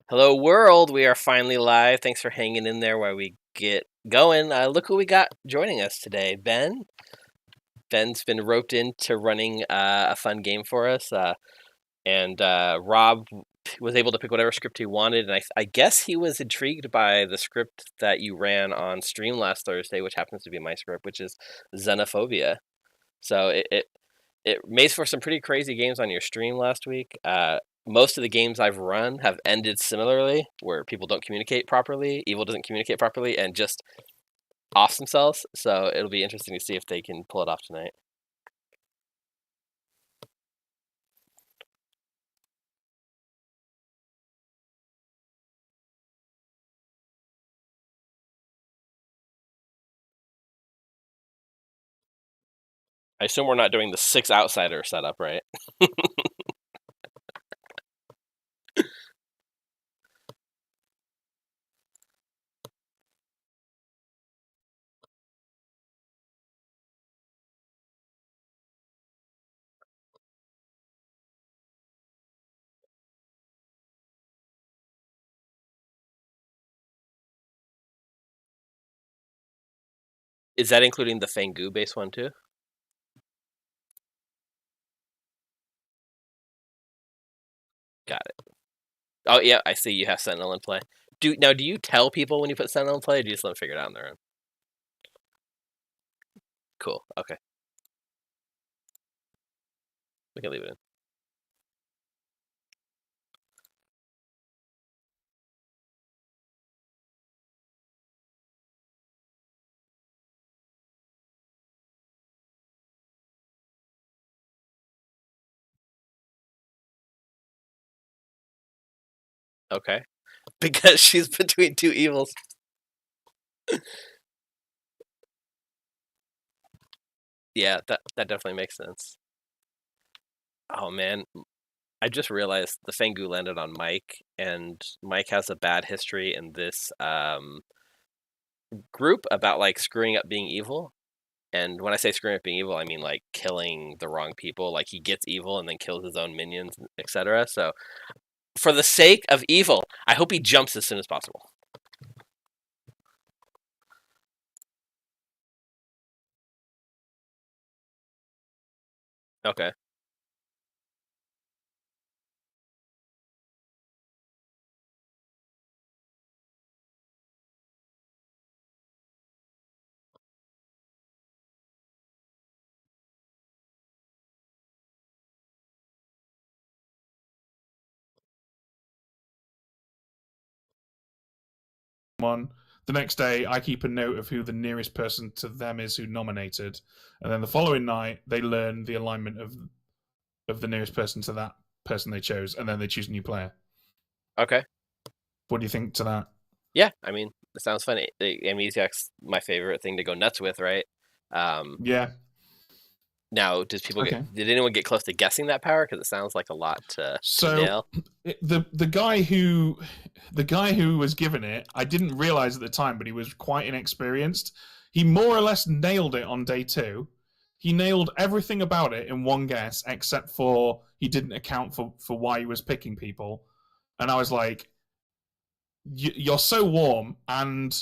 Hello, world. We are finally live. Thanks for hanging in there while we get going. Look who we got joining us today. Ben. Ben's been roped into running a fun game for us. And Rob was able to pick whatever script he wanted. And I guess he was intrigued by the script that you ran on stream last Thursday, which happens to be my script, which is Xenophobia. So it made for some pretty crazy games on your stream last week. Most of the games I've run have ended similarly, where people don't communicate properly, evil doesn't communicate properly, and just off themselves. So it'll be interesting to see if they can pull it off tonight. I assume we're not doing the 6 outsider setup, right? Is that including the Fangu base one too? Got it. Oh yeah, I see you have Sentinel in play. Do you tell people when you put Sentinel in play, or do you just let them figure it out on their own? Cool. Okay. We can leave it in. Okay. Because she's between two evils. Yeah, that definitely makes sense. Oh man, I just realized the Fangu landed on Mike, and Mike has a bad history in this group about like screwing up being evil. And when I say screwing up being evil, I mean like killing the wrong people. Like he gets evil and then kills his own minions, etc. So for the sake of evil, I hope he jumps as soon as possible. Okay. One. The next day, I keep a note of who the nearest person to them is who nominated, and then the following night, they learn the alignment of the nearest person to that person they chose, and then they choose a new player. Okay. What do you think to that? Yeah, I mean, it sounds funny. Amnesiac's my favorite thing to go nuts with, right? Yeah. Now, did anyone get close to guessing that power? Because it sounds like a lot to nail. The guy who was given it, I didn't realize at the time, but he was quite inexperienced. He more or less nailed it on day 2. He nailed everything about it in one guess, except for he didn't account for why he was picking people. And I was like, you're so warm, and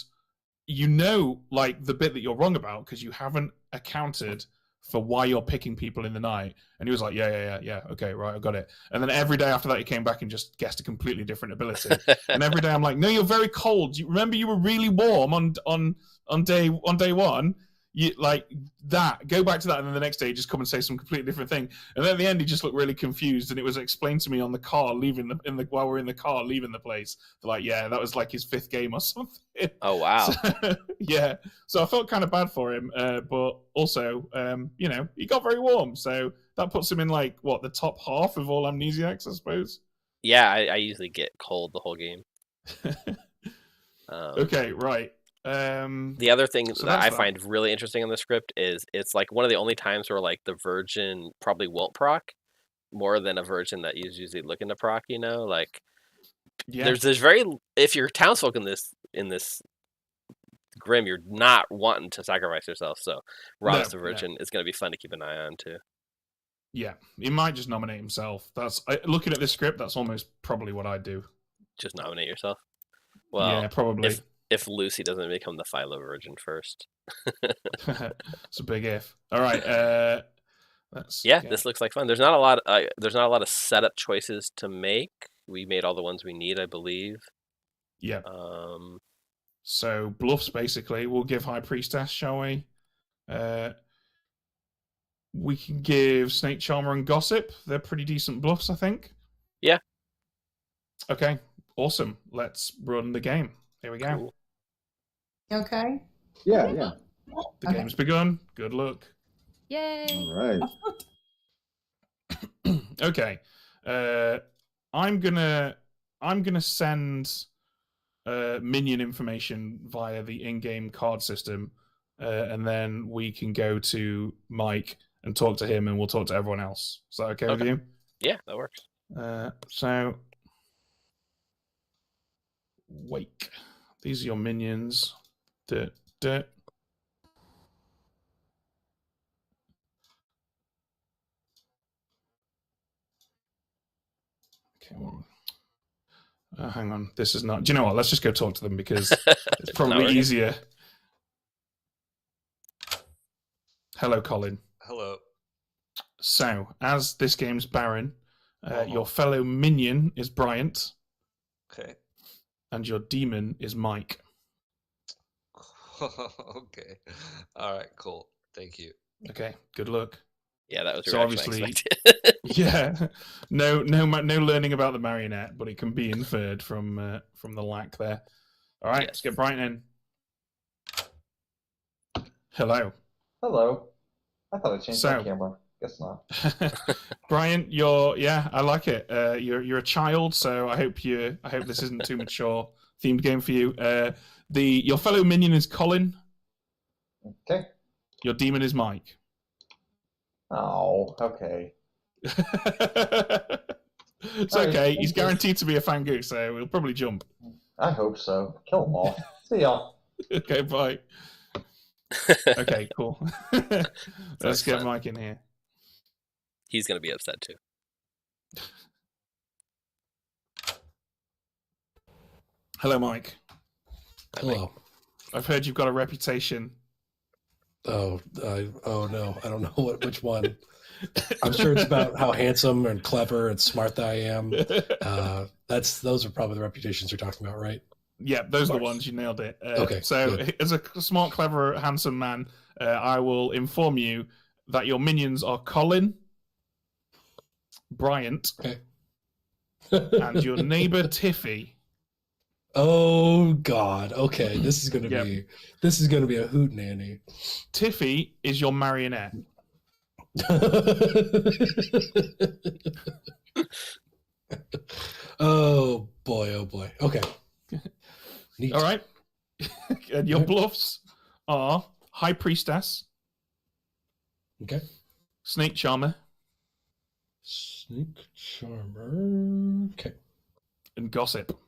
you know, like the bit that you're wrong about because you haven't accounted for why you're picking people in the night. And he was like, yeah, okay, right, I got it. And then every day after that, he came back and just guessed a completely different ability. And every day I'm like, no, you're very cold. You remember you were really warm on day 1. You like that. Go back to that, and then the next day, just come and say some completely different thing. And then at the end, he just looked really confused, and it was explained to me on the car leaving while we're in the car leaving the place. They're like, yeah, that was like his 5th game or something. Oh wow. So, yeah. So I felt kind of bad for him, but also, he got very warm, so that puts him in like the top half of all amnesiacs, I suppose. Yeah, I usually get cold the whole game. Okay, right. The other thing that I find really interesting in the script is it's like one of the only times where like the virgin probably won't proc more than a virgin that is usually looking to proc. Like there's very, if you're townsfolk in this Grim, you're not wanting to sacrifice yourself. So Rob's the virgin is going to be fun to keep an eye on too. Yeah, he might just nominate himself. Looking at this script. That's almost probably what I'd do. just nominate yourself. Yeah, Well, probably. if Lucy doesn't become the Philo Virgin first. It's a big if. All right. Let's Yeah, get... this looks like fun. There's not a lot. There's not a lot of setup choices to make. We made all the ones we need, I believe. Yeah. Um, So bluffs, basically. We'll give High Priestess, shall we? We can give Snake Charmer and Gossip. They're pretty decent bluffs, I think. Yeah. Okay. Awesome. Let's run the game. Here we go. Cool. Okay. Yeah. The game's begun. Good luck. Yay! All right. Okay. I'm gonna send minion information via the in-game card system, and then we can go to Mike and talk to him, and we'll talk to everyone else. Is that okay with you? Yeah, that works. So, Wake. These are your minions. Okay. Well, hang on. This is not. Do you know what? Let's just go talk to them because it's probably easier. Hello, Colin. Hello. So, as this game's Baron, your fellow minion is Bryant. Okay. And your demon is Mike. Okay. All right. Cool. Thank you. Okay. Good luck. Yeah, that was so obviously. Yeah. No learning about the marionette, but it can be inferred from the lack there. All right. Yes. Let's get Bryant in. Hello. Hello. I thought I changed my camera. Guess not. Bryant, I like it. You're a child, so I hope this isn't too mature themed game for you. Your fellow minion is Colin. Okay. Your demon is Mike. Oh, okay. It's okay. He's guaranteed to be a Fangu, so we'll probably jump. I hope so. Kill them all. See y'all. Okay, bye. Okay, cool. Let's get Mike in here. He's going to be upset too. Hello, Mike. Hello. I've heard you've got a reputation. Oh no, I don't know which one. I'm sure it's about how handsome and clever and smart that I am. Those are probably the reputations you're talking about, right? Yeah, those are the ones. You nailed it. Okay. So, good. As a smart, clever, handsome man, I will inform you that your minions are Colin, Bryant, okay. and your neighbor Tiffy. Oh God! Okay, this is gonna be a hootenanny. Tiffy is your marionette. Oh boy! Okay. Neat. All right. And your bluffs are High Priestess. Okay. Snake Charmer. Okay. And Gossip.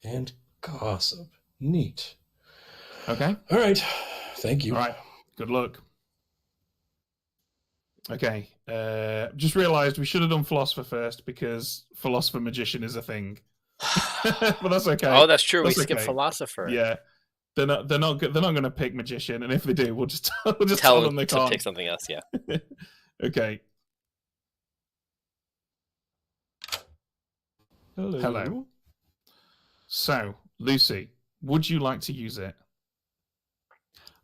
And Gossip. Neat. Okay. All right. Thank you. All right. Good luck. Okay. Just realized we should have done Philosopher first because Philosopher Magician is a thing. But that's okay. Oh, that's true. We skipped Philosopher. Yeah. They're not going to pick Magician, and if they do, we'll just tell them they to can't pick something else. Yeah. Okay. Hello. So, Lucy, would you like to use it?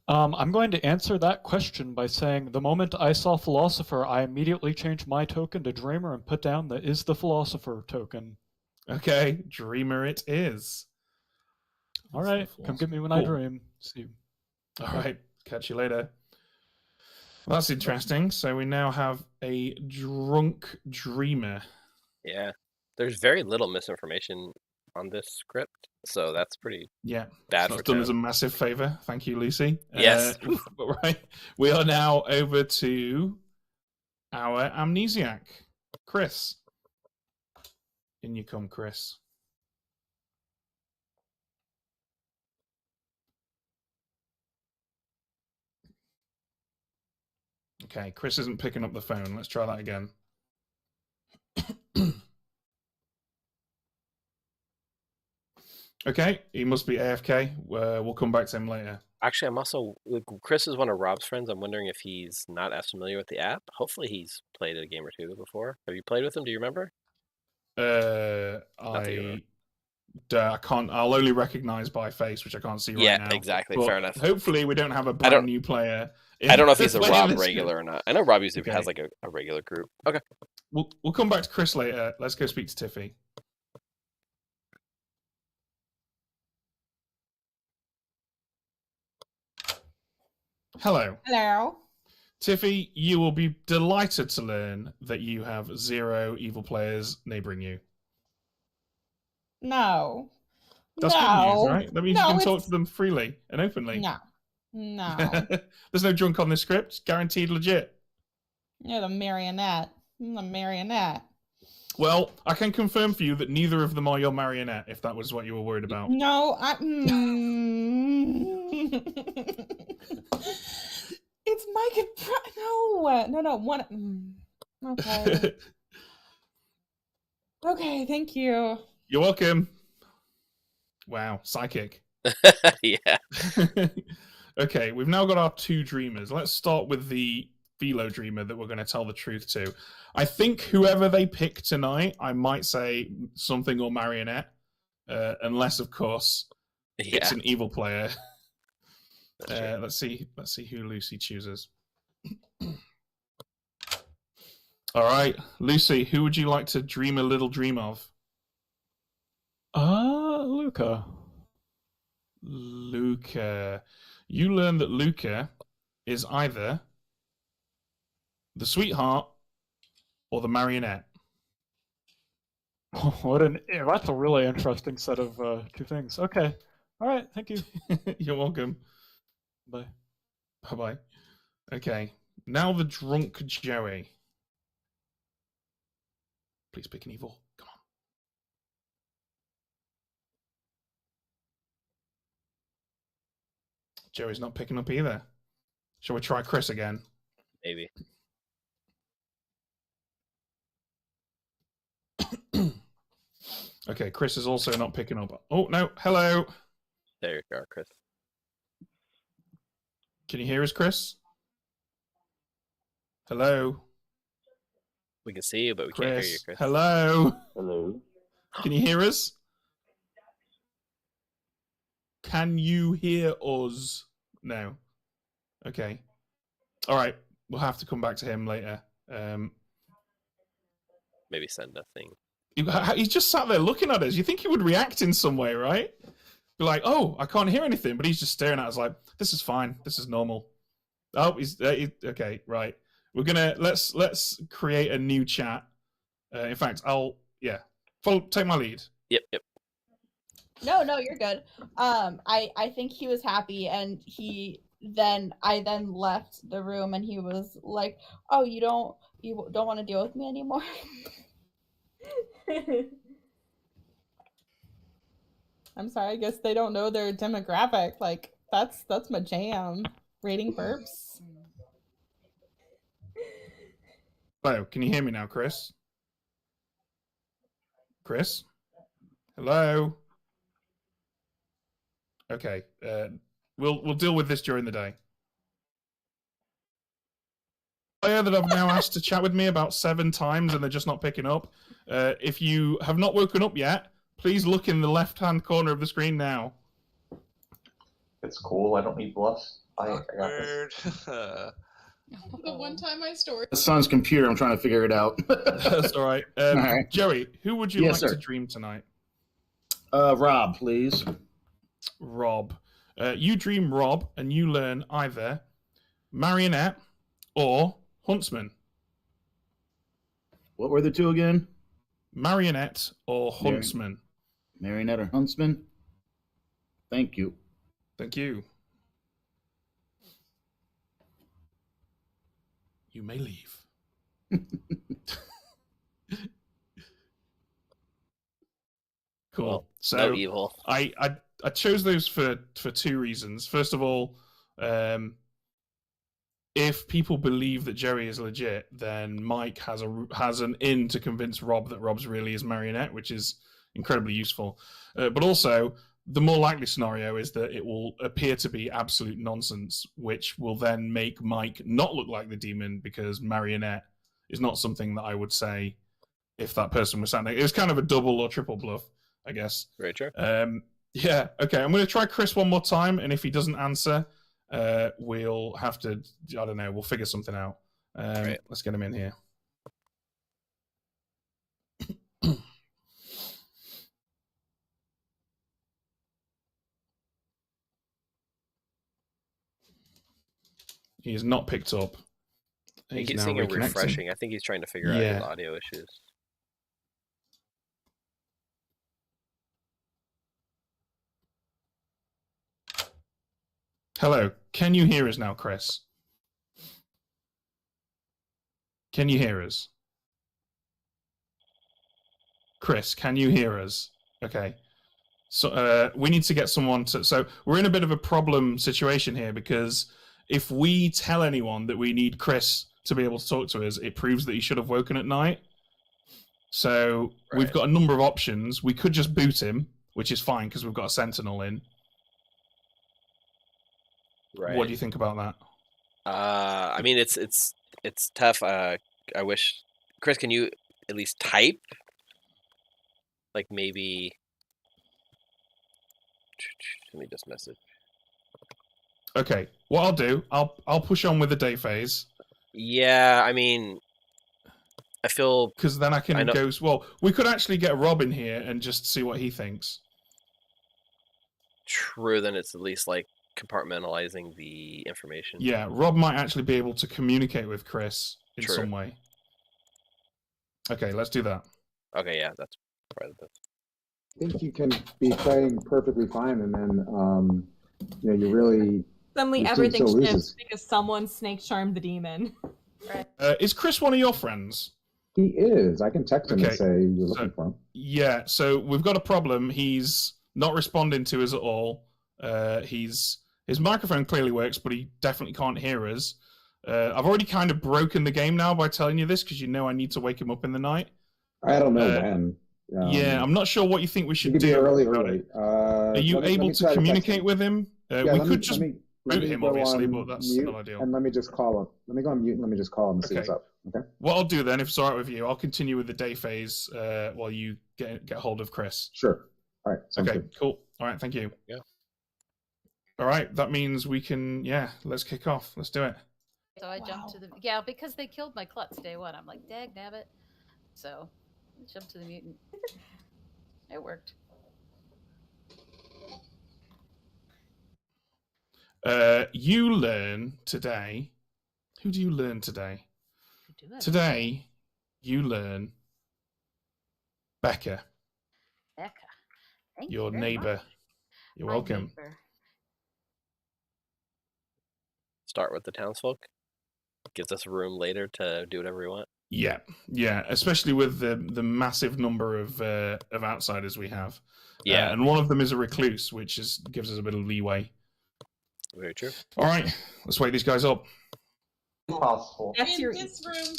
I'm going to answer that question by saying the moment I saw Philosopher, I immediately changed my token to Dreamer and put down the Is the Philosopher token. Okay, Dreamer it is. All right, come get me when I dream. See you. All right, catch you later. Well, that's interesting. So we now have a drunk dreamer. Yeah, there's very little misinformation on this script, so that's pretty bad for done us a massive favor. Thank you, Lucy. Yes. Right, we are now over to our amnesiac, Chris. In you come, Chris. Okay, Chris isn't picking up the phone. Let's try that again. Okay, he must be AFK. We'll come back to him later. Actually, I'm also Chris is one of Rob's friends. I'm wondering if he's not as familiar with the app. Hopefully, he's played a game or two before. Have you played with him? Do you remember? I can't. I'll only recognize by face, which I can't see right now. Yeah, exactly. But Fair enough. Hopefully, we don't have a brand new player. I don't know if he's a Rob regular or not. I know Rob usually has like a regular group. Okay. We'll come back to Chris later. Let's go speak to Tiffy. Hello. Hello. Tiffy, you will be delighted to learn that you have 0 evil players neighboring you. No. That's good news, right? That means you can talk to them freely and openly. No. No. There's no junk on this script. Guaranteed legit. You're the marionette. I'm the marionette. Well, I can confirm for you that neither of them are your marionette, if that was what you were worried about. No, it's Mike and no, one. Okay. Okay, thank you. You're welcome. Wow, psychic. Yeah. Okay, we've now got our 2 dreamers. Let's start with the Philo dreamer that we're going to tell the truth to. I think whoever they pick tonight, I might say something or marionette, unless of course it's an evil player. Let's see who Lucy chooses. All right, Lucy, who would you like to dream a little dream of? Luca. Luca. You learn that Luca is either the sweetheart or the marionette. That's a really interesting set of 2 things. Okay. All right. Thank you. You're welcome. Bye. Bye-bye. Okay. Now the drunk Joey. Please pick an evil. Come on. Joey's not picking up either. Shall we try Chris again? Maybe. Okay, Chris is also not picking up. Oh, no. Hello. There you go, Chris. Can you hear us, Chris? Hello? We can see you, but we can't hear you, Chris. Hello? Hello. Can you hear us? Can you hear us? No. Okay. All right. We'll have to come back to him later. Maybe send a thing. He's just sat there looking at us. You think he would react in some way, right? Be like, oh, I can't hear anything, but he's just staring at us like, this is fine. This is normal. Oh, he's okay, right. We're gonna let's create a new chat. In fact, take my lead. Yep. No, you're good. I think he was happy, and I then left the room, and he was like, "Oh, you don't want to deal with me anymore." I'm sorry, I guess they don't know their demographic. Like, that's my jam. Rating burps. Hello, can you hear me now, Chris? Chris? Hello? Okay, we'll deal with this during the day. Player that I've now asked to chat with me about 7 times and they're just not picking up. If you have not woken up yet, please look in the left-hand corner of the screen now. It's cool. I don't need bluffs. I got this. The one time I stored. The son's computer. I'm trying to figure it out. That's all right. All right. Joey, who would you like to dream tonight? Rob, please. Rob. You dream Rob, and you learn either marionette or huntsman. What were the 2 again? Marionette or huntsman. Marionette or huntsman? Thank you. Thank you. You may leave. Cool. Well, so no evil. I chose those for 2 reasons. First of all, if people believe that Joey is legit, then Mike has an in to convince Rob that Rob's really his marionette, which is incredibly useful. But also, the more likely scenario is that it will appear to be absolute nonsense, which will then make Mike not look like the demon, because marionette is not something that I would say if that person was standing. It was kind of a double or triple bluff, I guess. Very true. Yeah, okay. I'm going to try Chris one more time, and if he doesn't answer, we'll have to, I don't know, we'll figure something out. Right. Let's get him in here. He has not picked up. He keeps now seeing it reconnecting. refreshing. I think he's trying to figure out his audio issues. Hello. Can you hear us now, Chris? Can you hear us? Chris, can you hear us? Okay. So we need to get someone to... So we're in a bit of a problem situation here, because if we tell anyone that we need Chris to be able to talk to us, it proves that he should have woken at night. So we've got a number of options. We could just boot him, which is fine because we've got a sentinel in. Right. What do you think about that? I mean, it's tough. I wish, Chris, can you at least type? Like maybe. Let me just message. Okay, what I'll do, I'll push on with the day phase. Yeah, I mean, I feel because then I can go. Well, we could actually get Rob in here and just see what he thinks. True. Then it's at least like compartmentalizing the information. Yeah, Rob might actually be able to communicate with Chris in some way. Okay, let's do that. Okay, yeah, that's probably the best. I think you can be playing perfectly fine, and then you really suddenly everything shifts because someone snake charmed the demon. Right. Is Chris one of your friends? He is. I can text him and say you're looking for him. Yeah, so we've got a problem. He's not responding to us at all. His microphone clearly works, but he definitely can't hear us. I've already kind of broken the game now by telling you this, because I need to wake him up in the night. I don't know when. Yeah, I'm not sure what you think we should do. Early. Are you able to communicate with him? We could just boot him, obviously, but that's not ideal. And let me just call him. Let me go on mute and let me just call him and see what's up. Okay. What I'll do then, if it's all right with you, I'll continue with the day phase while you get hold of Chris. Sure. All right. Okay, good. cool. All right, thank you. Yeah. All right, that means we can, let's kick off. Let's do it. So I jumped to the because they killed my klutz day one. I'm like, dag nabbit. So I jumped to the mutant. It worked. You learn today. Who do you learn today? Today, you learn Becca. Becca. Thank your you very neighbor. much. You're My welcome. neighbor. Start with the townsfolk. Gives us room later to do whatever we want. Yeah, especially with the massive number of outsiders we have. Yeah, and one of them is a recluse, which gives us a bit of leeway. Very true. All right, let's wake these guys up. Possible. In this room.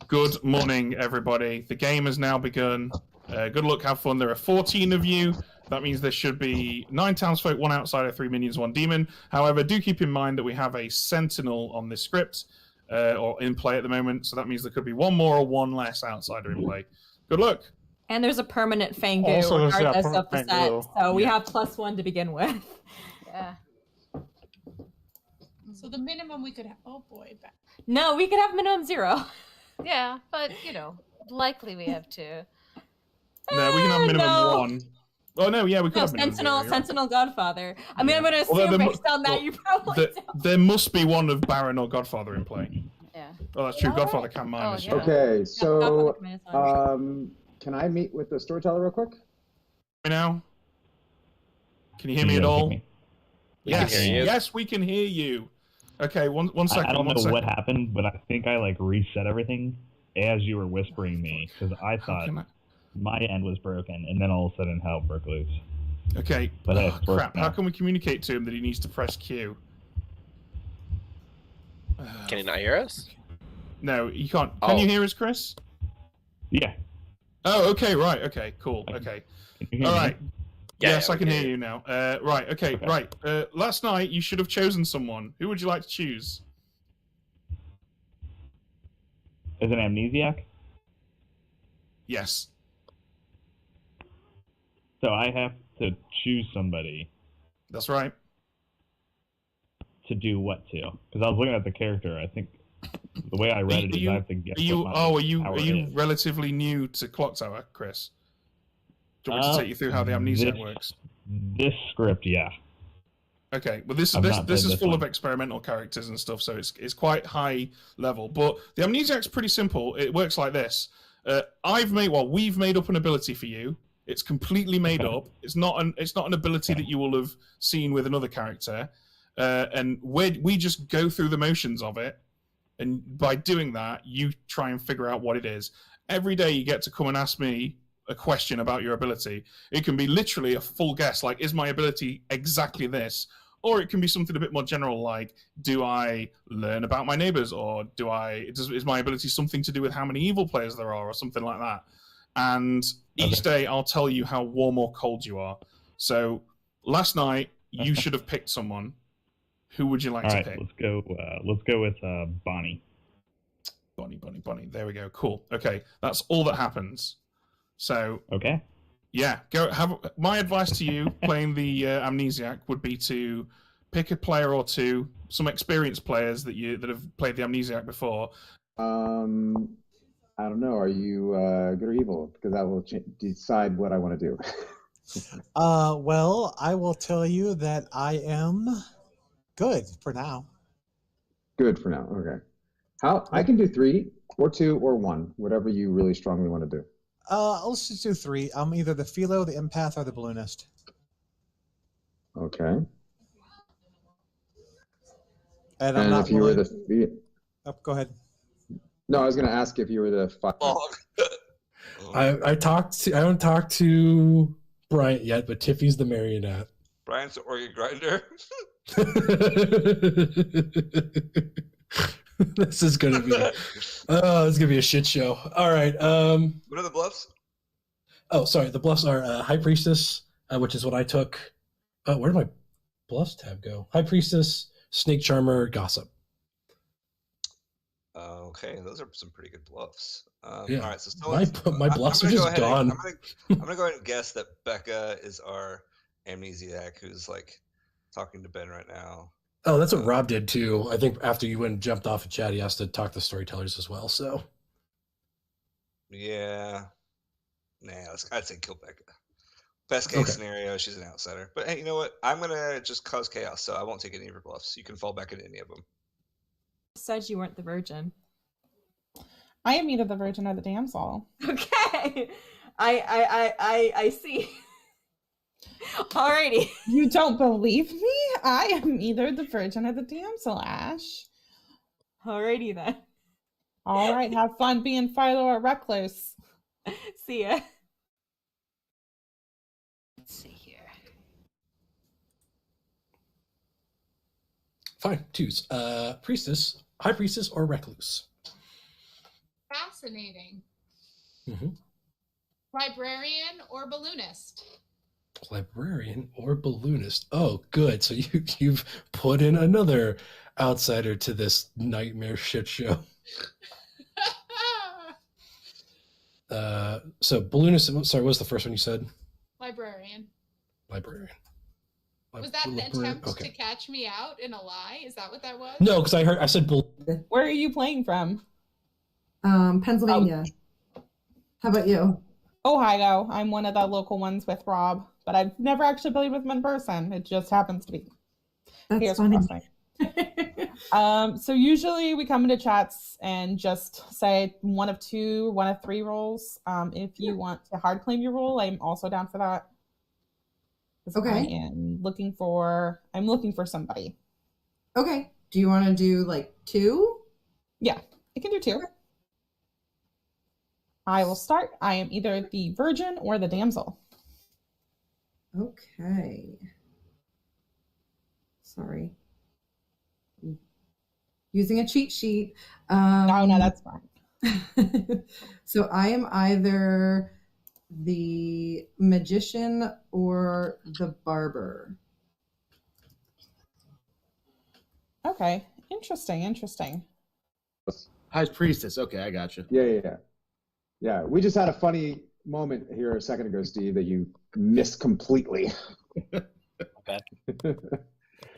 Good morning, everybody. The game has now begun. Good luck, have fun. There are 14 of you. That means there should be 9 townsfolk, 1 outsider, 3 minions, 1 demon. However, do keep in mind that we have a sentinel on this script, or in play at the moment, so that means there could be 1 more or 1 less outsider in play. Good luck. And there's a permanent Fangu Also, there's, regardless of the set, Fangu. so we have +1 to begin with. Yeah. So the minimum we could have. Oh boy. No, we could have minimum 0. Yeah, but likely we have 2. No, we can have minimum 1. Oh no, yeah, we could No, have minimum 0. Sentinel Godfather. I mean, I'm going to assume based on that, you probably don't. There must be 1 of Baron or Godfather in play. Yeah. Oh, that's true. Godfather can mine as well. Okay, so can I meet with the storyteller real quick? Now, can you hear me at all? Yes, hear you. yes, we can hear you. Okay, one second. I don't know what happened, but I think I reset everything as you were whispering me, because I thought my end was broken, and then all of a sudden hell broke loose. Okay. But crap! How can we communicate to him that he needs to press Q? Can he not hear us? No, you can't. Can you hear us, Chris? Yeah. Oh, okay, right. Okay, cool. Okay. All right. Yes, yeah, I can we hear you now. Right, okay, right. Last night you should have chosen someone. Who would you like to choose? Is it amnesiac? Yes. So I have to choose somebody. That's right. To do what to? Because I was looking at the character. I think the way I read it is I have to guess what my are you power is. relatively new to Clocktower, Chris? Do you want me to take you through how the amnesiac works? This script, yeah. Okay, well this I've not is played this full one. of experimental characters and stuff, so it's quite high level. But the amnesiac's pretty simple. It works like this. We've made up an ability for you. It's completely made up. It's not an ability that you will have seen with another character, and we just go through the motions of it. And by doing that, you try and figure out what it is. Every day you get to come and ask me a question about your ability. It can be literally a full guess, like, is my ability exactly this? Or it can be something a bit more general, like, do I learn about my neighbors? Or is my ability something to do with how many evil players there are, or something like that? And each day I'll tell you how warm or cold you are. So last night, you should have picked someone. Who would you like to pick? Let's go with Bonnie. Bonnie. There we go. Cool. Okay, that's all that happens. So okay, yeah. My advice to you playing the amnesiac would be to pick a player or two, some experienced players that have played the amnesiac before. I don't know. Are you good or evil? Because that will decide what I want to do. Well, I will tell you that I am good for now. Good for now. Okay. I can do 3 or 2 or 1, whatever you really strongly want to do. Let's just do 3. I'm either the philo, the empath, or the balloonist. Okay. And I'm not if you were Oh, go ahead. No, I was going to ask if you were the I haven't talked to Bryant yet, but Tiffy's the marionette. Brian's the organ grinder. This is gonna be a shit show. All right. What are the bluffs? Oh, sorry. The bluffs are High Priestess, which is what I took. Where did my bluffs tab go? High Priestess, Snake Charmer, Gossip. Okay, those are some pretty good bluffs. Yeah. All right, so my bluffs are just gone. I'm gonna go ahead and guess that Becca is our amnesiac who's like talking to Ben right now. Oh, that's what Rob did too. I think after you went and jumped off of chat, he has to talk to storytellers as well. So yeah, I'd say kill Becca. Best case scenario, she's an outsider. But hey, you know what? I'm gonna just cause chaos, so I won't take any of her bluffs. You can fall back into any of them. Said you weren't the virgin. I am either the virgin or the damsel. Okay, I see. Alrighty. You don't believe me? I am either the virgin or the damsel, Ash. Alrighty then. All right, have fun being Philo or Recluse. See ya. Let's see here. fine, choose. Priestess, High Priestess, or Recluse. Fascinating. Mm-hmm. Librarian or balloonist? Librarian or balloonist. Oh, good. So you've put in another outsider to this nightmare shit show. So balloonist. Sorry, what was the first one you said? Librarian. Librarian. Was that an attempt to catch me out in a lie? Is that what that was? No, because I said Where are you playing from? Pennsylvania. How about you? Ohio. I'm one of the local ones with Rob, but I've never actually played with him in person. It just happens to be. That's funny. So usually we come into chats and just say one of two, one of three roles. If you want to hard claim your role, I'm also down for that. Okay. I'm looking for somebody. Okay. Do you want to do like 2? Yeah, I can do 2. I will start. I am either the virgin or the damsel. Okay. Sorry. Using a cheat sheet. No, that's fine. So I am either the magician or the barber. Okay, interesting. High priestess. Okay, I got you. Yeah, we just had a funny moment here a second ago, Steve, that you missed completely.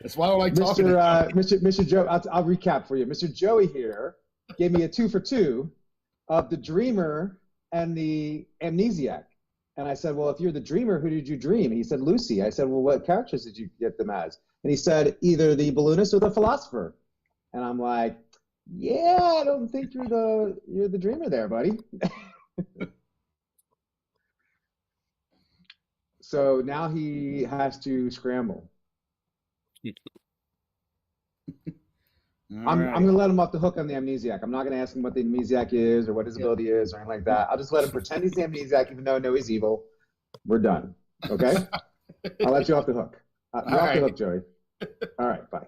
That's why I like talking to Mr. Joe, I'll recap for you. Mr. Joey here gave me a 2 for 2 of the dreamer and the amnesiac. And I said, well, if you're the dreamer, who did you dream? He said, Lucy. I said, well, what characters did you get them as? And he said, either the balloonist or the philosopher. And I'm like, yeah, I don't think you're the dreamer there, buddy. So now he has to scramble. I'm going to let him off the hook on the amnesiac. I'm not going to ask him what the amnesiac is or what his ability is or anything like that. I'll just let him pretend he's the amnesiac, even though I know he's evil. We're done. Okay? I'll let you off the hook. You're off the hook, Joey. All right, bye.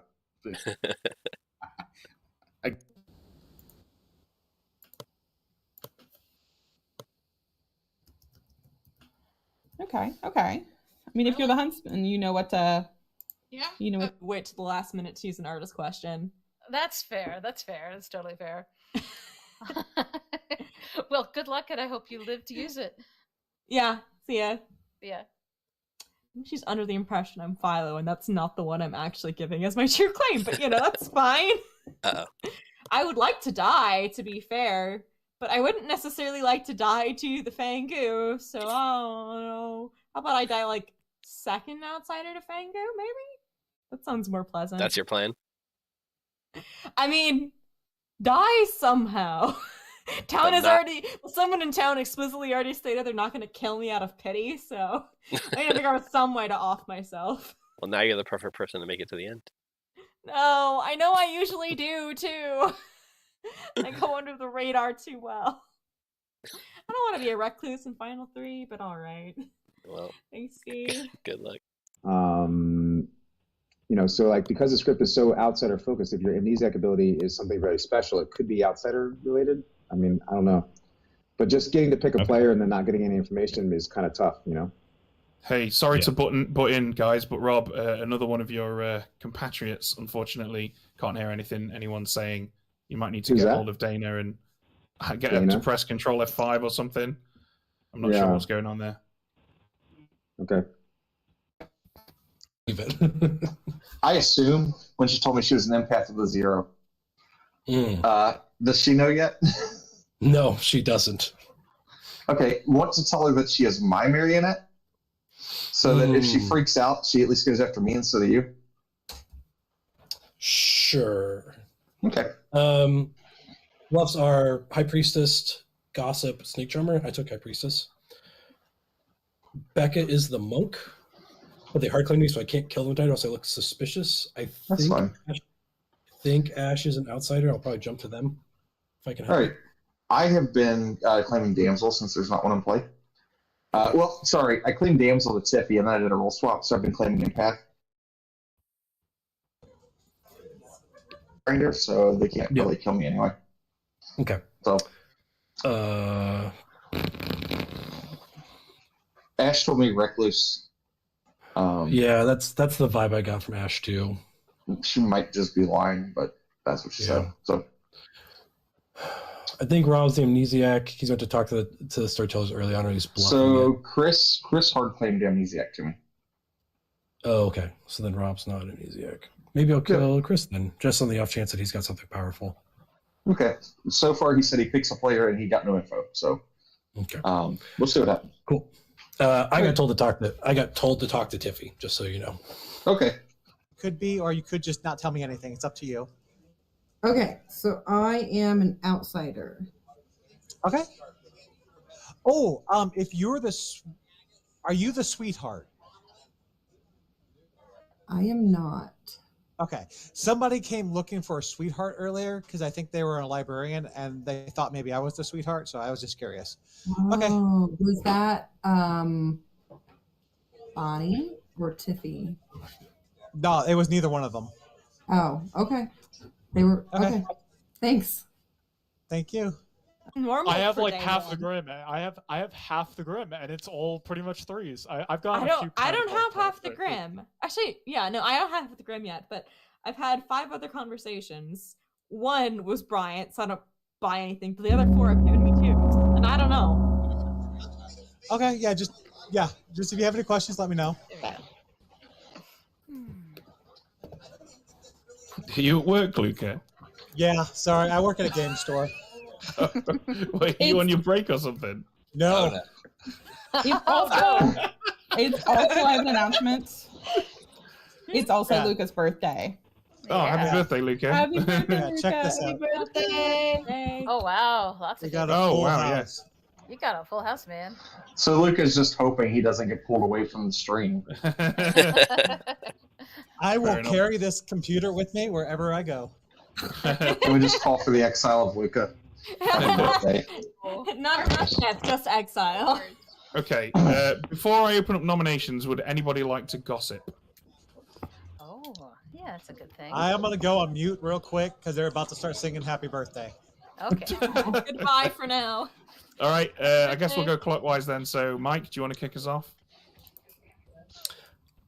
Okay. I mean, if you're the huntsman, you know what to... Yeah. You know what... Wait till the last minute to use an artist question. That's fair. That's totally fair. Well, good luck, and I hope you live to use it. Yeah, see ya. Yeah. She's under the impression I'm Philo, and that's not the one I'm actually giving as my true claim, but that's fine. Uh-oh. I would like to die, to be fair, but I wouldn't necessarily like to die to the Fangu, so I don't know. How about I die like second outsider to Fangu, maybe? That sounds more pleasant. That's your plan? I mean, die somehow. Town has already... Someone in town explicitly already stated they're not going to kill me out of pity, so I'm going to figure out some way to off myself. Well, now you're the perfect person to make it to the end. No, I know I usually do, too. I go under the radar too well. I don't want to be a recluse in Final 3, but alright. Well, thanks, Steve. Good luck. So like because the script is so outsider focused, if your amnesiac ability is something very special, it could be outsider related. I mean, I don't know. But just getting to pick a player and then not getting any information is kind of tough, Hey, sorry to butt in, guys, but Rob, another one of your compatriots, unfortunately, can't hear anyone saying. You might need to get hold of Dana and get him to press Control F5 or something. I'm not sure what's going on there. Okay. I assume when she told me she was an empath with a 0. Does she know yet? No, she doesn't. Okay, want to tell her that she is my marionette? So that if she freaks out, she at least goes after me instead of you? Sure. Okay. Bluffs are High Priestess, Gossip, Snake Charmer. I took High Priestess. Becca is the monk. But they hard claim me, so I can't kill them tonight, or else I look suspicious. That's fine. I think Ash is an outsider. I'll probably jump to them if I can help. All right. I have been claiming Damsel since there's not one in play. Well, sorry, I claimed Damsel to Tiffy, and then I did a roll swap, so I've been claiming Empath. So they can't really kill me anyway. Okay. So. Ash told me Recluse. Yeah, that's the vibe I got from Ash too. She might just be lying, but that's what she said. So I think Rob's the amnesiac. He's going to talk to the storytellers early on, or he's bluffing. So Chris hard claimed amnesiac to me. Oh, okay. So then Rob's not an amnesiac. Maybe I'll kill Chris then, just on the off chance that he's got something powerful. Okay. So far, he said he picks a player and he got no info. So okay. We'll see what happens. Cool. I got told to talk to Tiffy, just so you know. Okay. Could be, or you could just not tell me anything. It's up to you. Okay, so I am an outsider. Okay. Oh, if you're are you the sweetheart? I am not. Okay. Somebody came looking for a sweetheart earlier because I think they were a librarian and they thought maybe I was the sweetheart, so I was just curious. Okay. Oh, was that Bonnie or Tiffy? No, it was neither one of them. Oh, okay. They were okay. Thanks. Thank you. Normal. I have for like day half one. the grim. I have half the grim, and it's all pretty much threes. I've got. I don't have half the grim. Actually, yeah, no, I don't have the grim yet. But I've had 5 other conversations. One was Bryant, so I don't buy anything. But the other 4 have given me 2s, and I don't know. Okay, just if you have any questions, let me know. You at work, Luca? Yeah, sorry, I work at a game store. Wait, you on your break or something? No. It's also I have an announcement. It's also Luca's birthday. Oh, happy birthday, Luca! Happy birthday, Yeah, Luca! check this Happy out. birthday! Oh wow, lots We of got kids. a full wow, house. You got a full house, man. So Luca's just hoping he doesn't get pulled away from the stream. I will Fair enough. carry this computer with me wherever I go. Can we just call for the exile of Luca? Happy birthday. Not death, just exile. Okay, before I open up nominations, would anybody like to gossip? Oh, yeah, that's a good thing. I am going to go on mute real quick because they're about to start singing happy birthday. Okay. Goodbye for now. All right, I guess we'll go clockwise then. So, Mike, do you want to kick us off?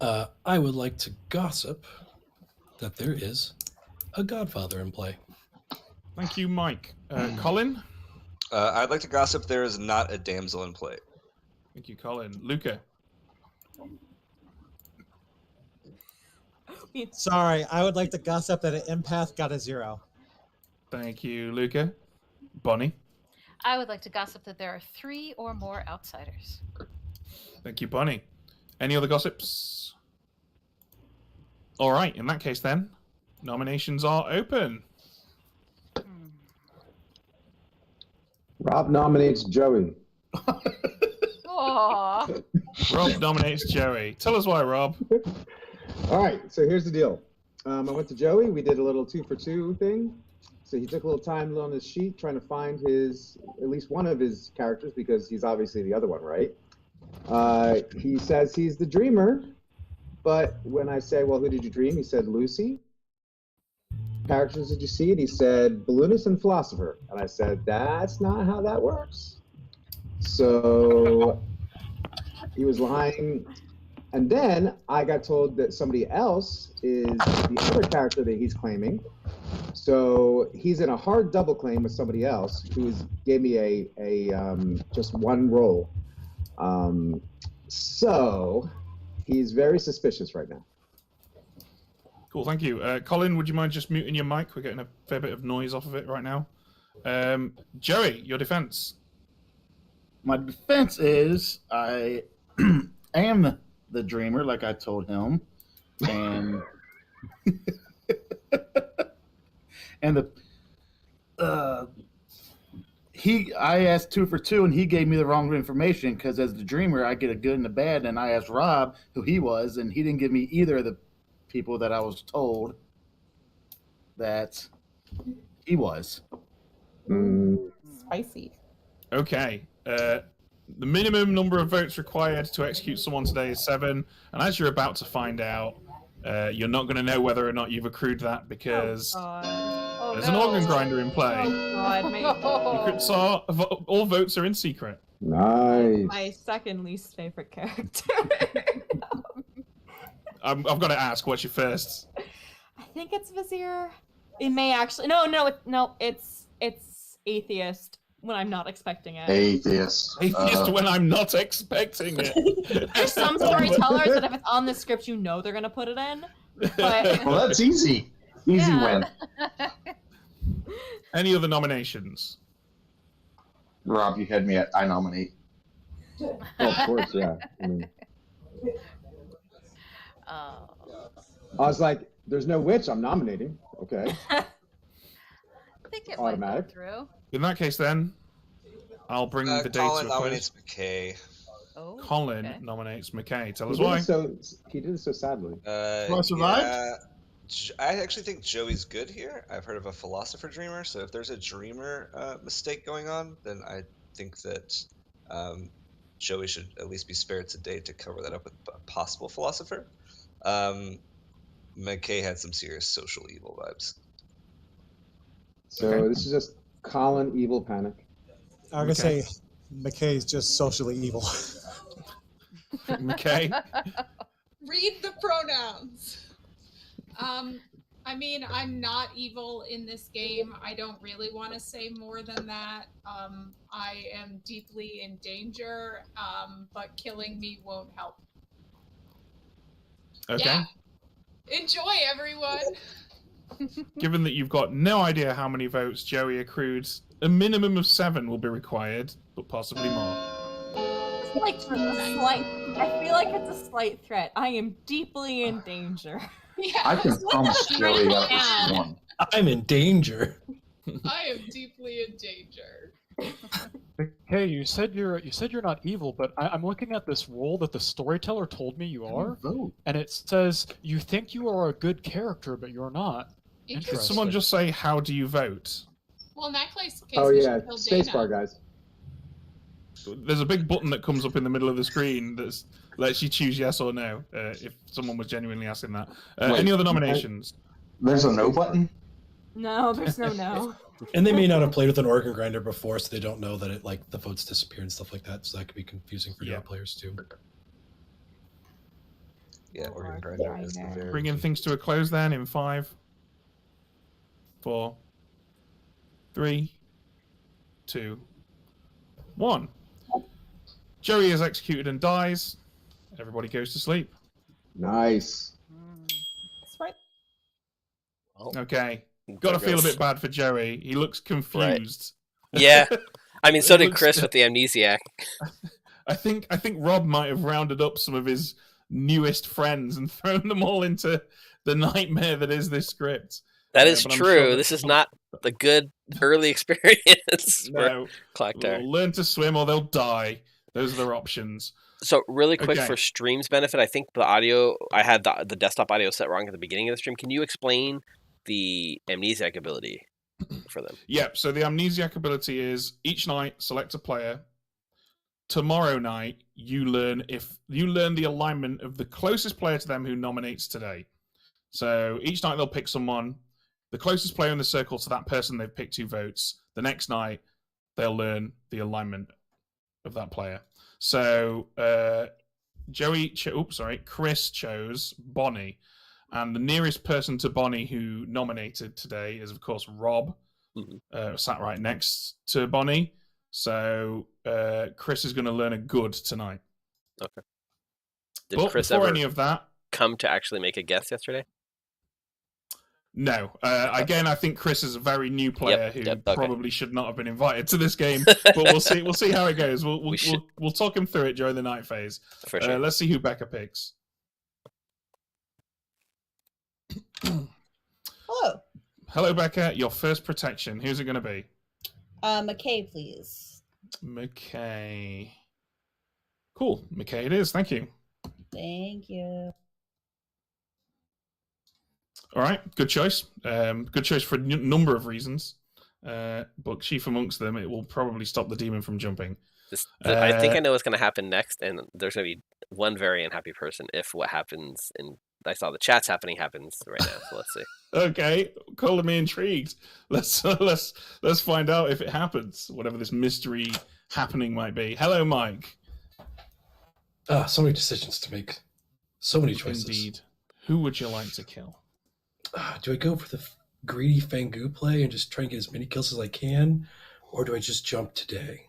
I would like to gossip that there is a Godfather in play. Thank you, Mike. Colin? I'd like to gossip there is not a damsel in play. Thank you, Colin. Luca? Sorry, I would like to gossip that an empath got a 0. Thank you, Luca. Bonnie? I would like to gossip that there are 3 or more outsiders. Thank you, Bonnie. Any other gossips? All right, in that case then, nominations are open. Rob nominates Joey. Aww. Rob nominates Joey. Tell us why, Rob. All right, so here's the deal. I went to Joey. We did a little 2 for 2 thing. So he took a little time on his sheet trying to find at least one of his characters because he's obviously the other one, right? He says he's the dreamer, but when I say, well, who did you dream? He said Lucy. Characters did you see? And he said balloonist and philosopher. And I said, that's not how that works. So he was lying. And then I got told that somebody else is the other character that he's claiming. So he's in a hard double claim with somebody else who gave me a just one roll. So he's very suspicious right now. Cool, thank you. Colin, would you mind just muting your mic? We're getting a fair bit of noise off of it right now. Joey, your defense. My defense is I am the dreamer, like I told him, and and I asked 2 for 2, and he gave me the wrong information because as the dreamer, I get a good and a bad, and I asked Rob who he was, and he didn't give me either of the people that I was told that he was. Spicy. Okay. The minimum number of votes required to execute someone today is 7, and as you're about to find out, you're not going to know whether or not you've accrued that because there's an organ grinder in play. Secrets are, all votes are in secret. Nice. My second least favorite character. I've got to ask, what's your first? I think it's Vizier. It may actually no, it's Atheist when I'm not expecting it. Atheist. Atheist when I'm not expecting it. There's some storytellers that if it's on the script, you know they're gonna put it in. But Well, that's easy. Easy win. Any other nominations? Rob, you had me at I nominate. Oh, of course, yeah. I mean, I was like, there's no witch, I'm nominating. Okay. I think it might Automatic. go through. In that case, then, I'll bring the date Colin to a nominates close. McKay. Oh, Colin okay. nominates McKay. Tell us He did why. it so sadly. I survived? Yeah, I actually think Joey's good here. I've heard of a philosopher dreamer, so if there's a dreamer mistake going on, then I think that Joey should at least be spared today to cover that up with a possible philosopher. McKay had some serious social evil vibes. So this is just Colin Evil Panic. I'm gonna say McKay's just socially evil. McKay? Read the pronouns. I mean, I'm not evil in this game. I don't really want to say more than that. I am deeply in danger, but killing me won't help. Okay. Yeah. Enjoy, everyone. Given that you've got no idea how many votes Joey accrued, a minimum of 7 will be required, but possibly more. It's like a slight. I feel like it's a slight threat. I am deeply in danger. Yeah, I can promise Joey at least one. I'm in danger. I am deeply in danger. Hey, you said you're not evil, but I'm looking at this role that the storyteller told me you are, and it says you think you are a good character, but you're not. Did someone just say, "How do you vote"? Well, in that case, Oh we yeah, should kill spacebar, Dana. guys. There's a big button that comes up in the middle of the screen that lets you choose yes or no. If someone was genuinely asking that. Wait, Any other nominations? There's a no button? No, there's no. And they may not have played with an organ grinder before, so they don't know that it the votes disappear and stuff like that. So that could be confusing for new players too. Yeah, organ grinder is the very. Bringing things to a close then in 5, 4, 3, 2, 1. Joey is executed and dies. Everybody goes to sleep. Nice. That's right. Okay. Got to feel a bit bad for Joey. He looks confused. Right. Yeah. I mean, so did looks- Chris with the amnesiac. I think Rob might have rounded up some of his newest friends and thrown them all into the nightmare that is this script. That is but I'm true. sure This is not the good early experience No. for Clocktower. Learn to swim or they'll die. Those are their options. So really quick Okay. for stream's benefit, I think the audio, I had the desktop audio set wrong at the beginning of the stream. Can you explain the amnesiac ability for them? Yep, so the amnesiac ability is each night select a player. Tomorrow night you learn the alignment of the closest player to them who nominates today. So each night they'll pick someone, the closest player in the circle to that person they've picked 2 votes. The next night they'll learn the alignment of that player. So Chris chose Bonnie, and the nearest person to Bonnie who nominated today is of course Rob, sat right next to Bonnie. So Chris is going to learn a good tonight. Okay. Did But Chris before ever any of that, come to actually make a guess yesterday? no. Again, I think Chris is a very new player who okay. probably should not have been invited to this game. But we'll see. We'll see how it goes. We'll talk him through it during the night phase. For sure. Let's see who Becca picks. Hello. Hello, Becca. Your first protection. Who's it going to be? McKay, please. McKay. Cool. McKay it is. Thank you. Thank you. All right. Good choice. Good choice for a number of reasons. But chief amongst them, it will probably stop the demon from jumping. I think I know what's going to happen next, and there's going to be one very unhappy person if what happens, and I saw the chats happens right now, so let's see. Okay, calling me intrigued. Let's find out if it happens, whatever this mystery happening might be. Hello, Mike. So many decisions to make. So many choices. Indeed. Who would you like to kill? Do I go for the greedy Fangu play and just try and get as many kills as I can? Or do I just jump today?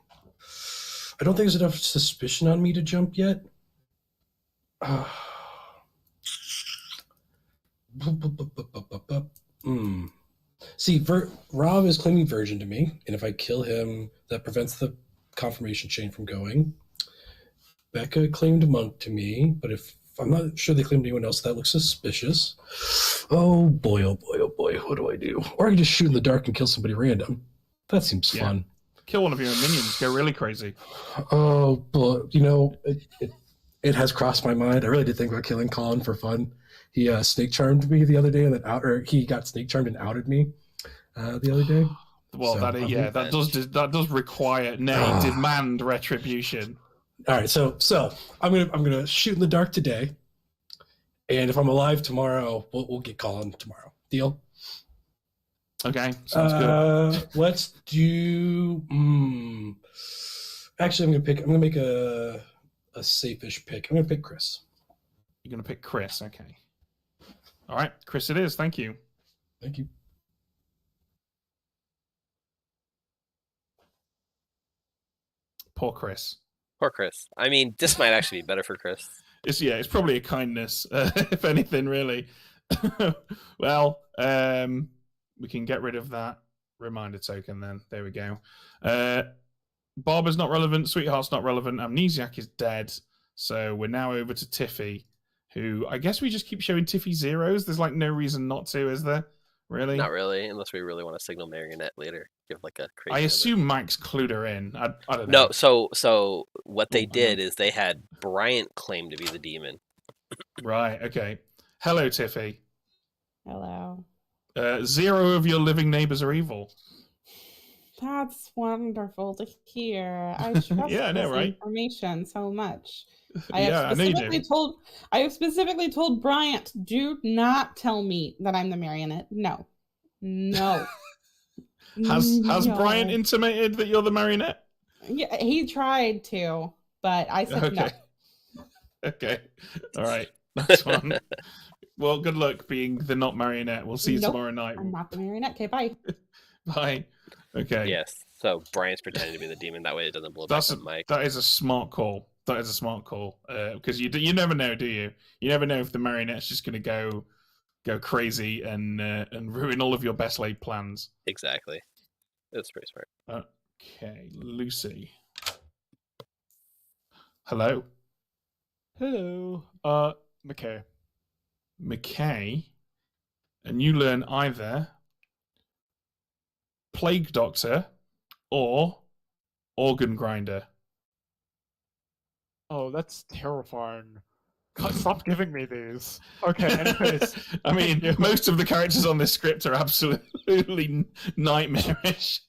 I don't think there's enough suspicion on me to jump yet. See, Rob is claiming Virgin to me, and if I kill him, that prevents the confirmation chain from going. Becca claimed Monk to me, but if I'm not sure they claimed anyone else, that looks suspicious. Oh boy, oh boy, oh boy, what do I do? Or I can just shoot in the dark and kill somebody random. That seems fun. Kill one of your own minions, go really crazy. Oh, but it has crossed my mind. I really did think about killing Colin for fun. He snake charmed me the other day, and he got snake charmed and outed me the other day. Well, So, that does require demand retribution. All right, so I'm gonna shoot in the dark today, and if I'm alive tomorrow, we'll get Colin tomorrow. Deal? Okay, sounds good. Let's do. Actually, I'm gonna make a safe-ish pick. I'm gonna pick Chris. You're gonna pick Chris. Okay. All right, Chris. It is. Thank you. Thank you. Poor Chris. Poor Chris. I mean, this might actually be better for Chris. It's probably a kindness, if anything, really. Well, we can get rid of that reminder token then. There we go. Barber's not relevant. Sweetheart's not relevant. Amnesiac is dead. So we're now over to Tiffy, who I guess we just keep showing Tiffy zeros. There's like no reason not to, is there? Really? Not really, unless we really want to signal Marionette later. Give like a crazy. I assume Mike's clued her in. I don't know. No, so what they did is they had Bryant claim to be the demon. Right, okay. Hello, Tiffy. Hello. 0 of your living neighbors are evil. That's wonderful to hear. I trust Yeah, I know, this right? information so much. I Yeah, I know you do. have specifically told Bryant, do not tell me that I'm the marionette. No. Has Bryant intimated that you're the marionette? Yeah, he tried to, but I said no. Okay. All right. That's fun. Well, good luck being the not marionette. We'll see you Nope, tomorrow night. I'm not the marionette. Okay, bye. Bye. Okay. Yes. So Bryant's pretending to be the demon. That way it doesn't blow back up Mike. That is a smart call. That is a smart call. Because you never know, do you? You never know if the marionette's just going to go crazy and ruin all of your best laid plans. Exactly. That's pretty smart. Okay, Lucy. Hello. Hello. McKay. McKay. And you learn either Plague Doctor or Organ Grinder. Oh, that's terrifying. God, stop giving me these. Okay, anyways. I mean, most of the characters on this script are absolutely nightmarish.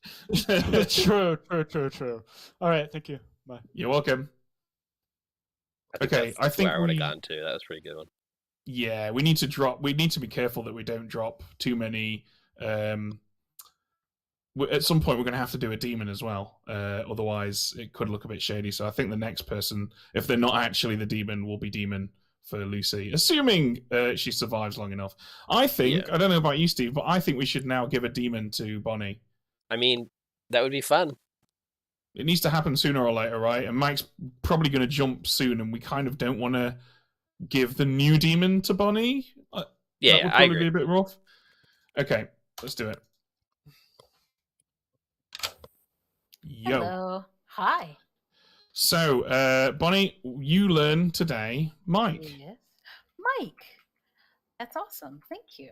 True. All right, thank you. Bye. You're welcome. Okay, I think where I would have gone to. That was a pretty good one. Yeah, we need to be careful that we don't drop too many. At some point, we're going to have to do a demon as well. Otherwise, it could look a bit shady. So I think the next person, if they're not actually the demon, will be demon for Lucy, assuming she survives long enough. I think, I don't know about you, Steve, but I think we should now give a demon to Bonnie. I mean, that would be fun. It needs to happen sooner or later, right? And Mike's probably going to jump soon, and we kind of don't want to give the new demon to Bonnie. Yeah, that would I probably agree. be a bit rough. Okay, let's do it. Yo. Hello. Hi. So, Bonnie, you learn today Mike. Yes. Mike. That's awesome. Thank you.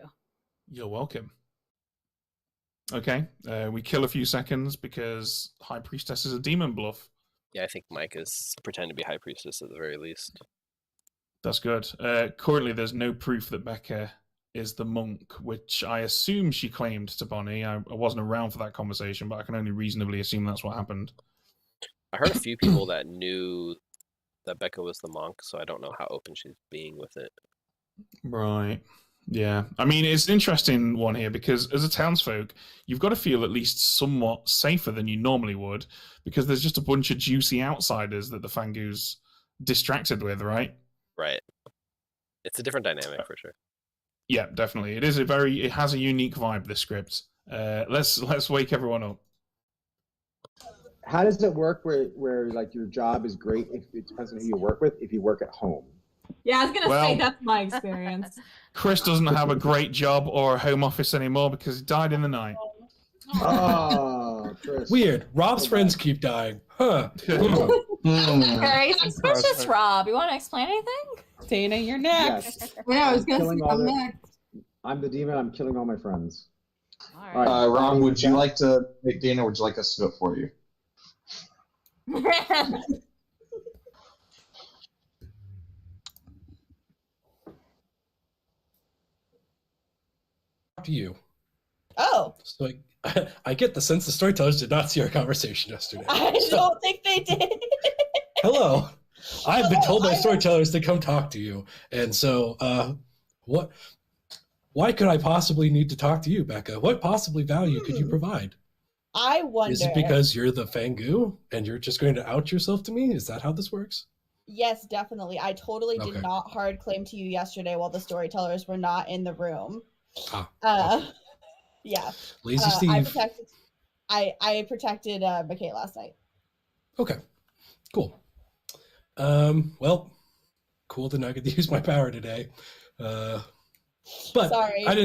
You're welcome. Okay, we kill a few seconds because High Priestess is a demon bluff. Yeah, I think Mike is pretending to be High Priestess at the very least. That's good. Currently, there's no proof that Becca is the monk, which I assume she claimed to Bonnie. I wasn't around for that conversation, but I can only reasonably assume that's what happened. I heard a few people that knew that Becca was the monk, so I don't know how open she's being with it. Right. Yeah. I mean, it's an interesting one here because as a townsfolk, you've got to feel at least somewhat safer than you normally would because there's just a bunch of juicy outsiders that the Fangu's distracted with, right? Right. It's a different dynamic for sure. Yeah, definitely. It has a unique vibe, this script. Let's wake everyone up. How does it work where like your job is great if it depends on who you work with if you work at home? Yeah, I was gonna Well- say that's my experience. Chris doesn't have a great job or a home office anymore because he died in the night. Oh, Chris. Weird. Rob's friends keep dying. Huh. Very suspicious, Rob. You want to explain anything? Dana, you're next. Yes. Yeah, I was I'm gonna killing say all I'm the- next. I'm the demon. I'm killing all my friends. All All right. Rob, would you like to make Dana? Would you like us to do it for you? To you. Oh, So I get the sense the storytellers did not see our conversation yesterday. I don't think they did. Hello. I've been told by storytellers to come talk to you. And so, what? Why could I possibly need to talk to you, Becca? What possibly value could you provide? I wonder. Is it because you're the Fangu and you're just going to out yourself to me? Is that how this works? Yes, definitely. I totally did Okay. not hard claim to you yesterday while the storytellers were not in the room. Okay. Yeah. Lazy Steve. I protected McKay last night. Okay. Cool. Well, cool that I get to use my power today. But Sorry. I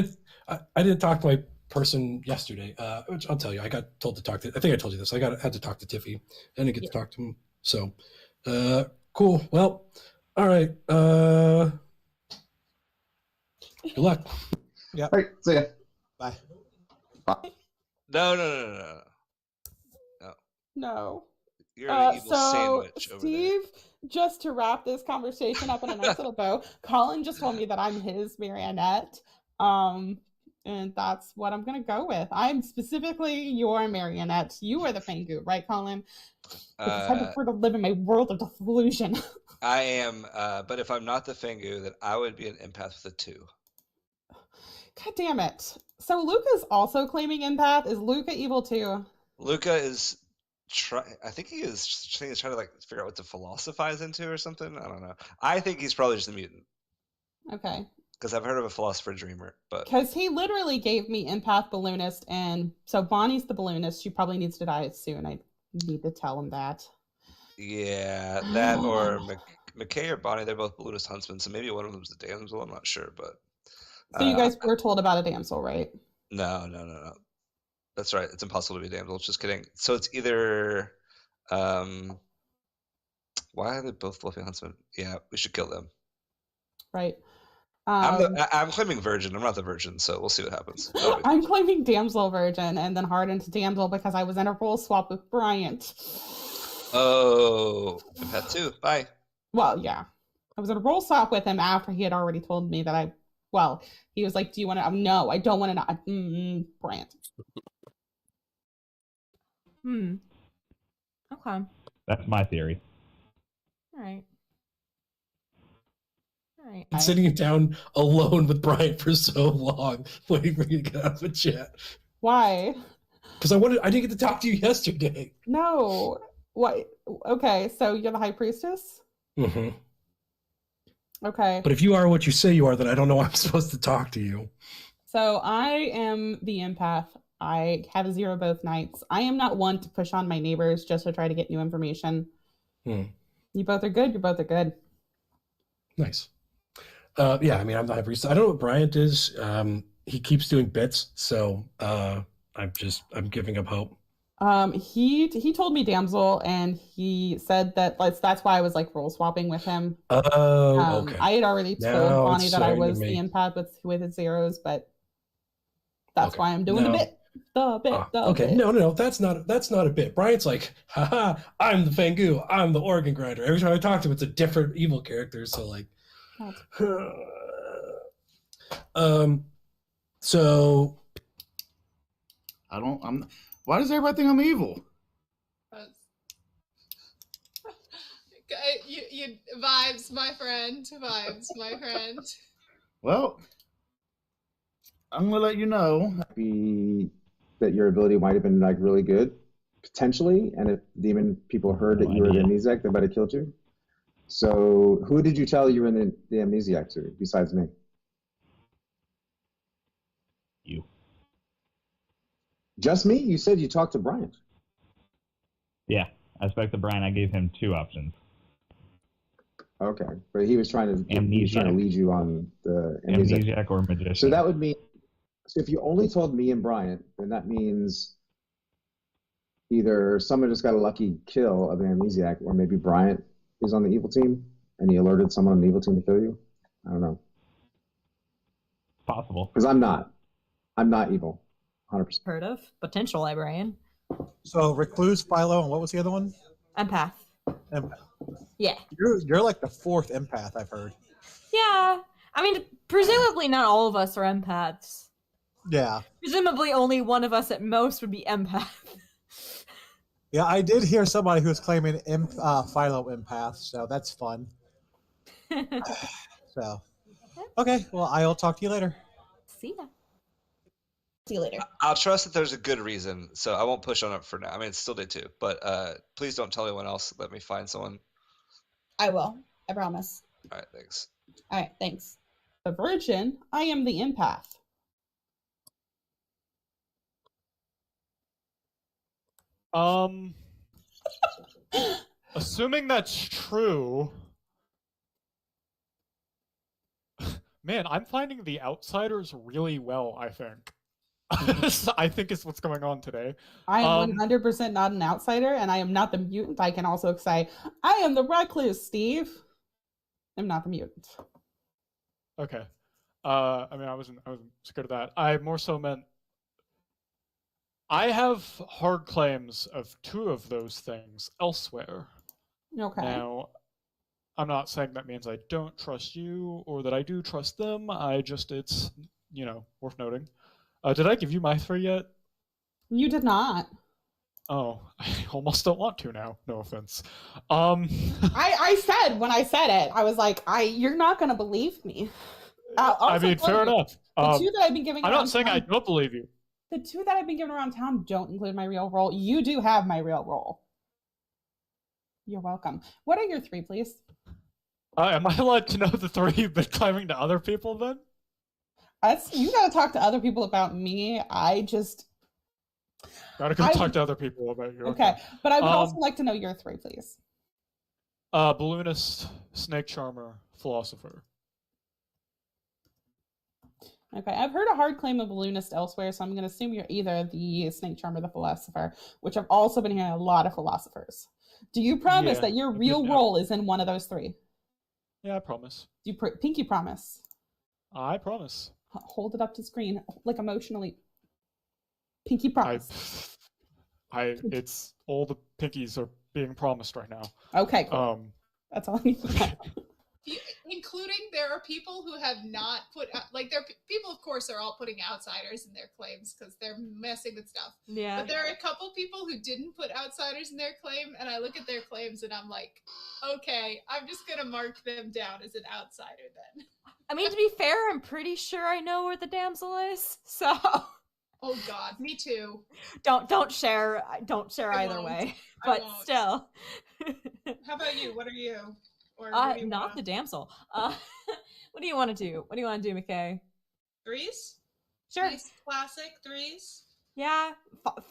didn't talk to my person yesterday. Which I'll tell you, I got told to talk to. I think I told you this. had to talk to Tiffy. I didn't get to talk to him. So, cool. Well, all right. Good luck. Yeah. All right. See ya. Bye. Bye. No. No. You're an evil So, sandwich over there. Steve, just to wrap this conversation up in a nice little bow, Colin just told me that I'm his marionette. And that's what I'm going to go with. I'm specifically your marionette. You are the Fangu, right, Colin? Because I prefer to live in my world of delusion. I am, but if I'm not the Fangu, then I would be an empath with a 2. God damn it. So Luca's also claiming empath. Is Luca evil too? Luca is I think he is trying to like figure out what to philosophize into or something. I don't know. I think he's probably just a mutant. Okay. Because I've heard of a philosopher dreamer, but Because he literally gave me empath balloonist, and so Bonnie's the balloonist. She probably needs to die soon. I need to tell him that. yeah, that or McKay or Bonnie, they're both balloonist huntsmen, so maybe one of them's the damsel. I'm not sure, but So you guys were told about a damsel, right? No. That's right. It's impossible to be a damsel. Just kidding. So it's either why are they both fluffy huntsmen? Yeah, we should kill them. Right. I'm claiming virgin. I'm not the virgin, so we'll see what happens. I'm claiming damsel virgin and then hardened to damsel because I was in a role swap with Bryant. Oh, empath 2. Bye. Well, yeah. I was in a role swap with him after he had already told me that he was like, do you want to? No, I don't want to not. Bryant. Okay. That's my theory. All right. Been sitting down alone with Brian for so long, waiting for you to get out of the chat. Why? Because I didn't get to talk to you yesterday. No. What? Okay, so you're the high priestess? Mm-hmm. Okay. But if you are what you say you are, then I don't know why I'm supposed to talk to you. So I am the empath. I have 0 both nights. I am not one to push on my neighbors just to try to get new information. You both are good. You both are good. Nice. Yeah, I mean, I'm the high priest. I don't know what Bryant is. He keeps doing bits, so I'm giving him hope. He told me damsel, and he said that that's why I was like role swapping with him. Oh, okay. I had already told Bonnie that I was the empath with his zeros, but that's why I'm doing the bit. Okay, no, that's not a bit. Bryant's like, haha, I'm the Fangu, I'm the organ grinder. Every time I talk to him, it's a different evil character. So like, so why does everybody think I'm evil? You vibes, my friend. Vibes, my friend. Well, I'm gonna let you know. That your ability might have been like really good, potentially, and if demon people heard that you were the amnesiac, they might have killed you. So, who did you tell you were in the amnesiac to, besides me? You. Just me? You said you talked to Brian. Yeah, I spoke to Brian. I gave him 2 options. Okay, but he was trying to lead you on the amnesiac or magician. So that would mean. So if you only told me and Bryant, then that means either someone just got a lucky kill of an amnesiac, or maybe Bryant is on the evil team and he alerted someone on the evil team to kill you. I don't know. Possible. Because I'm not evil, 100%. Heard of potential librarian. So recluse, Philo, and what was the other one? Empath. Yeah. You're like the 4th empath I've heard. Yeah. I mean, presumably not all of us are empaths. Yeah. Presumably only one of us at most would be empath. Yeah, I did hear somebody who was claiming Philo empath, so that's fun. So, okay, well, I'll talk to you later. See ya. See you later. I'll trust that there's a good reason, so I won't push on it for now. I mean, it's still day 2, but please don't tell anyone else. Let me find someone. I will. I promise. All right, thanks. All right, thanks. The virgin, I am the empath. Assuming that's true. Man, I'm finding the outsiders really well, I think. I think is what's going on today. I am 100% not an outsider, and I am not the mutant. I can also say, I am the recluse, Steve. I'm not the mutant. Okay. I mean, I wasn't scared of that. I more so meant I have hard claims of 2 of those things elsewhere. Okay. Now, I'm not saying that means I don't trust you or that I do trust them. It's, worth noting. Did I give you my 3 yet? You did not. Oh, I almost don't want to now. No offense. I said when I said it, I was like, you're not gonna believe me. I mean, fair enough. The 2 that I've been giving. I'm not saying I don't believe you. The 2 that I've been given around town don't include my real role. You do have my real role. You're welcome. What are your 3, please? Am I allowed to know the 3 you've been claiming to other people then? You gotta talk to other people about me. Gotta go talk to other people about you. Okay, but I would also like to know your 3, please. Balloonist, snake charmer, philosopher. Okay, I've heard a hard claim of balloonist elsewhere, so I'm going to assume you're either the snake charmer or the philosopher, which I've also been hearing a lot of philosophers. Do you promise that your real role is in one of those 3? Yeah, I promise. Do you pinky promise? I promise. Hold it up to screen, like emotionally. Pinky promise. It's all the pinkies are being promised right now. Okay, cool. That's all I need to know. Including there are people who have not put people, of course, are all putting outsiders in their claims because they're messing with stuff. Yeah. But there are a couple people who didn't put outsiders in their claim, and I look at their claims and I'm like, okay, I'm just gonna mark them down as an outsider then. I mean, to be fair, I'm pretty sure I know where the damsel is. So. Oh God, me too. Don't share either way. But still. How about you? What are you? Or not the damsel. What do you want to do? What do you want to do, McKay? 3s? Sure. Nice classic 3s? Yeah.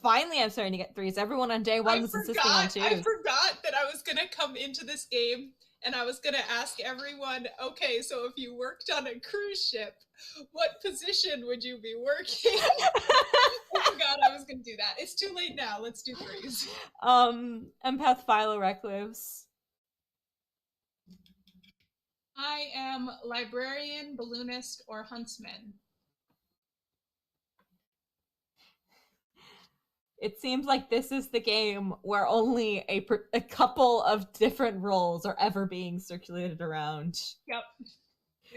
Finally, I'm starting to get 3s. Everyone on day 1 was insisting on 2s. I forgot that I was going to come into this game and I was going to ask everyone, okay, so if you worked on a cruise ship, what position would you be working? I forgot I was going to do that. It's too late now. Let's do 3s. Empath, Philo, Recluse. I am librarian, balloonist, or huntsman. It seems like this is the game where only a couple of different roles are ever being circulated around. Yep.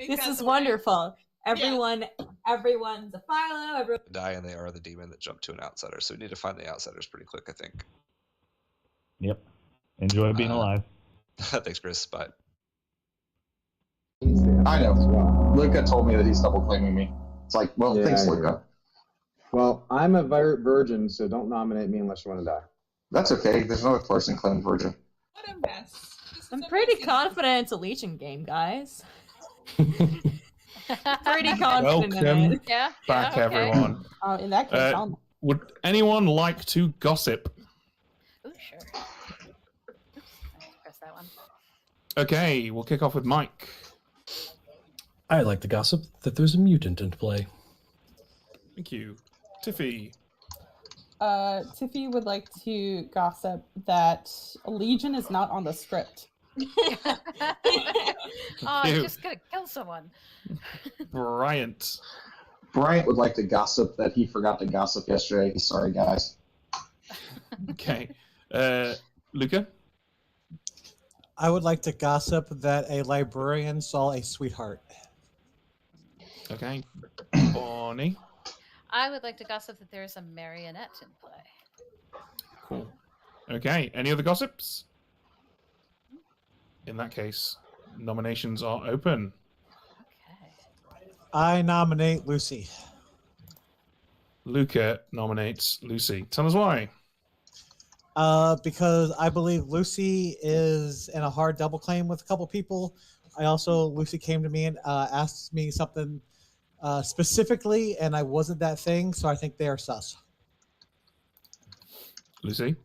This is wonderful. Everyone's a Philo. Die, and they are the demon that jumped to an outsider. So we need to find the outsiders pretty quick, I think. Yep. Enjoy being alive. Thanks, Chris. Bye. I know. Luca told me that he's double claiming me. It's like, well, thanks, Luca. Well, I'm a virgin, so don't nominate me unless you want to die. That's okay. There's another person claimed virgin. What a mess. I'm pretty confident it's a Legion game, guys. Pretty confident in Welcome it. back, everyone. In that case, would anyone like to gossip? Ooh, sure. Oops, I press that one. Okay, we'll kick off with Mike. I'd like to gossip that there's a mutant in play. Thank you. Tiffy. Tiffy would like to gossip that Legion is not on the script. I'm just gonna kill someone. Bryant. Bryant would like to gossip that he forgot to gossip yesterday. Sorry, guys. Okay. Luca? I would like to gossip that a librarian saw a sweetheart. Okay. Bonnie? I would like to gossip that there is a marionette in play. Cool. Okay, any other gossips? In that case, nominations are open. I nominate Lucy. Luca nominates Lucy. Tell us why. Because I believe Lucy is in a hard double claim with a couple people. Lucy came to me and asked me something specifically, and I wasn't that thing, so I think they are sus. Lucy?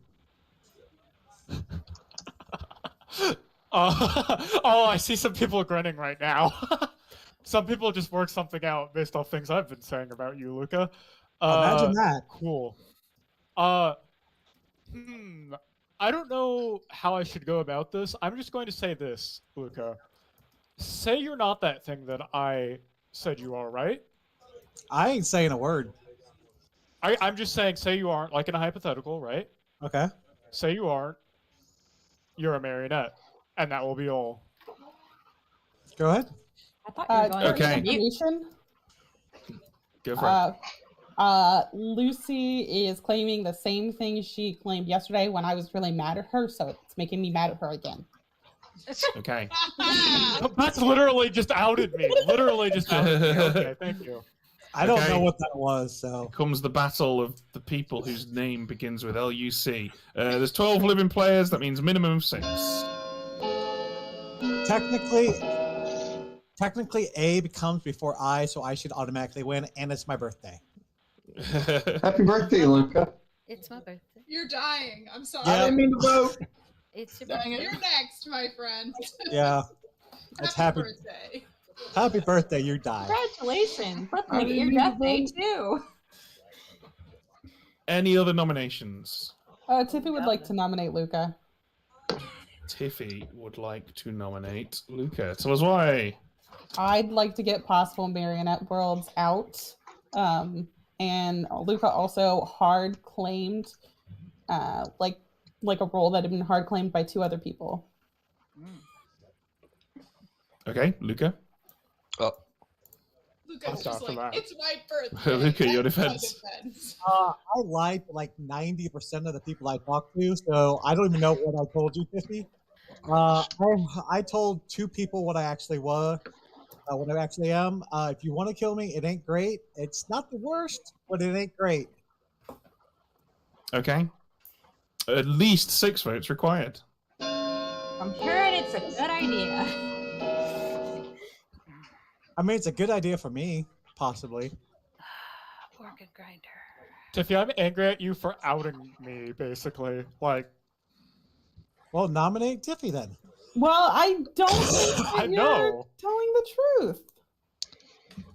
I see some people grinning right now. Some people just worked something out based off things I've been saying about you, Luca. Imagine that. Cool. I don't know how I should go about this. I'm just going to say this, Luca. Say you're not that thing that I said you are, right? I ain't saying a word. I'm just saying, say you aren't, like in a hypothetical, right? Okay. Say you aren't. You're a marionette, and that will be all. Go ahead. I thought you were going Okay. Information. Go for it. Lucy is claiming the same thing she claimed yesterday when I was really mad at her, so it's making me mad at her again. Okay. That's literally just outed me. Literally just outed me. Okay, thank you. I don't know what that was, so. Comes the battle of the people whose name begins with LUC. There's 12 living players, that means minimum of 6. Technically, A comes before I, so I should automatically win, and it's my birthday. Happy birthday, Luca. It's my birthday. You're dying. I'm sorry. Yeah. I didn't mean to vote. It's your Dang birthday. it. You're next, my friend. Yeah. It's happy birthday. Happy birthday, you die. Congratulations. Let's I make it your didn't death day mean too. Any other nominations? Tiffy would like to nominate Luca. Tiffy would like to nominate Luca. Tell us why. I'd like to get possible marionette worlds out. And Luca also hard claimed like a role that had been hard claimed by 2 other people. Okay, Luca. Oh. Luca's just like, it's my birthday. Luca, your That's my defense. I lied to like 90% of the people I talked to, so I don't even know what I told you, 50. I told 2 people what I actually was, what I actually am. If you want to kill me, it ain't great. It's not the worst, but it ain't great. Okay. At least 6 votes required. I'm hearing it's a good idea. I mean, it's a good idea for me, possibly. Organ grinder. Tiffy, I'm angry at you for outing me, basically. Like, well, nominate Tiffy then. Well, I don't think that I you're know. telling the truth.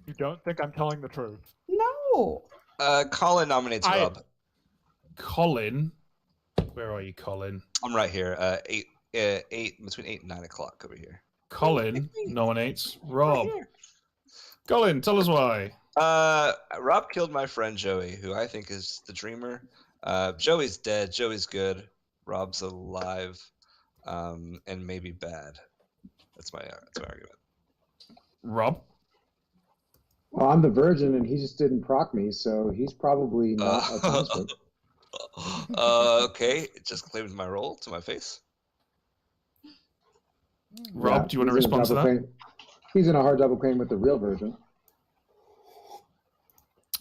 You don't think I'm telling the truth? No. Colin nominates Rob. Colin? Where are you, Colin? I'm right here. Between 8 and 9 o'clock over here. Colin nominates Rob. Colin, tell us why. Rob killed my friend Joey, who I think is the dreamer. Joey's dead. Joey's good. Rob's alive, and maybe bad. That's my argument. Rob? Well, I'm the virgin, and he just didn't proc me, so he's probably not a conscript. Okay, it just claimed my role to my face. Rob, do you want to respond to that? He's in a hard double claim with the real virgin.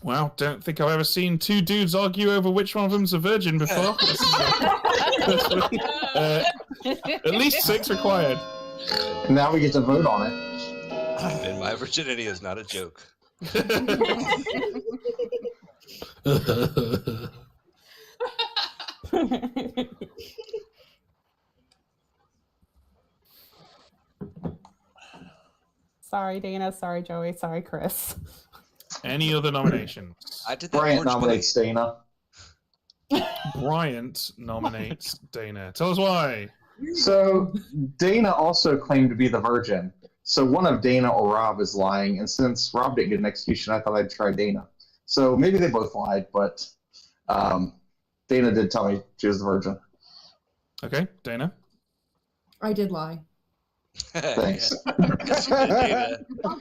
Wow, don't think I've ever seen 2 dudes argue over which one of them's a virgin before. At least 6 required. Now we get to vote on it. And my virginity is not a joke. Sorry, Dana. Sorry, Joey. Sorry, Chris. Any other nominations? I did that. Bryant nominates Dana. Bryant nominates Dana. Tell us why. So Dana also claimed to be the virgin. So one of Dana or Rob is lying, and since Rob didn't get an execution, I thought I'd try Dana. So maybe they both lied, but Dana did tell me she was the virgin. Okay, Dana. I did lie. Thanks. Yes, you did, Dana.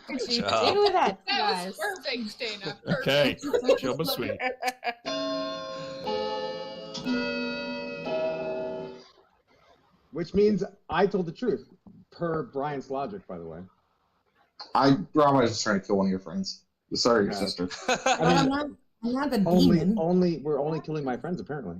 Good Do job. that, That guys. was perfect, Dana. Okay, Perfect. job was sweet. Which means I told the truth, per Brian's logic, by the way. Rob, I was just trying to kill one of your friends. Sorry, your sister. I mean, I'm not the demon. We're only killing my friends apparently.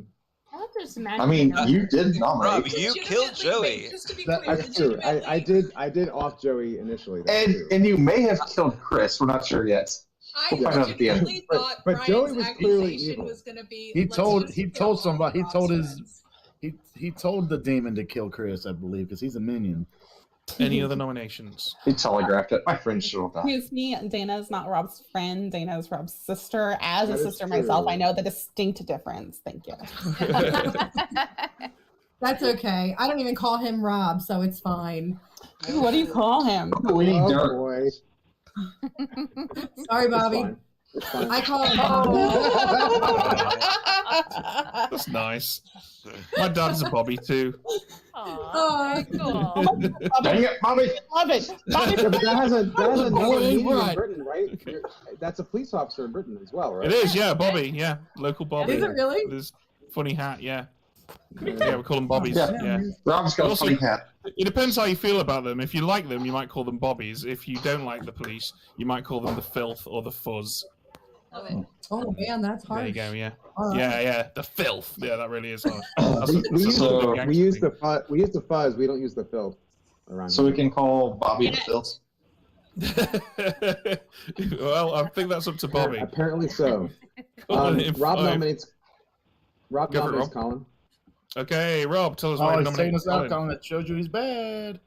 I mean, you did nominate. Rob, you killed Joey. That's true. I did off Joey initially. And you may have killed Chris. We're not sure yet. I We'll find out at the end. legitimately thought But Joey Brian's was clearly accusation evil. was going to be. He let's told just he kill told all somebody he Rob's told his friends. he told the demon to kill Chris, I believe, because he's a minion. Any other nominations? He telegraphed it. My friend should have died. Excuse me, Dana's not Rob's friend. Dana is Rob's sister. As That a is sister true. myself, I know the distinct difference. Thank you. That's okay. I don't even call him Rob, so it's fine. What do you call him? Oh boy. Sorry, Bobby. Fine. It's fine. I call him Bobby. That's nice. My dad's a Bobby too. Oh, cool. Dang it, Bobby! Love it. Bobby, Yeah, but that has a known meaning right. in Britain, right? That's a police officer in Britain as well, right? It is, yeah, Bobby, yeah, local Bobby. Is it really? With his funny hat, yeah. Yeah, we call them Bobbies. Yeah. Yeah. Rob's got a Also, funny hat. It depends how you feel about them. If you like them, you might call them Bobbies. If you don't like the police, you might call them the Filth or the Fuzz. Oh man, that's hard. There you go. Yeah. All right. Yeah. The Filth. Yeah, that really is harsh. That's We use So- the fuzz. We don't use the filth around. So here. we can call Bobby the Filth. Well, I think that's up to Bobby. Apparently so. Calling it Rob five. nominates. Rob Go for it, nominates Rob. Colin. Okay, Rob, tell us why Oh, you he's saying nominated us out, Colin. Colin. That showed you he's bad.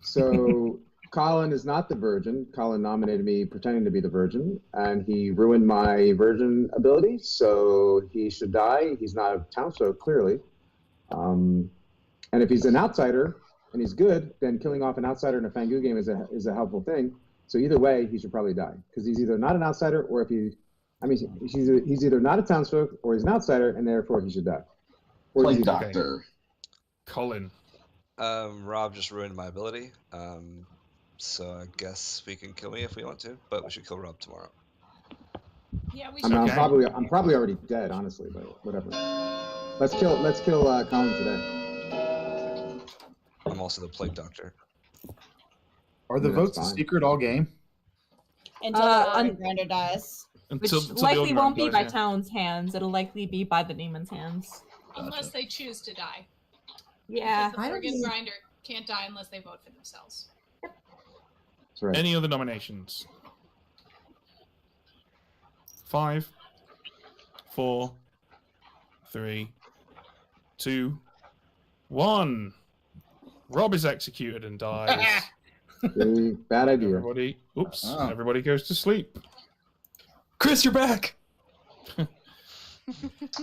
So Colin is not the virgin. Colin nominated me pretending to be the virgin, and he ruined my virgin ability, so he should die. He's not a townsfolk, clearly. And if he's an outsider and he's good, then killing off an outsider in a Fangu game is a helpful thing. So either way, he should probably die, because he's either not an outsider, or he's either not a townsfolk or he's an outsider, and therefore he should die. Or Play he's a doctor. Colin. Rob just ruined my ability. So I guess we can kill me if we want to, but we should kill Rob tomorrow. Yeah, we I should. mean, Okay. I'm probably already dead, honestly, but whatever. Let's kill Colin today. I'm also the plague doctor. Are the Yeah, votes that's a fine. secret all game? Until the Grander dies. Which Until the likely organ won't be dies, by yeah. Town's hands. It'll likely be by the demon's hands. Unless they choose to die. Yeah. Because the organ grinder can't die unless they vote for themselves. That's right. Any other nominations? 5, 4, 3, 2, 1. Rob is executed and dies. Bad idea. Everybody, oops! Oh. Everybody goes to sleep. Chris, you're back.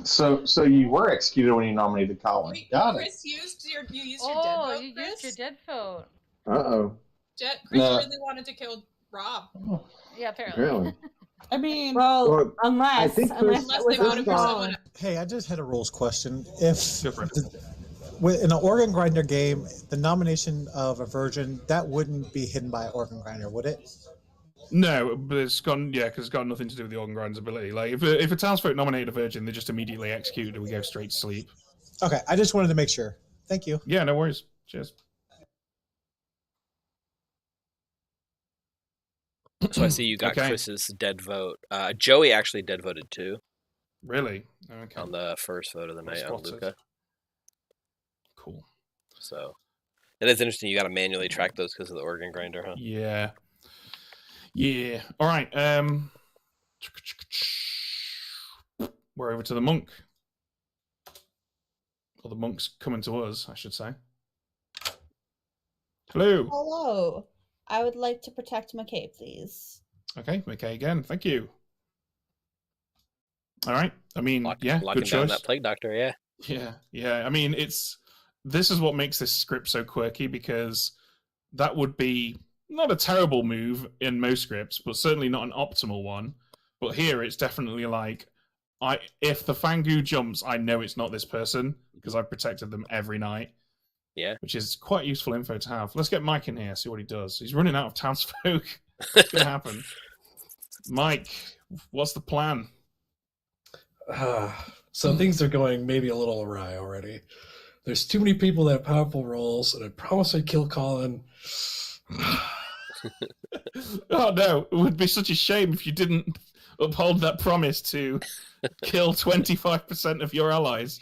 So you were executed when you nominated Colin. Wait, Got it. Chris you used your dead Oh, vote, you Chris? used your dead vote. Uh-oh. Chris No. really wanted to kill Rob. Yeah, apparently. Apparently. I mean, Well, Well, I unless think Chris- Unless it they was voted for Chris- someone else. Hey, I just had a rules question. If Go for it. in an organ grinder game, the nomination of a virgin, that wouldn't be hidden by an organ grinder, would it? No, but it's gone. Yeah, because it's got nothing to do with the organ grinder's ability. Like, if a townsfolk nominated a virgin, they just immediately execute and we go straight to sleep. Okay, I just wanted to make sure. Thank you. Yeah, no worries. Cheers. So I see you got Okay. Chris's dead vote. Joey actually dead voted too Really? Okay. on the first vote of the night on Spotted. Luca. Cool. So it is interesting. You got to manually track those because of the organ grinder, huh? Yeah. Yeah. All right. We're over to the monk. Or the monk's coming to us, I should say. Hello. Hello. I would like to protect McKay, please. Okay, McKay again. Thank you. All right. I mean, yeah, Locking good down choice. that plague doctor, yeah. Yeah. I mean, this is what makes this script so quirky, because that would be not a terrible move in most scripts, but certainly not an optimal one. But here, it's definitely like, if the Fangu jumps, I know it's not this person because I've protected them every night. Yeah. Which is quite useful info to have. Let's get Mike in here, see what he does. He's running out of townsfolk. What's going to happen? Mike, what's the plan? So things are going maybe a little awry already. There's too many people that have powerful roles, and I promised I'd kill Colin. Oh no, it would be such a shame if you didn't uphold that promise to kill 25% of your allies.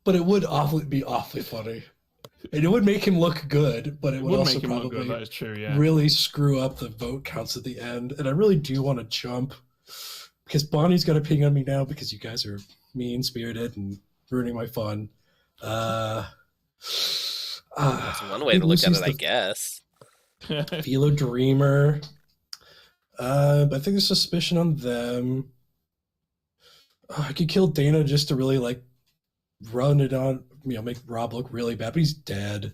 But it would be awfully funny. And it would make him look good, but it would also make him look probably good, that is true, yeah. really screw up the vote counts at the end. And I really do want to jump because Bonnie's got a ping on me now because you guys are mean-spirited and ruining my fun. That's one way to look at it, I guess. Philo Dreamer. I think there's suspicion on them. I could kill Dana just to really like run it on, make Rob look really bad, but he's dead.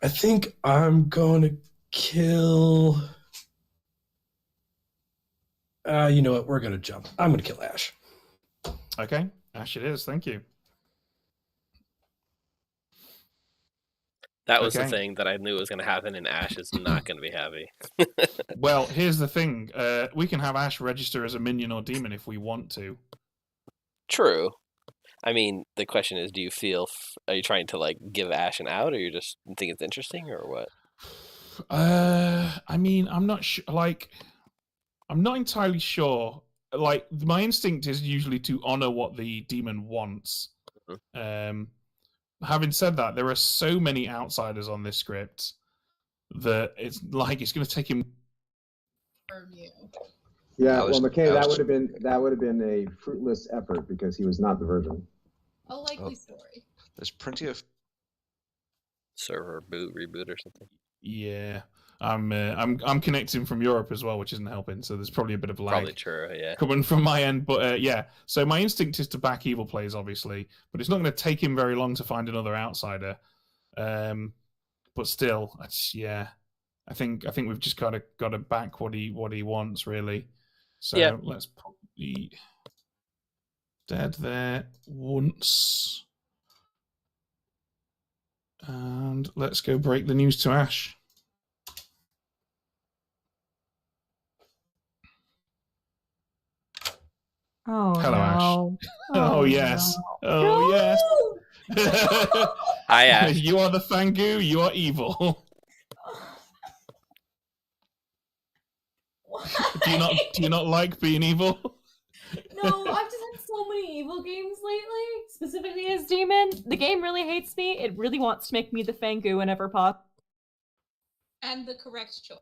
I think I'm going to kill. You know what? We're going to jump. I'm going to kill Ash. Okay, Ash it is. Thank you. That was the thing that I knew was going to happen, and Ash is not going to be happy. Well, here's the thing. We can have Ash register as a minion or demon if we want to. True. I mean, the question is, do you feel... are you trying to, like, give Ash an out, or you just think it's interesting, or what? I mean, I'm not sure. Like, I'm not entirely sure. Like, my instinct is usually to honor what the demon wants. Having said that, there are so many outsiders on this script that it's like it's going to take him. Yeah, well, McKay, that would have been a fruitless effort because he was not the virgin. A likely story. There's plenty of server reboot or something. Yeah, I'm connecting from Europe as well, which isn't helping. So there's probably a bit of lag. Probably true, yeah. Coming from my end, but yeah. So my instinct is to back evil plays, obviously, but it's not going to take him very long to find another outsider. But still, yeah. I think we've just got to back what he wants, really. So yeah. Let's put the dead there once. And let's go break the news to Ash. Oh, hello, no. Ash. Oh, yes. No. Oh, yes. Hi, Ash. You are the Fangu. You are evil. Do you not like being evil? No, I've just had so many evil games lately, specifically as demon. The game really hates me. It really wants to make me the Fangu whenever possible. And the correct choice.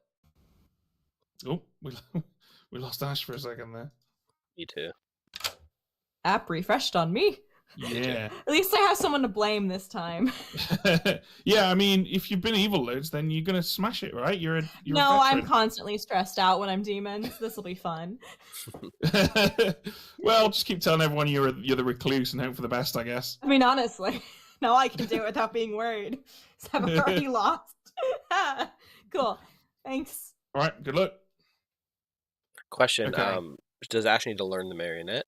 Oh, we lost Ash for a second there. Me too. App refreshed on me. Yeah. At least I have someone to blame this time. Yeah, I mean, if you've been evil loads, then you're gonna smash it, right? You're no, I'm constantly stressed out when I'm demons. This will be fun. Well, just keep telling everyone you're the recluse and hope for the best, I guess. I mean, honestly, now I can do it without being worried. So I've already lost. Cool. Thanks. All right. Good luck. Question: Okay. Does Ash need to learn the marionette?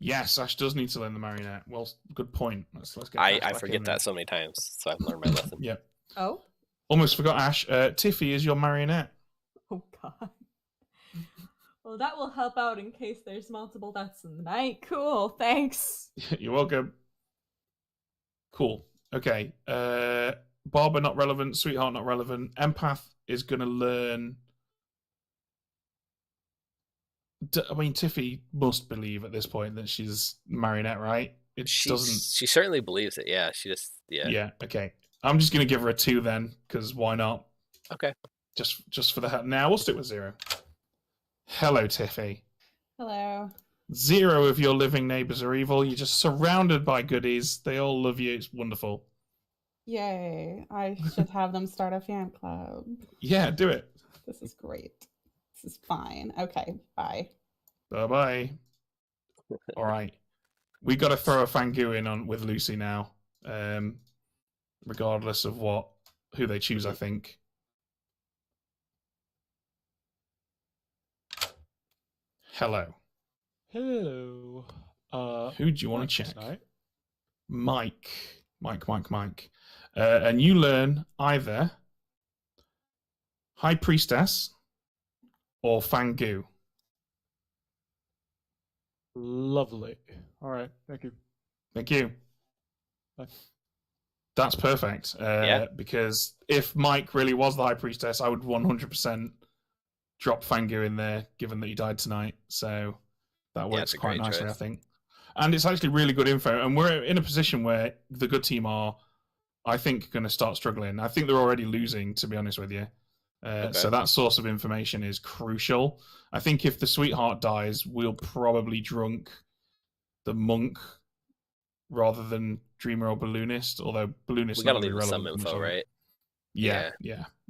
Yes, Ash does need to learn the marionette. Well, good point. Let's get. I forget that so many times, so I've learned my lesson. Yep. Oh. Almost forgot Ash. Tiffy is your marionette. Oh God. Well, that will help out in case there's multiple deaths in the night. Cool. Thanks. You're welcome. Cool. Okay. Barber not relevant. Sweetheart not relevant. Empath is gonna learn. I mean, Tiffy must believe at this point that she's marionette, right? She certainly believes it. Yeah, she just Yeah. Okay. I'm just gonna give her a 2 then, because why not? Okay. Just for the hell. Now we'll stick with 0. Hello, Tiffy. Hello. 0 of your living neighbors are evil. You're just surrounded by goodies. They all love you. It's wonderful. Yay. I should have them start a fan club. Yeah, do it. This is great. This is fine. Okay, bye. Bye-bye. All right. We got to throw a Fangu in on with Lucy now. Regardless of who they choose, I think. Hello. Hello. Who do you want to check? Tonight? Mike. And you learn either High Priestess or Fangu. Lovely. All right. Thank you. Thank you. Bye. That's perfect. Because if Mike really was the High Priestess, I would 100% drop Fangu in there, given that he died tonight. So that works it's a quite great nicely, choice. I think. And it's actually really good info. And we're in a position where the good team are, I think, going to start struggling. I think they're already losing, to be honest with you. So that source of information is crucial. I think if the Sweetheart dies, we'll probably drunk the Monk rather than Dreamer or Balloonist, although Balloonist We not gotta going to be leave with some relevant. info, right? Yeah,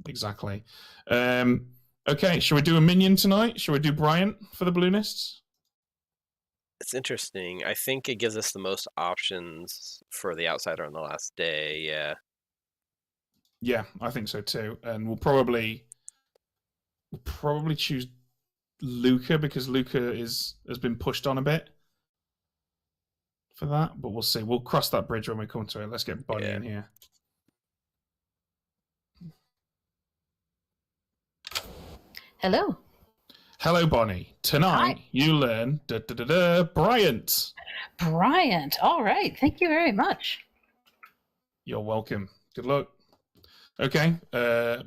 exactly. Okay, shall we do a minion tonight? Shall we do Bryant for the Balloonists? It's interesting. I think it gives us the most options for the outsider on the last day. Yeah. Yeah, I think so too. And we'll probably choose Luca because Luca has been pushed on a bit for that, but we'll see. We'll cross that bridge when we come to it. Let's get Bonnie in here. Hello. Hello, Bonnie. Tonight you learn Bryant. Bryant. All right. Thank you very much. You're welcome. Good luck. Okay.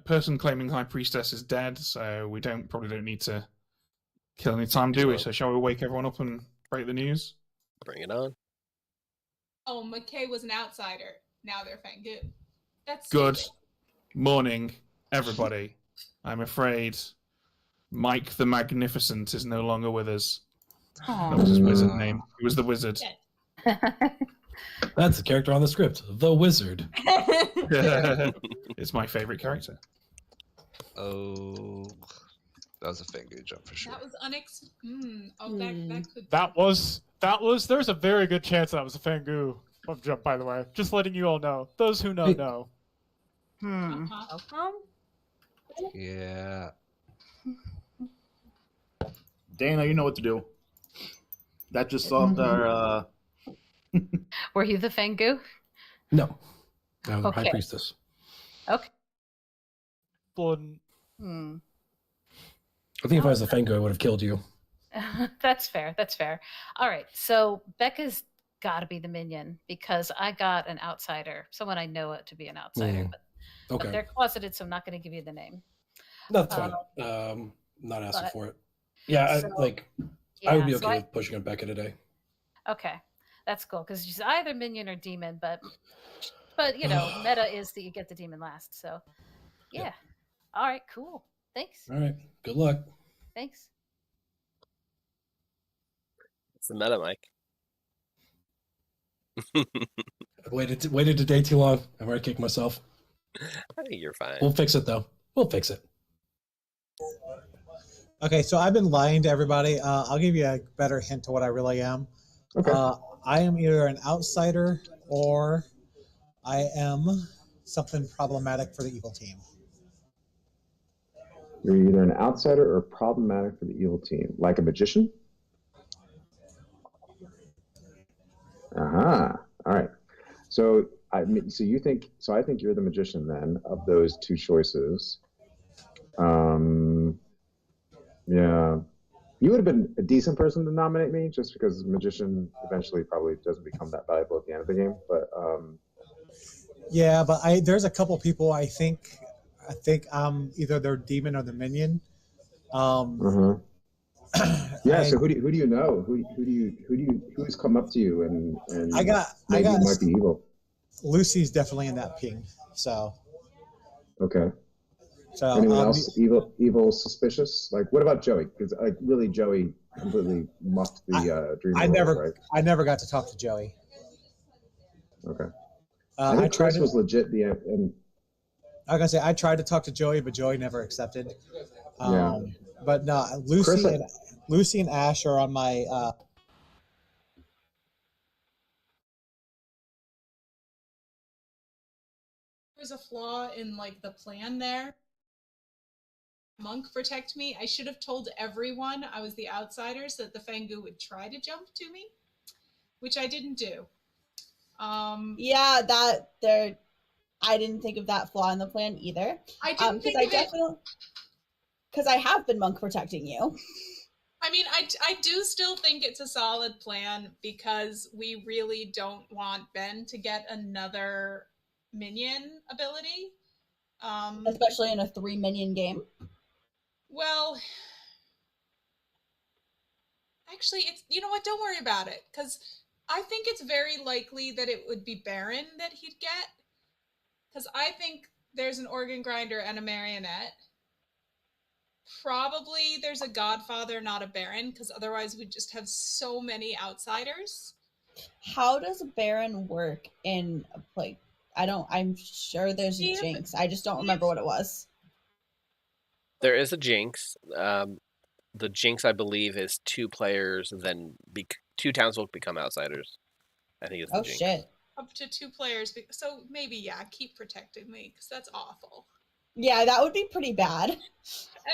Person claiming High Priestess is dead, so we probably don't need to kill any time, do we? So shall we wake everyone up and break the news? Bring it on. Oh, McKay was an outsider. Now they're Fangu. That's Good stupid. morning, everybody. I'm afraid Mike the Magnificent is no longer with us. Aww. That was his wizard name. He was the wizard. That's the character on the script, the wizard. It's my favorite character. Oh, that was a Fangu jump for sure. That was that could. That was. There's a very good chance that was a Fangu jump. By the way, just letting you all know. Those who know know. Yeah. Dana, you know what to do. That just solved our. Were you the Fangu? No. I'm the Okay. High Priestess. Okay. I think if I was the Fangu, I would have killed you. That's fair. That's fair. All right. So Becca's got to be the minion because I got an outsider, someone I know it to be an outsider. But they're closeted, so I'm not going to give you the name. That's fine. Not asking for it. Yeah, I would be okay with pushing on Becca today. Okay, that's cool because she's either minion or demon, but you know, meta is that you get the demon last. So yeah. All right, cool. Thanks. All right. Good luck. Thanks. It's the meta, Mike. I waited today too long. I'm already kicking myself. I think you're fine. We'll fix it though. We'll fix it. Okay, so I've been lying to everybody. I'll give you a better hint to what I really am. Okay. I am either an outsider or I am something problematic for the evil team. You're either an outsider or problematic for the evil team, like a magician. All right. So I think you're the magician then of those two choices. Yeah, you would have been a decent person to nominate me, just because magician eventually probably doesn't become that valuable at the end of the game. But yeah, but there's a couple people I think I'm either their demon or the minion. Yeah. So who do you know? Who's come up to you and I got might be evil? Lucy's definitely in that ping. So okay. So anyone else evil suspicious? Like what about Joey? Because really Joey completely muffed the dream. I never got to talk to Joey. Okay. I think Chris was legit I was gonna say I tried to talk to Joey, but Joey never accepted. Yeah. But no, Lucy and Ash are on my. There's a flaw in like the plan there. Monk protect me. I should have told everyone I was the outsider so that the Fangu would try to jump to me, which I didn't do. Yeah, I didn't think of that flaw in the plan either. I didn't think of it because I have been Monk protecting you. I mean, I do still think it's a solid plan because we really don't want Ben to get another minion ability. Especially in a 3-minion game. Well, actually, it's, you know what? Don't worry about it, because I think it's very likely that it would be Baron that he'd get, because I think there's an organ grinder and a marionette. Probably there's a Godfather, not a Baron, because otherwise we'd just have so many outsiders. How does a Baron work in a plague? I'm sure there's a jinx. I just don't remember what it was. There is a jinx. The jinx, I believe, is 2 players, then 2 townsfolk become outsiders. I think it's the jinx. Shit. Up to 2 players. So maybe, yeah, keep protecting me, because that's awful. Yeah, that would be pretty bad. And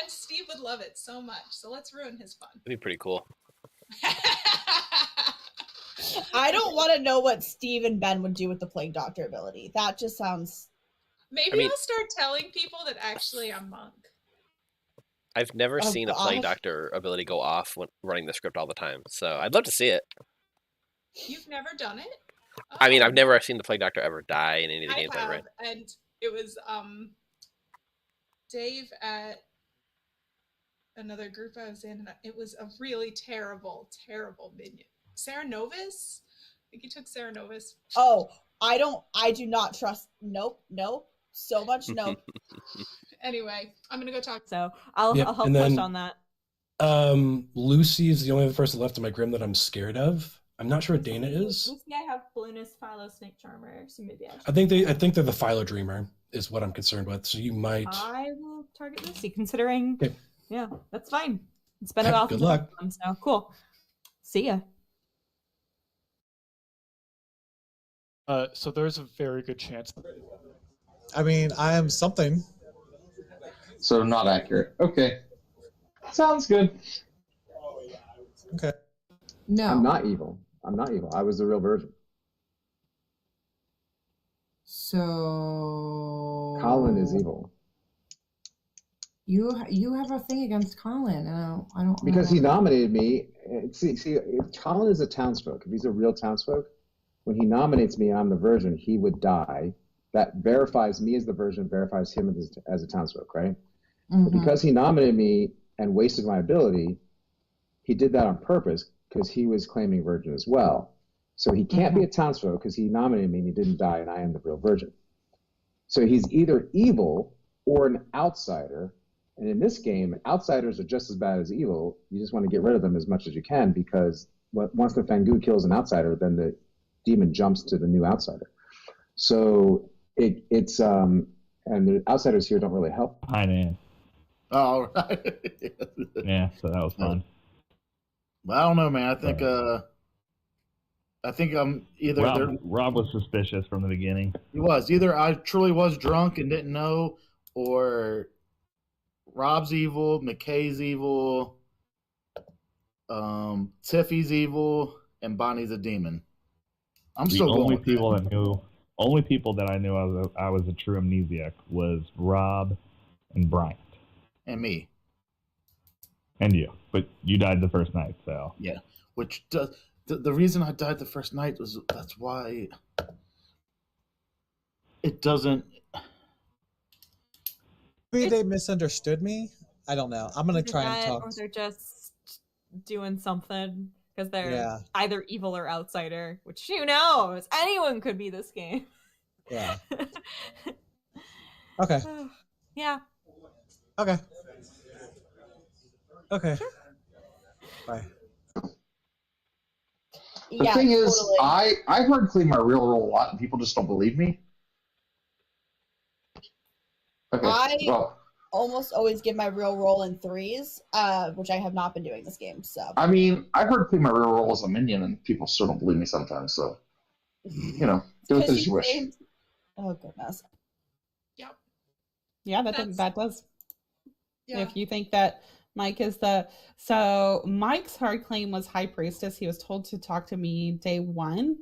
Steve would love it so much, so let's ruin his fun. It'd be pretty cool. I don't want to know what Steve and Ben would do with the Plague Doctor ability. That just sounds... Maybe I'll start telling people that actually I'm Monk. I've never seen a Plague Doctor ability go off when running the script all the time, so I'd love to see it. You've never done it? Oh. I mean, I've never seen the Plague Doctor ever die in any of the games I've read. And it was Dave at another group I was in, and it was a really terrible, terrible minion. Sarah Novus? I think he took Sarah Novus. Oh, I do not trust. Nope. So much nope. Anyway, I'm gonna go talk. So I'll help push on that. Lucy is the only other person left in my grim that I'm scared of. I'm not sure what Dana is. Lucy, I have Balloonist, Philo, Snake Charmer, so maybe I think they're the Philo Dreamer is what I'm concerned with. So you might. I will target Lucy, considering. Okay. Yeah, that's fine. It's been a while. Good luck. So cool. See ya. So there's a very good chance. I mean, I am something. So not accurate. Okay. Sounds good. Okay. No. I'm not evil. I was the real virgin. So Colin is evil. You have a thing against Colin, and I don't because he nominated me. See, if Colin is a townsfolk, if he's a real townsfolk, when he nominates me and I'm the virgin, he would die. That verifies me as the virgin, verifies him as a townsfolk, right? Mm-hmm. But because he nominated me and wasted my ability, he did that on purpose because he was claiming virgin as well. So he can't be a townsfolk because he nominated me and he didn't die, and I am the real virgin. So he's either evil or an outsider. And in this game, outsiders are just as bad as evil. You just want to get rid of them as much as you can, because once the Fangu kills an outsider, then the demon jumps to the new outsider. So it's and the outsiders here don't really help. Hi, man. Oh, right. Yeah, so that was fun. But I don't know, man. I think I'm either Rob was suspicious from the beginning. He was either I truly was drunk and didn't know, or Rob's evil, McKay's evil, Tiffy's evil, and Bonnie's a demon. I'm the still only going. Only people that I knew I was a true amnesiac was Rob and Bryant. And me. And you. But you died the first night, so. Yeah. Which does the reason I died the first night was that's why it doesn't. Maybe they misunderstood me. I don't know. I'm gonna try and talk. Or they're just doing something because they're either evil or outsider, which who knows? Anyone could be this game. Yeah. Okay. Yeah. Okay. Okay. Sure. Bye. The thing is, I heard clean my real role a lot, and people just don't believe me. Okay. I almost always give my real role in 3s, which I have not been doing this game. So I mean, I've heard clean my real role as a minion, and people still don't believe me sometimes. So, do it as you wish. Oh goodness. Yep. Yeah, that does. Yeah. If you think that Mike is so Mike's hard claim was High Priestess. He was told to talk to me day 1.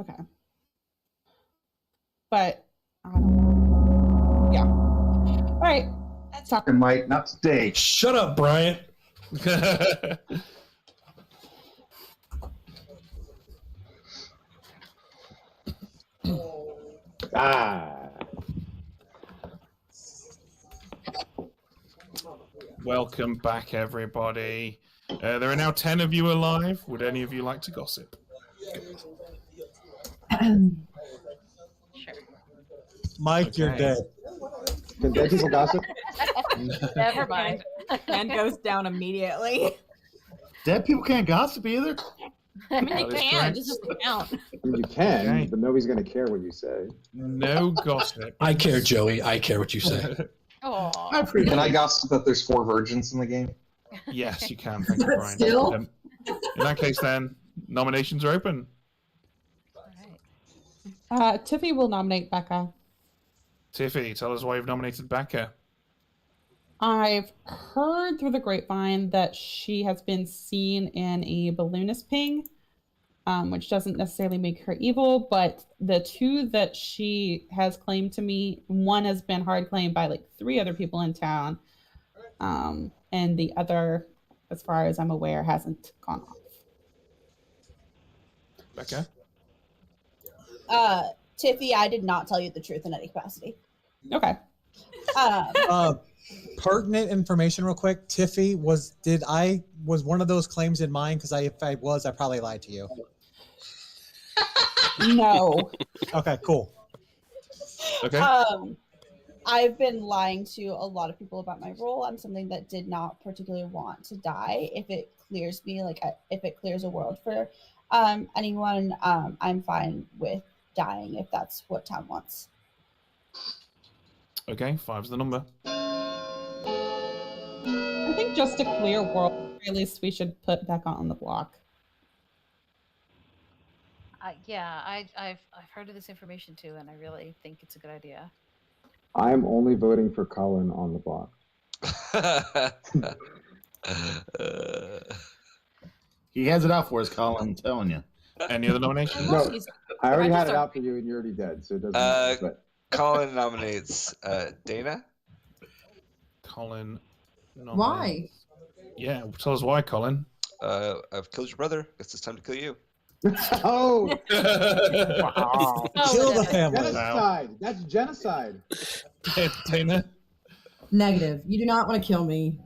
Okay. But I don't know. Yeah. All right. Talking Mike, not today. Shut up, Bryant. Ah. Welcome back, everybody. There are now 10 of you alive. Would any of you like to gossip? Mike, you're dead. Can dead people gossip? Never mind. And goes down immediately. Dead people can't gossip either. I mean, you That is can. correct. It just doesn't count. I mean, you can, Okay. but nobody's going to care what you say. No gossip. I care, Joey. I care what you say. Can I gossip that there's 4 virgins in the game? Yes, you can. Thank you, But Brian. still? In that case, then, nominations are open. Tiffy will nominate Becca. Tiffy, tell us why you've nominated Becca. I've heard through the grapevine that she has been seen in a balloonist ping, which doesn't necessarily make her evil, but the 2 that she has claimed to me, one has been hard claimed by like 3 other people in town, and the other, as far as I'm aware, hasn't gone off. Becca? Tiffy, I did not tell you the truth in any capacity. Okay. Pertinent information, real quick. Tiffy, was one of those claims in mine? Because if I was, I probably lied to you. No. Okay, cool. Okay. I've been lying to a lot of people about my role. I'm something that did not particularly want to die. If it clears me, if it clears a world for anyone, I'm fine with dying if that's what town wants. Okay, 5's the number. I think just to clear world, at least we should put Becca on the block. Yeah, I've heard of this information too, and I really think it's a good idea. I'm only voting for Colin on the block. He has it out for us, Colin. I'm telling you. Any other nominations? No, I already had it out for you, and you're already dead, so it doesn't matter. But Colin nominates Dana. Colin nominates. Why? Yeah, tell us why, Colin. I've killed your brother. Guess it's time to kill you. Oh! Wow. Kill the family. Genocide. That's genocide. Dana? Negative. You do not want to kill me.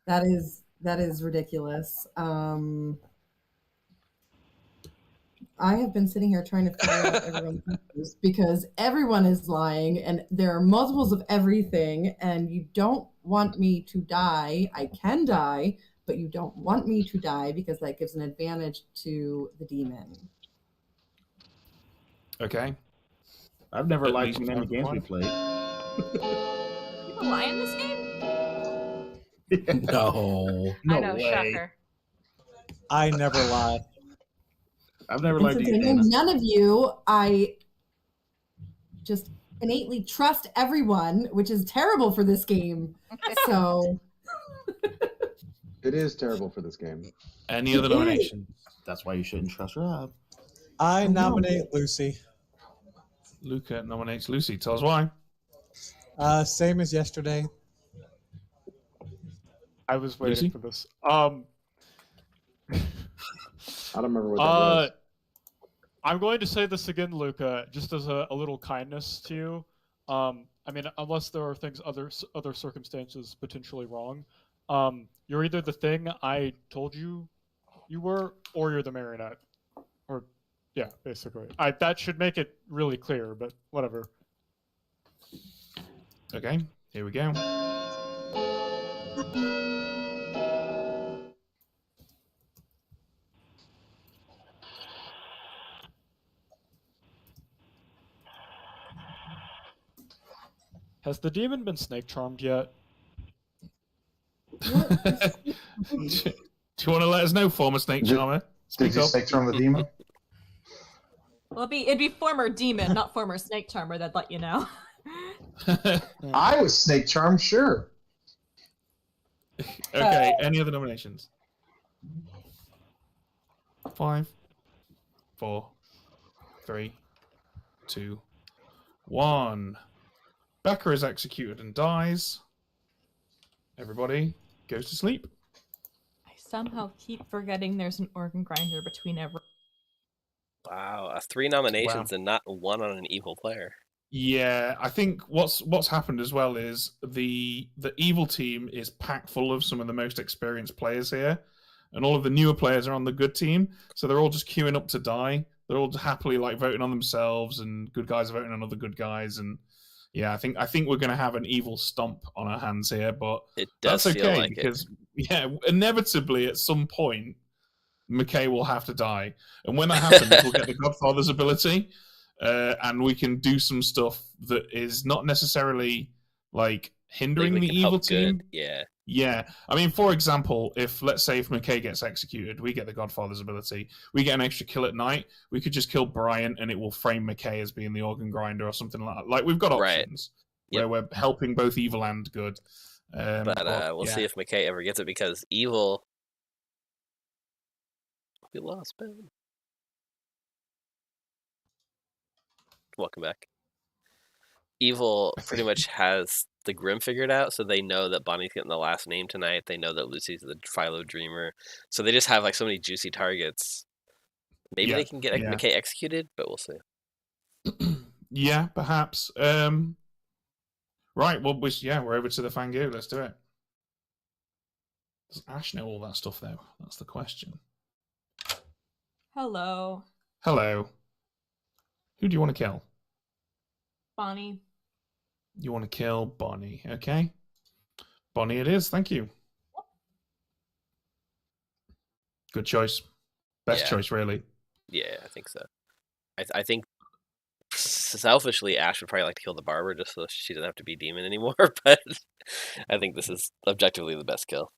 That is ridiculous. I have been sitting here trying to figure out everyone's answers because everyone is lying and there are multiples of everything, and you don't want me to die. I can die, but you don't want me to die because that gives an advantage to the demon. Okay. I've never At liked least many one games we point. played. People lie in this game? No. I know, shocker. I never lie. I've never And liked since you, I know Dana. none of you, I just innately trust everyone, which is terrible for this game. So It is terrible for this game. Any other nominations? That's why you shouldn't trust Rob. I nominate Lucy. Luca nominates Lucy. Tell us why. Same as yesterday. I was waiting Lucy? for this. I don't remember what that was. I'm going to say this again, Luca, just as a little kindness to you. I mean, unless there are things other circumstances potentially wrong, you're either the thing I told you were, or you're the marionette. Or, yeah, basically. That should make it really clear, but whatever. Okay, here we go. Has the demon been snake charmed yet? Do you want to let us know, former snake charmer? Did you snake charm the demon? Well, it'd be former demon, not former snake charmer. That'd let you know. I was snake charmed, sure. Okay, any other nominations? 5, 4, 3, 2, 1. Becca is executed and dies. Everybody goes to sleep. I somehow keep forgetting there's an organ grinder between every. Wow, 3 nominations and not one on an evil player. Yeah, I think what's happened as well is the evil team is packed full of some of the most experienced players here, and all of the newer players are on the good team, so they're all just queuing up to die. They're all happily like voting on themselves, and good guys are voting on other good guys, and yeah, I think we're going to have an evil stomp on our hands here, but It does that's feel okay like because yeah, inevitably at some point McKay will have to die, and when that happens, we'll get the Godfather's ability, and we can do some stuff that is not necessarily like hindering we the can evil help team. good. Yeah. Yeah, I mean, for example, let's say if McKay gets executed, we get the Godfather's ability. We get an extra kill at night. We could just kill Bryant, and it will frame McKay as being the organ grinder or something like that. Like we've got options where we're helping both evil and good. But we'll see if McKay ever gets it because evil. We lost Ben. Welcome back. Evil pretty much has the Grim figured out, so they know that Bonnie's getting the last name tonight. They know that Lucy's the Philo Dreamer, so they just have like so many juicy targets. Maybe they can get McKay executed, but we'll see. Yeah, perhaps. Right, well, we're over to the Fangu. Let's do it. Does Ash know all that stuff, though? That's the question. Hello. Hello. Who do you want to kill? Bonnie. You want to kill Bonnie, okay? Bonnie it is, thank you. Good choice. Best choice, really. Yeah, I think so. I think selfishly, Ash would probably like to kill the barber just so she doesn't have to be demon anymore, but I think this is objectively the best kill.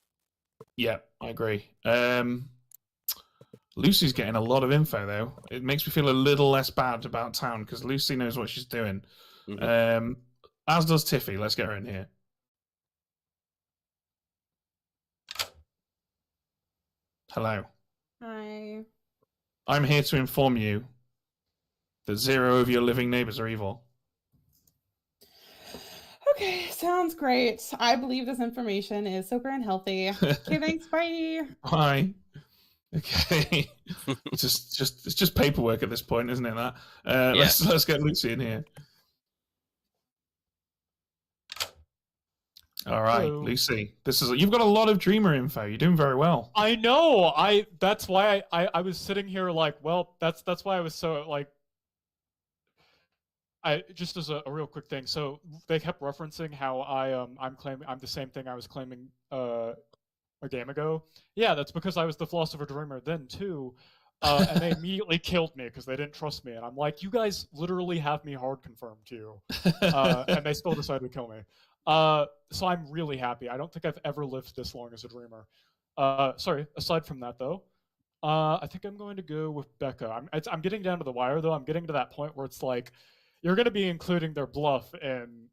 Yeah, I agree. Lucy's getting a lot of info, though. It makes me feel a little less bad about town, because Lucy knows what she's doing. Mm-hmm. As does Tiffy. Let's get her in here. Hello. Hi. I'm here to inform you that 0 of your living neighbors are evil. Okay, sounds great. I believe this information is super unhealthy. Okay, thanks. Bye. Bye. Okay. it's just paperwork at this point, isn't it? That let's get Lucy in here. All right, hello. Lucy. You've got a lot of Dreamer info. You're doing very well. I know. That's why I was sitting here like, well, that's why I was so like. Just as a real quick thing. So they kept referencing how I'm claiming I'm the same thing I was claiming a game ago. Yeah, that's because I was the Philosopher Dreamer then too. And they immediately killed me because they didn't trust me. And I'm like, you guys literally have me hard confirmed to you. And they still decided to kill me. So I'm really happy. I don't think I've ever lived this long as a Dreamer. Sorry, aside from that though, I think I'm going to go with Becca. I'm getting down to the wire though. I'm getting to that point where it's like, you're going to be including their bluff in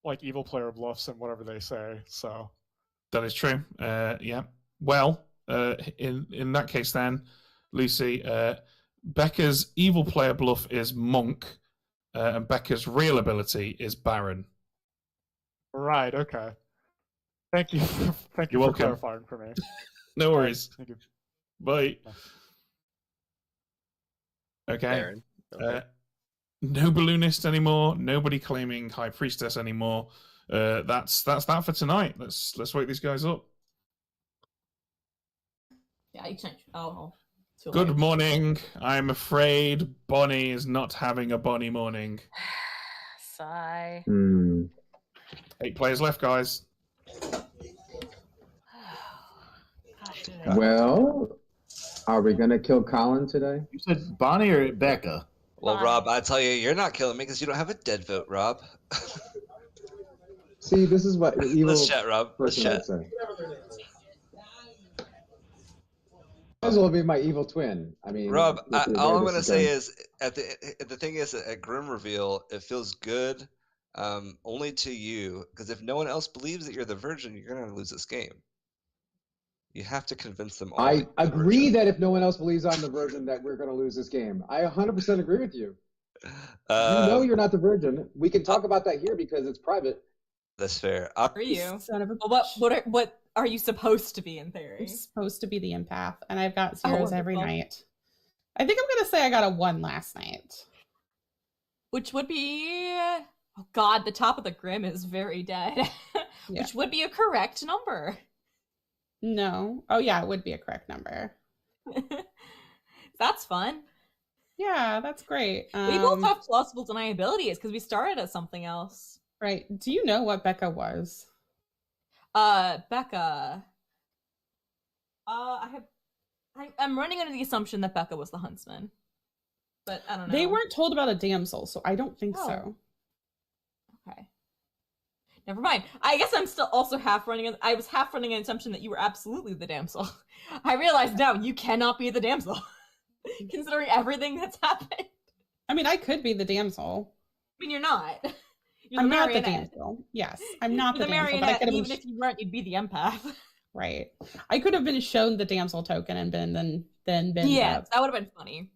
like evil player bluffs and whatever they say. So that is true. Yeah. Well, in that case, then, Lucy, Becca's evil player bluff is Monk, and Becca's real ability is Baron. Right. Okay. Thank you. Thank you for clarifying for me. No worries. Thank you. Bye. Okay. Baron. Okay. No balloonist anymore. Nobody claiming High Priestess anymore. That's that for tonight. Let's wake these guys up. Yeah, you changed. Oh. Good morning. I'm afraid Bonnie is not having a Bonnie morning. Sigh. 8 players left, guys. Well, are we gonna kill Colin today? You said Bonnie or Becca? Well, Rob, I tell you, you're not killing me because you don't have a dead vote, Rob. See, this is what evil. Let's chat, Rob. Let's chat. Might as well be my evil twin. I mean, Rob, all I'm gonna say is the thing is at Grim Reveal, it feels good only to you, because if no one else believes that you're the Virgin, you're gonna lose this game. You have to convince them all. I agree that if no one else believes I'm the Virgin, that we're going to lose this game. I 100% agree with you. You know you're not the Virgin. We can talk about that here because it's private. That's fair. For you. Son of a... What are you supposed to be in theory? I'm supposed to be the empath, and I've got zeros every night. I think I'm going to say I got a 1 last night. which would be, oh god, the top of the grim is very dead, which would be a correct number. No. Oh yeah, it would be a correct number. That's fun. Yeah, that's great. We both have plausible deniabilities because we started at something else. Right. Do you know what Becca was? Becca. I'm running under the assumption that Becca was the huntsman, but I don't know. They weren't told about a damsel, so I don't think so. Okay. Never mind. I guess I'm still also I was half running an assumption that you were absolutely the damsel. I realize now you cannot be the damsel, considering everything that's happened. I mean, I could be the damsel. I mean, you're not. You're I'm the not the marionette. damsel. Yes, I'm not You're the the damsel. But I marionette. could have Even if you weren't, you'd be the empath. Right. I could have been shown the damsel token and been Yeah, that would have been funny.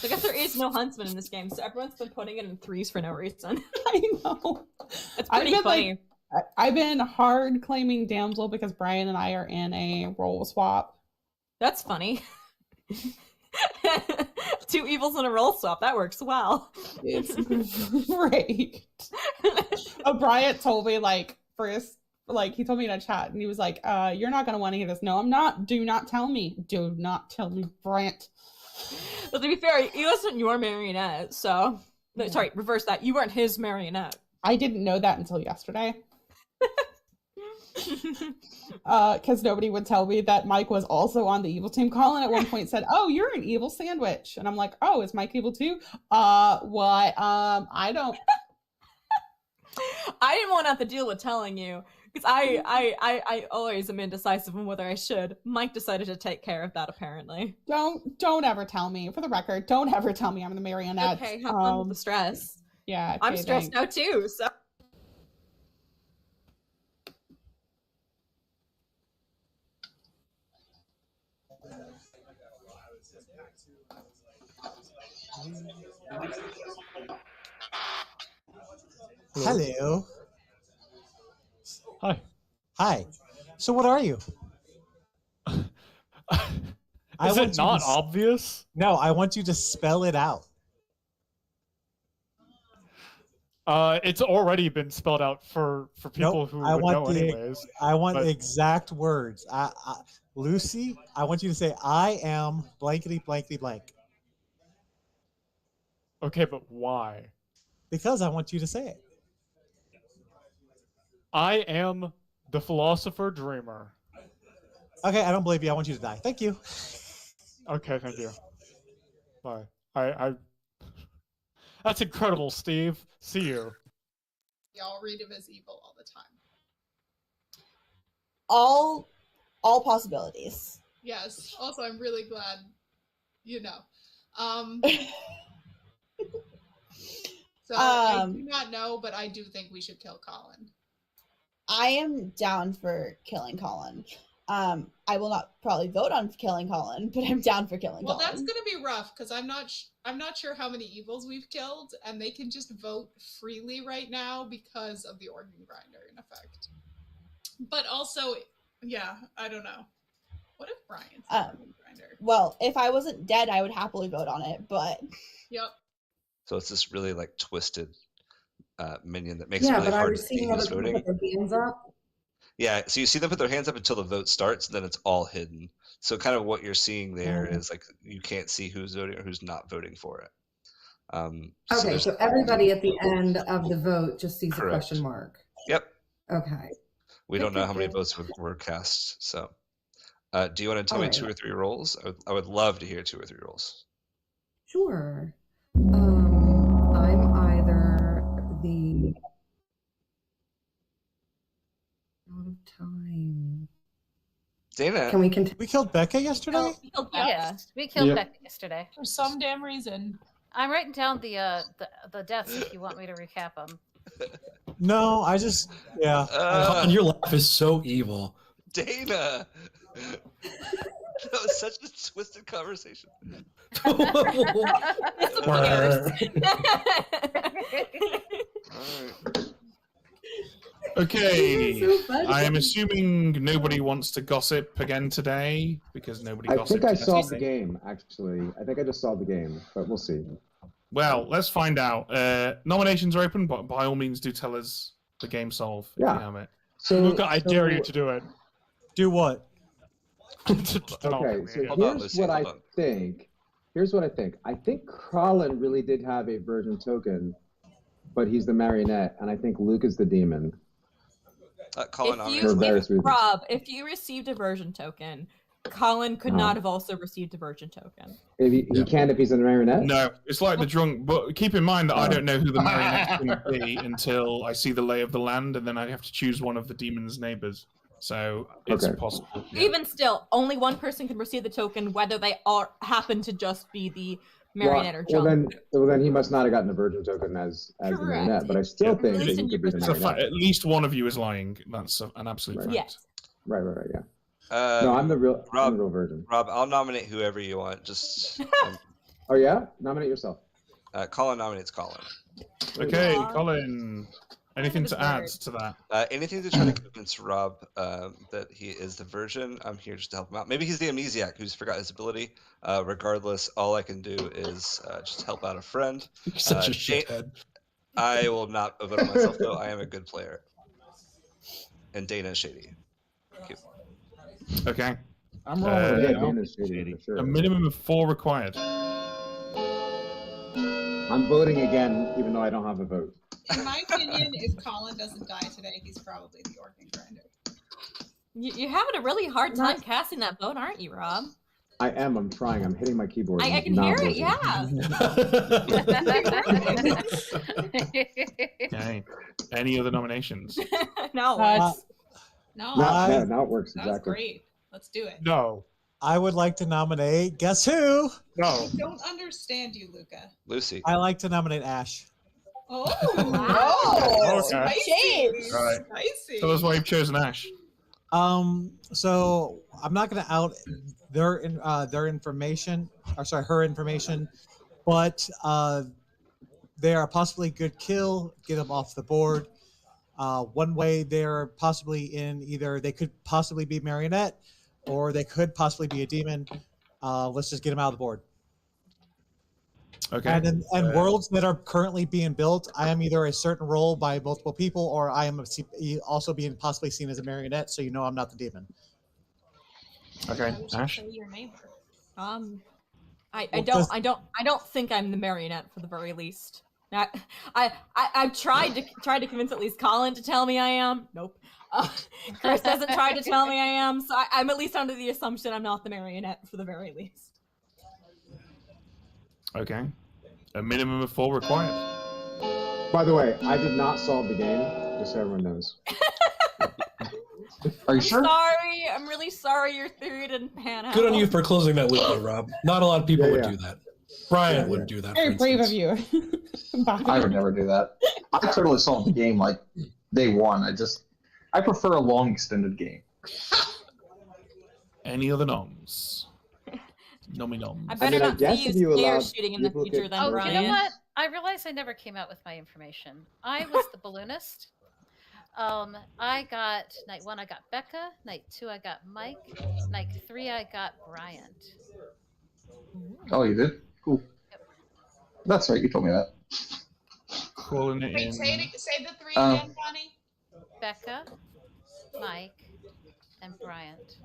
I guess there is no huntsman in this game, so everyone's been putting it in threes for no reason. I know. It's pretty funny. I've been hard claiming damsel because Brian and I are in a role swap. That's funny. 2 evils in a role swap. That works well. It's great. Brian told me he told me in a chat and he was like, you're not gonna want to hear this. No, I'm not. Do not tell me. Do not tell me, Bryant. Well, to be fair, he wasn't your marionette, so sorry, reverse that. You weren't his marionette. I didn't know that until yesterday. Because nobody would tell me that Mike was also on the evil team. Colin at one point said, "Oh, you're an evil sandwich," and I'm like, "Oh, is Mike evil too?" What? I don't. I didn't want to have to deal with telling you because I always am indecisive on whether I should. Mike decided to take care of that apparently. Don't ever tell me. For the record, don't ever tell me I'm the marionette. Okay, have fun with the stress. Yeah, I'm stressed now too. So. Hello. Hi. Hi. So what are you? Is it not obvious? No, I want you to spell it out. It's already been spelled out for people who would know anyways. I want the exact words. Lucy, I want you to say, I am blankety blankety blank. Okay, but why? Because I want you to say it. I am the philosopher dreamer. Okay, I don't believe you. I want you to die. Thank you. Okay, thank you. Bye. I That's incredible, Steve. See you. Y'all read him as evil all the time. All possibilities. Yes. Also, I'm really glad you know. So I do not know, but I do think we should kill Colin. I am down for killing Colin. I will not probably vote on killing Colin, but I'm down for killing Colin. Well, that's gonna be rough because I'm not sure how many evils we've killed, and they can just vote freely right now because of the organ grinder in effect. But also, yeah, I don't know. What if Brian's the organ grinder? Well, if I wasn't dead, I would happily vote on it, but Yep. So it's this really like twisted minion that makes it really hard to see who's voting. Put their hands up? Yeah, so you see them put their hands up until the vote starts, and then it's all hidden. So kind of what you're seeing there is like you can't see who's voting or who's not voting for it. Okay, so everybody at the end of the vote just sees a question mark. Yep. Okay. We don't know how many votes were cast. So, do you want to tell me 2 or 3 rolls? I would love to hear 2 or 3 rolls. Sure. I'm either the out of time. Dana, Can we continue? We killed Becca yesterday? We killed Becca yesterday. For some damn reason. I'm writing down the deaths if you want me to recap them. No, I just And your life is so evil. Dana. That was such a twisted conversation. Okay, So funny. I am assuming nobody wants to gossip again today because nobody I gossiped think I yesterday. solved the game, actually. I think I just solved the game, but we'll see. Well, let's find out. Nominations are open, but by all means, do tell us the game solve if Yeah. you have it. So, Luca, I dare you to do it. Do what? Okay, so here's what I think. Here's what I think. I think Colin really did have a virgin token, but he's the marionette, and I think Luke is the demon. Colin, Rob, if you received a version token, Colin could not have also received a version token. If he can if he's a marionette? No, it's like the drunk. But keep in mind that I don't know who the marionette's going to be until I see the lay of the land, and then I have to choose one of the demon's neighbors. So it's possible. Yeah. Even still, only one person can receive the token, whether they happen to just be the marionette or junk. Well, then he must not have gotten a virgin token as the marionette. But I still think that he could be the marionette. At least one of you is lying. That's an absolute fact. Yes. Right, yeah. No, I'm the real virgin. Rob, I'll nominate whoever you want. Just. Oh yeah, nominate yourself. Colin nominates Colin. Okay, Colin. Anything to add to that? Anything to try to convince Rob that he is the virgin? I'm here just to help him out. Maybe he's the amnesiac who's forgot his ability. Regardless, all I can do is just help out a friend. You're such a shithead. I will not vote on myself, though. I am a good player. And Dana is shady. Cute. Okay. I'm rolling with Dana's shady for sure. A minimum of 4 required. I'm voting again, even though I don't have a vote. In my opinion, if Colin doesn't die today, he's probably the organ grinder. You're having a really hard time casting that vote, aren't you, Rob? I am. I'm trying. I'm hitting my keyboard. I can hear it. Yeah. Okay. Any other nominations? No. No. Now it works exactly. That's great. Let's do it. No. I would like to nominate. Guess who? No. I don't understand you, Luca. Lucy. I like to nominate Ash. Oh, wow. Okay. Spicy. All right. Spicy. Tell us why you've chosen Ash. So I'm not going to out their information, or sorry, her information, but they are possibly good kill, get them off the board. One way they're possibly in either they could possibly be marionette, or they could possibly be a demon. Let's just get them out of the board. Okay. And worlds that are currently being built, I am either a certain role by multiple people, or I am also being possibly seen as a marionette. So you know I'm not the demon. Okay, Ash. I don't think I'm the marionette for the very least. Now, I've tried to convince at least Colin to tell me I am. Nope. Chris hasn't tried to tell me I am, so I'm at least under the assumption I'm not the marionette for the very least. Okay. A minimum of 4 required. By the way, I did not solve the game, just so everyone knows. Are you sure? Sorry, I'm really sorry your theory didn't pan out. Good on you for closing that loop, Rob. Not a lot of people would do that. Brian wouldn't do that. Very brave of you. I would never do that. I totally solved the game like day one. I prefer a long extended game. Any other noms? Noms. I better not see you snare shooting in the future then, Brian. You know what? I realized I never came out with my information. I was the balloonist. I got night 1 I got Becca, night 2 I got Mike, night 3 I got Bryant. Oh, you did? Cool. That's right, you told me that. Calling it Wait, in. say the 3 again, Bonnie. Becca, Mike, and Bryant.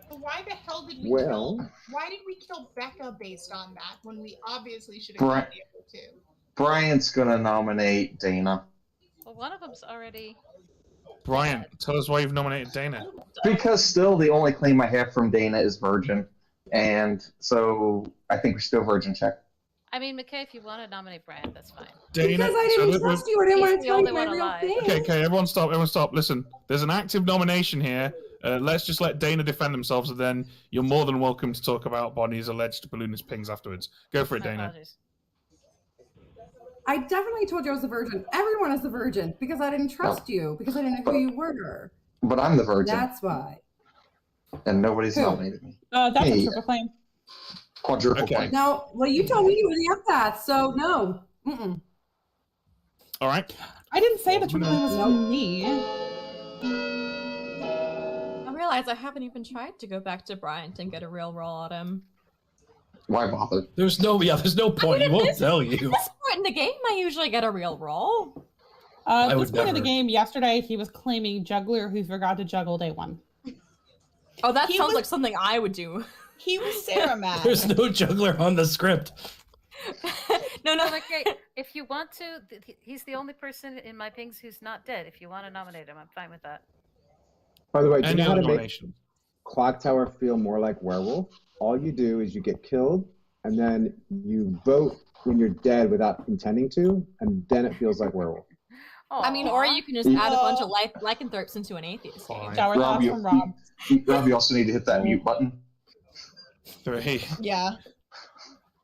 So why the hell did we why did we kill Becca based on that when we obviously should have killed the other 2? Brian's gonna nominate Dana. Well, one of them's already. Brian, tell us why you've nominated Dana. Because still the only claim I have from Dana is virgin. And so I think we're still virgin check. I mean, McKay, if you want to nominate Bryant, that's fine. Dana, Because I didn't trust you or didn't want to tell you my real thing. Okay, everyone stop. Listen, there's an active nomination here. Let's just let Dana defend themselves, and then you're more than welcome to talk about Bonnie's alleged balloonist pings afterwards. Go for it, Dana. I definitely told you I was a virgin. Everyone is a virgin because I didn't trust you, because I didn't know who you were. But I'm the virgin. That's why. And nobody's nominated me. That's Me. a triple claim. Quadruple claim. No, well, you told me you were the empath, so no. Mm-mm. All right. I didn't say the triple claim was for me. I realize I haven't even tried to go back to Bryant and get a real roll at him. Why bother? There's no point. He won't tell you. At this point in the game, I usually get a real roll. At this point in the game, yesterday, he was claiming juggler who forgot to juggle day 1. Oh, that sounds like something I would do. He was Sarah mad. There's no juggler on the script. No. Okay, if you want to, he's the only person in my pings who's not dead. If you want to nominate him, I'm fine with that. By the way, do you Any know how other to make nomination? Clocktower feel more like werewolf? All you do is you get killed, and then you vote when you're dead without intending to, and then it feels like werewolf. I mean, or you can just add a bunch of lycanthropes into an atheist game. Rob, you also need to hit that mute button. 3. Yeah.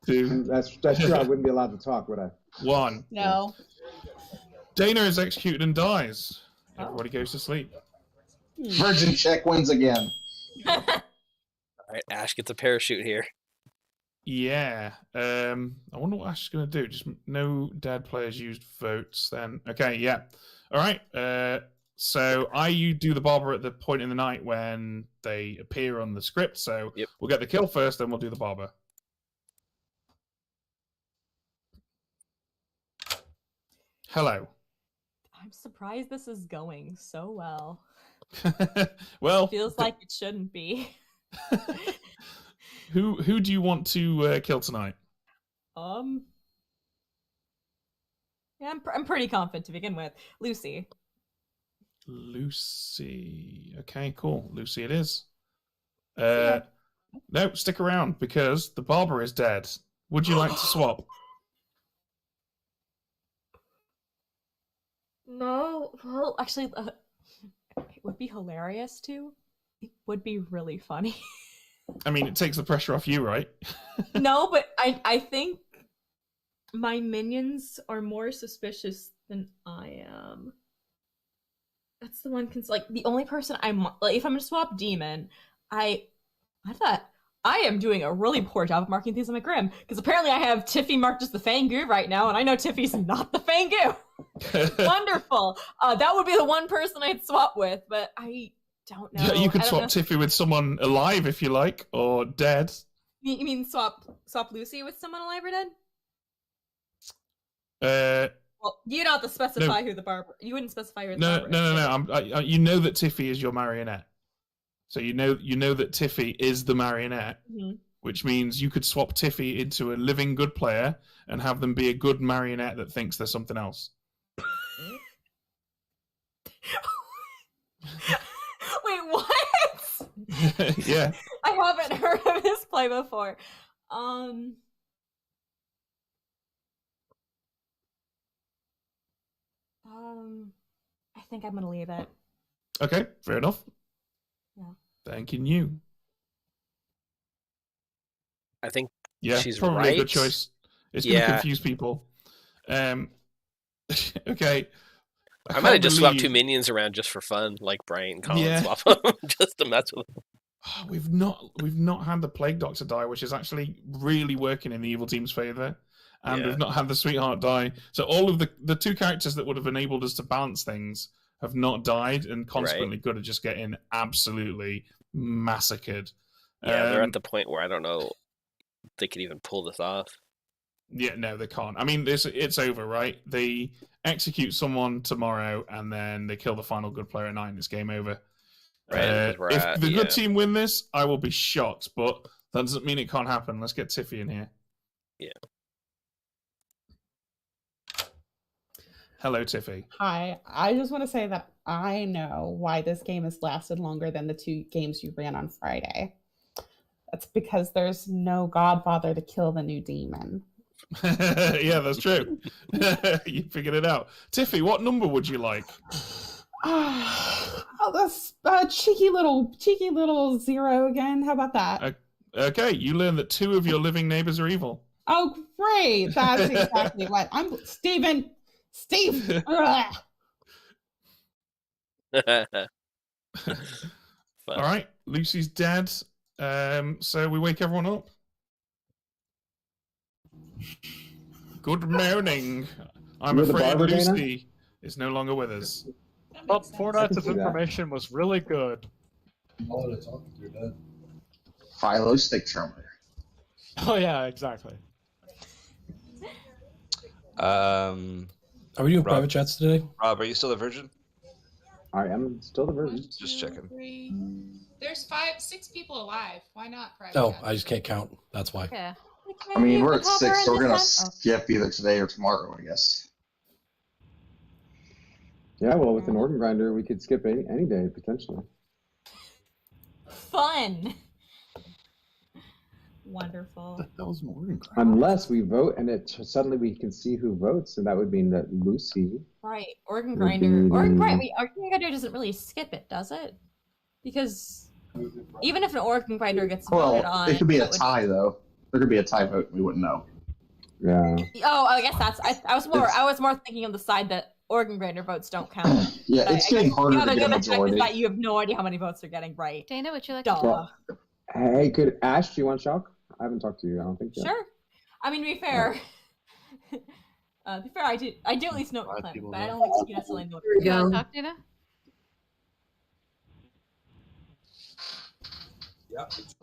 2. That's true. I wouldn't be allowed to talk, would I? 1. No. Dana is executed and dies. Everybody goes to sleep. Virgin check wins again. All right, Ash gets a parachute here. Yeah. I wonder what Ash is going to do. Just no dead players used votes then. Okay, yeah. All right. So you do the barber at the point in the night when they appear on the script. So we'll get the kill first, then we'll do the barber. Hello. I'm surprised this is going so well. Well, feels like it shouldn't be. Who do you want to kill tonight? Yeah, I'm pretty confident to begin with. Lucy. Lucy. Okay, cool. Lucy it is. No, stick around because the barber is dead. Would you like to swap? No, well, actually, it would be hilarious too. It would be really funny. I mean, it takes the pressure off you, right? No, but I think my minions are more suspicious than I am. That's the one, like, the only person like, if I'm gonna swap demon, I thought I am doing a really poor job of marking things on my grim, because apparently I have Tiffy marked as the Fangu right now, and I know Tiffy's not the Fangu. Wonderful. That would be the one person I'd swap with, but I don't know. You could swap Tiffy with someone alive if you like, or dead. You mean swap Lucy with someone alive or dead? Well, you don't have to specify who the barber. You wouldn't specify who the barber. No. You know that Tiffy is your marionette, so you know that Tiffy is the marionette, which means you could swap Tiffy into a living good player and have them be a good marionette that thinks there's something else. Wait, what? Yeah. I haven't heard of this play before. I think I'm gonna leave it. Okay, fair enough. Yeah. Thanking you. I think she's right. Probably a good choice. It's going to confuse people. Okay. I might have just swapped 2 minions around just for fun, like Brian and Colin swap them, just to mess with them. We've not had the Plague Doctor die, which is actually really working in the evil team's favor. And we've not had the Sweetheart die. So all of the 2 characters that would have enabled us to balance things have not died, and consequently good at just getting absolutely massacred. Yeah, they're at the point where I don't know if they could even pull this off. Yeah, no, they can't. I mean, it's over, right? They execute someone tomorrow, and then they kill the final good player at night, and it's game over. Right, if the good team win this, I will be shocked, but that doesn't mean it can't happen. Let's get Tiffy in here. Yeah. Hello, Tiffy. Hi. I just want to say that I know why this game has lasted longer than the 2 games you ran on Friday. That's because there's no Godfather to kill the new demon. Yeah, that's true. You figured it out. Tiffy, what number would you like? This cheeky little 0 again. How about that? Okay, you learn that 2 of your living neighbors are evil. Oh, great. That's exactly what I'm... Steve! All right, Lucy's dead. So we wake everyone up. Good morning. I'm afraid Lucy is no longer with us. Well, 4 nights of information was really good. Philo stick terminator. Oh yeah, exactly. Are we doing private chats today? Rob, are you still a virgin? I am still the virgin. Just checking. 3. There's 6 people alive. Why not private Oh, chat? I just can't count. That's why. Yeah. I mean, we're at 6, so we're gonna skip either today or tomorrow, I guess. Yeah, well, with an organ grinder, we could skip any day potentially. Fun. Wonderful. That was an organ grinder. Unless we vote and suddenly we can see who votes, and that would mean that Lucy. Right, organ would grinder. be Organ the- grinder doesn't really skip it, does it? Because even if an organ grinder gets Well, voted on, it could be a that would- tie though. There could be a tie vote. We wouldn't know. Yeah. Oh, I guess that's. I was more thinking on the side that organ grinder votes don't count. Yeah, But it's I getting guess harder the to other get a fact is majority. that you have no idea how many votes they're getting right. Dana, would you like Duh. to talk? Hey, could Ash? Do you want shock? I haven't talked to you. I don't think yet. Sure. I mean, to be fair, I do at least know what you're planning, but I don't think you necessarily know what You want to talk, Dana?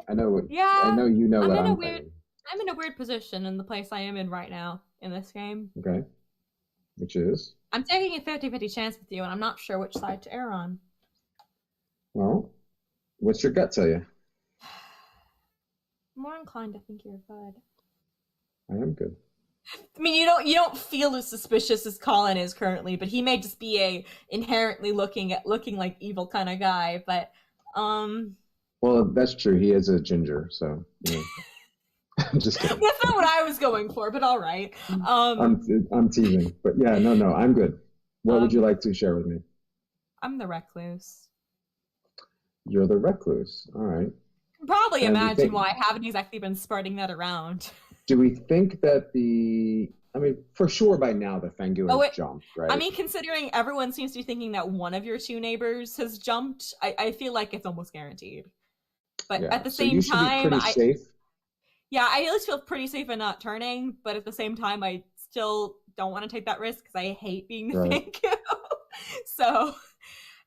I know what. Yeah. I know you know I'm what in a I'm weird. planning. I'm in a weird position in the place I am in right now in this game. Okay. Which is I'm taking a 50-50 chance with you, and I'm not sure which side to err on. well, what's your gut tell you? I'm more inclined to think you're good. I am good. I mean, you don't feel as suspicious as Colin is currently, but he may just be a inherently looking like evil kind of guy. But Well, that's true. He is a ginger, so. You know. Just kidding. that's not what I was going for. But all right. I'm teasing, but yeah, no, I'm good. What would you like to share with me? I'm the recluse. You're the recluse. All right. You can probably And we imagine think- why I haven't exactly been spreading that around. Do we think that I mean, for sure by now the Fangu has Oh, wait. jumped, right? I mean, considering everyone seems to be thinking that one of your two neighbors has jumped, I feel like it's almost guaranteed. But Yeah, at the so same you should time, be pretty safe. Yeah, I at least feel pretty safe in not turning, but at the same time, I still don't want to take that risk because I hate being the Right. Fangu. So,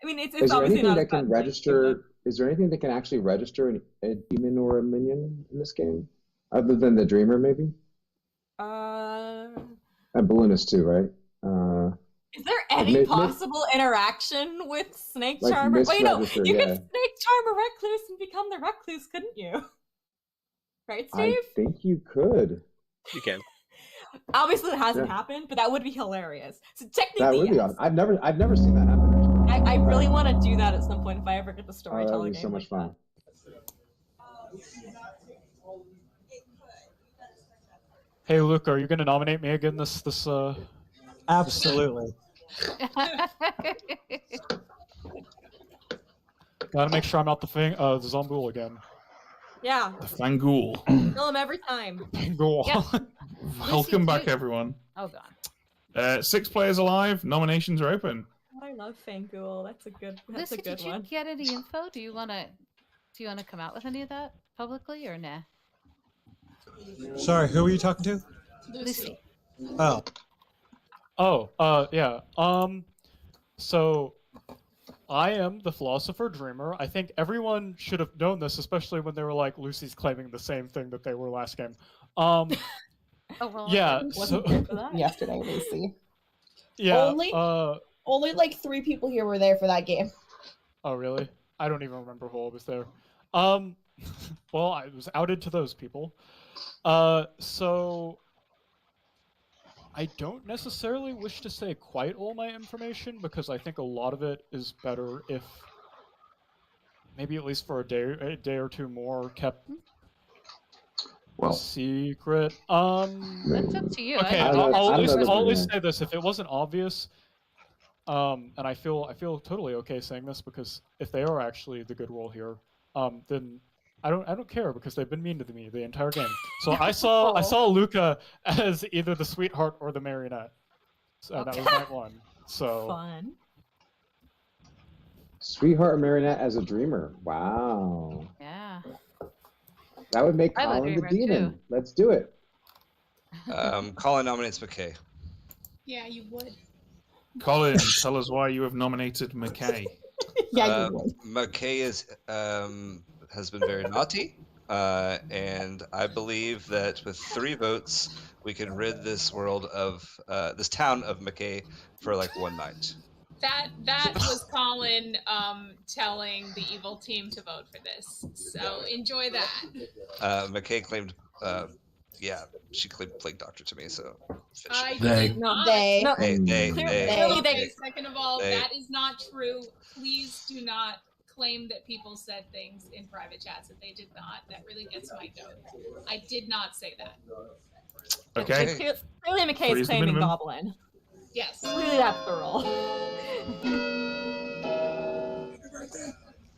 I mean, it's Is there obviously anything not a that can bad thing, register? Is there anything that can actually register a demon or a minion in this game, other than the Dreamer, maybe? And Balloonist too, right? Is there any Mid- possible interaction with Snake Like Charmer? Wait, no, misregister, you yeah. could Snake Charmer Recluse and become the Recluse, couldn't you? Right, Steve? I think you could. You can. Obviously, it hasn't Yeah. happened, but that would be hilarious. So That technically, would be yes. awesome. I've never seen that happen. I really want to do that at some point if I ever get the Oh, that storyteller would be game. so much fun. Hey, Luke, are you going to nominate me again this Absolutely. Gotta make sure I'm not the Zombool again. Yeah, The Fangool. kill him every time. Go Yeah. Welcome back, everyone. Oh god. 6 players alive. Nominations are open. God, I love Fangool. That's a good. That's Lucy, a good did you one. get any info? Do you want to come out with any of that publicly or nah? Sorry, who were you talking to? Lucy. Oh, Yeah. So I am the Philosopher Dreamer. I think everyone should have known this, especially when they were like, Lucy's claiming the same thing that they were last game. Oh well. Yeah. Wasn't So, here for that yesterday, Lucy. yeah. Only like 3 people here were there for that game. Oh, really? I don't even remember who was there. Well, I was outed to those people. So I don't necessarily wish to say quite all my information because I think a lot of it is better if maybe at least for a day or two more kept secret. That's up to you. Okay, I I'll don't know. at least say this: if it wasn't obvious, and I feel totally okay saying this because if they are actually the good role here, then I don't care because they've been mean to me the entire game. So I saw Luca as either the sweetheart or the marionette. So that was night 1. So fun. Sweetheart Marionette as a dreamer. Wow. Yeah. That would make I'm a Colin the dreamer, demon. too. Let's do it. Colin nominates McKay. Yeah, you would. Colin, tell us why you have nominated McKay. Yeah, you would. McKay is has been very naughty. and I believe that with 3 votes, we can rid this world of this town of McKay for like one night. That was Colin telling the evil team to vote for this. So enjoy that. McKay claimed, she claimed Plague Doctor to me. So I They. did not. They. No, Clearly they. Second of all, They. that is not true. Please do not claim that people said things in private chats that they did not. That really gets my goat. I did not say that. Okay. Clearly, McKay Three's is the claiming minimum. Goblin. Yes. Clearly, that's the rule.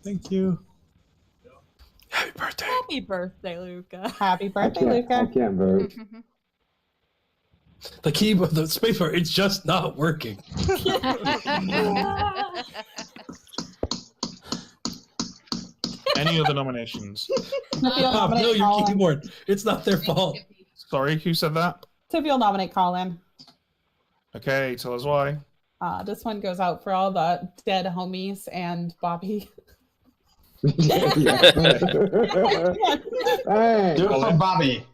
Thank you. Happy birthday. Happy birthday, Luca. Happy birthday, I Luca. can't vote. The keyboard, the spacebar, it's just not working. Any other nominations? Tiffy will Bob, no, nominate your Colin. keyboard. It's not their fault. Sorry, who said that? Tiffy will nominate Colin. Okay, tell us why. This one goes out for all the dead homies and Bobby. Hey, do it for Bobby.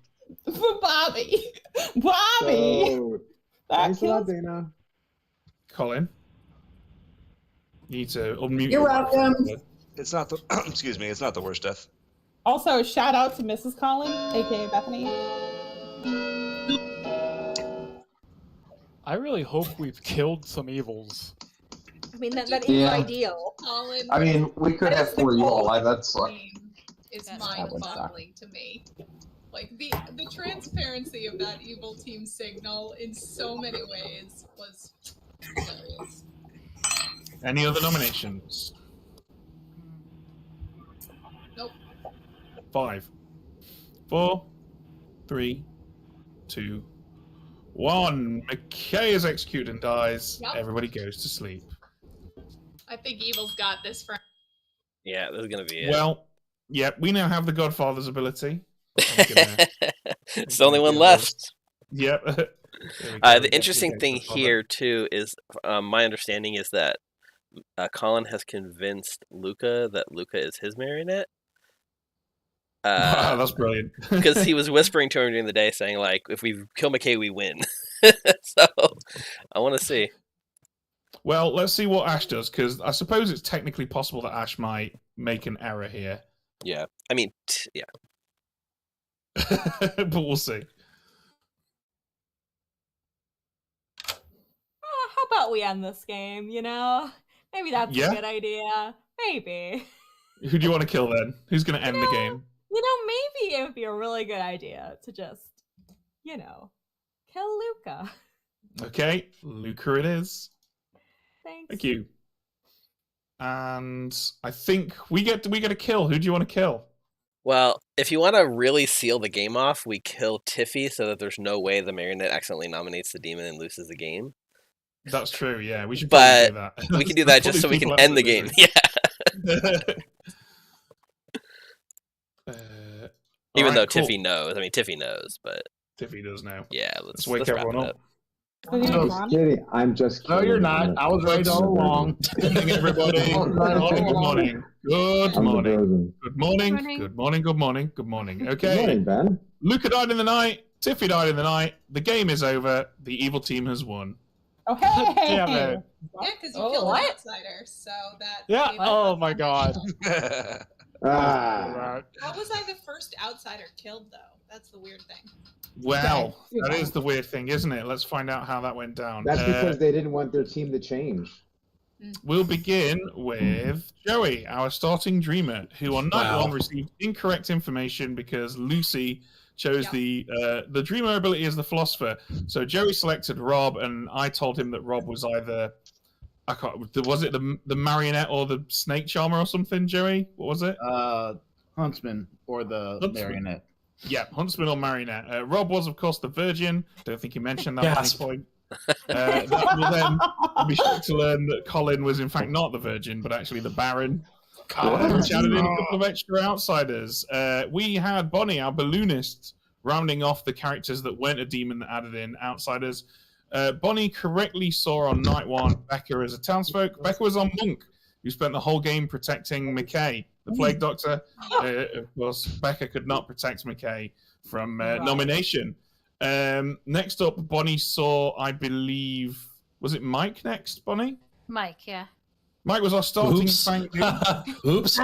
For Bobby. Bobby! So, That thanks a lot, kills. Dana. Colin, you need to unmute. You're welcome. It's not the excuse me. It's not the worst death. Also, shout out to Mrs. Colin, aka Bethany. I really hope we've killed some evils. I mean, that is Yeah. ideal. Colin, I mean, we could have 4 evil alive. That's like. is That would suck. mind-boggling to me. Like the transparency of that evil team signal in so many ways was hilarious. Any other nominations? Nope. 5, 4, 3, 2, 1. McKay is executed and dies. Yep. Everybody goes to sleep. I think evil's got this for. Yeah, this is gonna be it. Well, yeah, we now have the Godfather's ability. I'm gonna- It's the only one left. Yep. There we go. The interesting thing here too is, my understanding is that Colin has convinced Luca that Luca is his marionette. Wow, that's brilliant. Because he was whispering to him during the day, saying like, "If we kill McKay, we win." So I want to see. Well, let's see what Ash does, because I suppose it's technically possible that Ash might make an error here. Yeah, I mean, yeah. But we'll see. How about we end this game, you know? Maybe that's Yeah. a good idea. Maybe. Who do you want to kill then? Who's going to end the game? You know, maybe it would be a really good idea to just, kill Luca. Okay, Luca it is. Thanks. Thank you. And I think we get a kill. Who do you want to kill? Well, if you want to really seal the game off, we kill Tiffy so that there's no way the marionette accidentally nominates the demon and loses the game. That's true. Yeah, we should probably do that. We can do that just so we can end the game. Yeah. Even though cool. Tiffy knows. I mean, Tiffy knows, but Tiffy does know. Yeah, let's wake wrap everyone it up. I'm just kidding. I'm just kidding. No, you're not. I was right all along. Good morning, everybody. Good morning. Good morning. Good morning. Good morning. Good morning. Good morning. Okay. Good morning, Ben. Luca died in the night. Tiffy died in the night. The game is over. The evil team has won. Oh, hey! Damn it. Yeah, because you killed an outsider, so that. Yeah. gave Oh us- my god. Ah. How was I the first outsider killed, though? That's the weird thing. Well, that is the weird thing, isn't it? Let's find out how that went down. That's because they didn't want their team to change. We'll begin with Joey, our starting dreamer, who on night one received incorrect information because Lucy chose the dreamer ability as the philosopher. So Joey selected Rob, and I told him that Rob was either was it the marionette or the snake charmer or something? Joey, what was it? Huntsman or the marionette. Yeah, Huntsman or Marionette. Rob was, of course, the Virgin. Don't think he mentioned that at any point. That will then be shocked to learn that Colin was, in fact, not the Virgin, but actually the Baron. Which added in a couple of extra outsiders. We had Bonnie, our balloonist, rounding off the characters that weren't a demon that added in outsiders. Bonnie correctly saw on night one Becca as a townsfolk. Becca was on Monk, who spent the whole game protecting McKay. the Plague Doctor. Of course, Becca could not protect McKay from nomination. Next up, Bonnie saw, I believe, was it Mike next, Bonnie? Mike, yeah. Mike was our starting Oops. Fangu. Oops.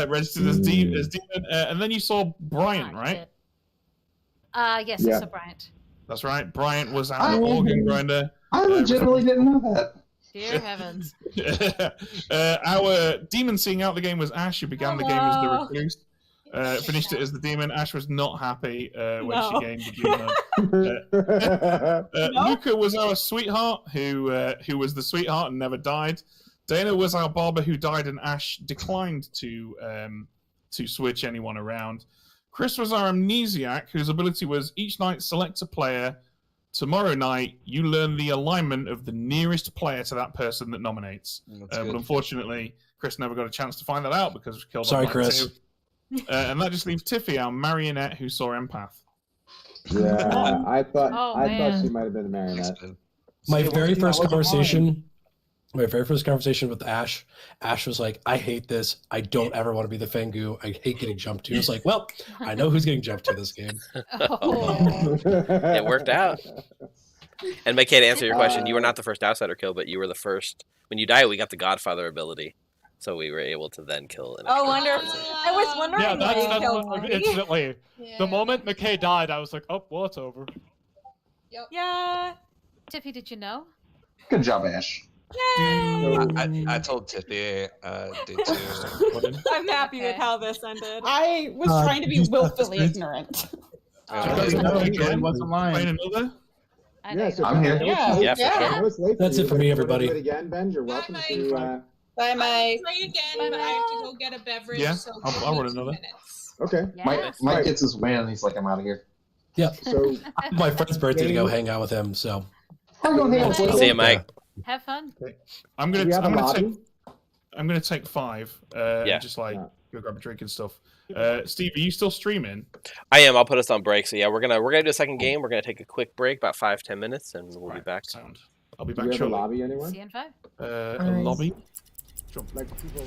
Registered as Demon. And then you saw Bryant, right? Yes, I saw Bryant. That's right. Bryant was our organ grinder. I legitimately didn't know that. Dear heavens. Our demon seeing out the game was Ash, who began the game as the recluse. Finished it as the demon. Ash was not happy when she gained the demon. Luca was our sweetheart, who was the sweetheart and never died. Dana was our barber who died, and Ash declined to switch anyone around. Chris was our amnesiac, whose ability was each night select a player. Tomorrow night, you learn the alignment of the nearest player to that person that nominates. But unfortunately, Chris never got a chance to find that out because we killed. Sorry, Chris. And that just leaves Tiffy, our marionette, who saw Empath. Yeah, I thought man. she might have been a marionette. My very first conversation with Ash was like, I hate this. I don't ever want to be the Fangu. I hate getting jumped to. It's like, well, I know who's getting jumped to this game. It worked out. And McKay, to answer your question, you were not the first outsider kill, but you were the first. When you died, we got the Godfather ability. So we were able to then kill an Oh, wonderful. I was wondering Yeah, why you that's killed what, me. instantly. The moment McKay died, I was like, oh, well, it's over. Yep. Yeah. Tiffy, did you know? Good job, Ash. I told Tiffy day 2. I'm happy with how this ended. I was trying to be willfully ignorant. He wasn't lying. Yeah, so I'm here. Yeah, for sure. I know it's late That's you, it for but me, if you wanna everybody. do it again, Ben, you're welcome to. Bye, Mike. Try again, but I have to go get a beverage. Yeah, so I'll run 2 another. minutes. Okay. Mike gets his win, and he's like, I'm out of here. Yeah. So My friend's birthday to go hang out with him, so. See you, Mike. Have fun. I'm do we have a lobby? gonna take 5. And just like go grab a drink and stuff. Steve, are you still streaming? I am. I'll put us on break. So yeah, we're gonna do a second game. We're gonna take a quick break, about 5-10 minutes, and we'll be back. Sound. I'll be Do back we have a shortly. lobby anywhere? See you in 5. A lobby. Sure. Like people.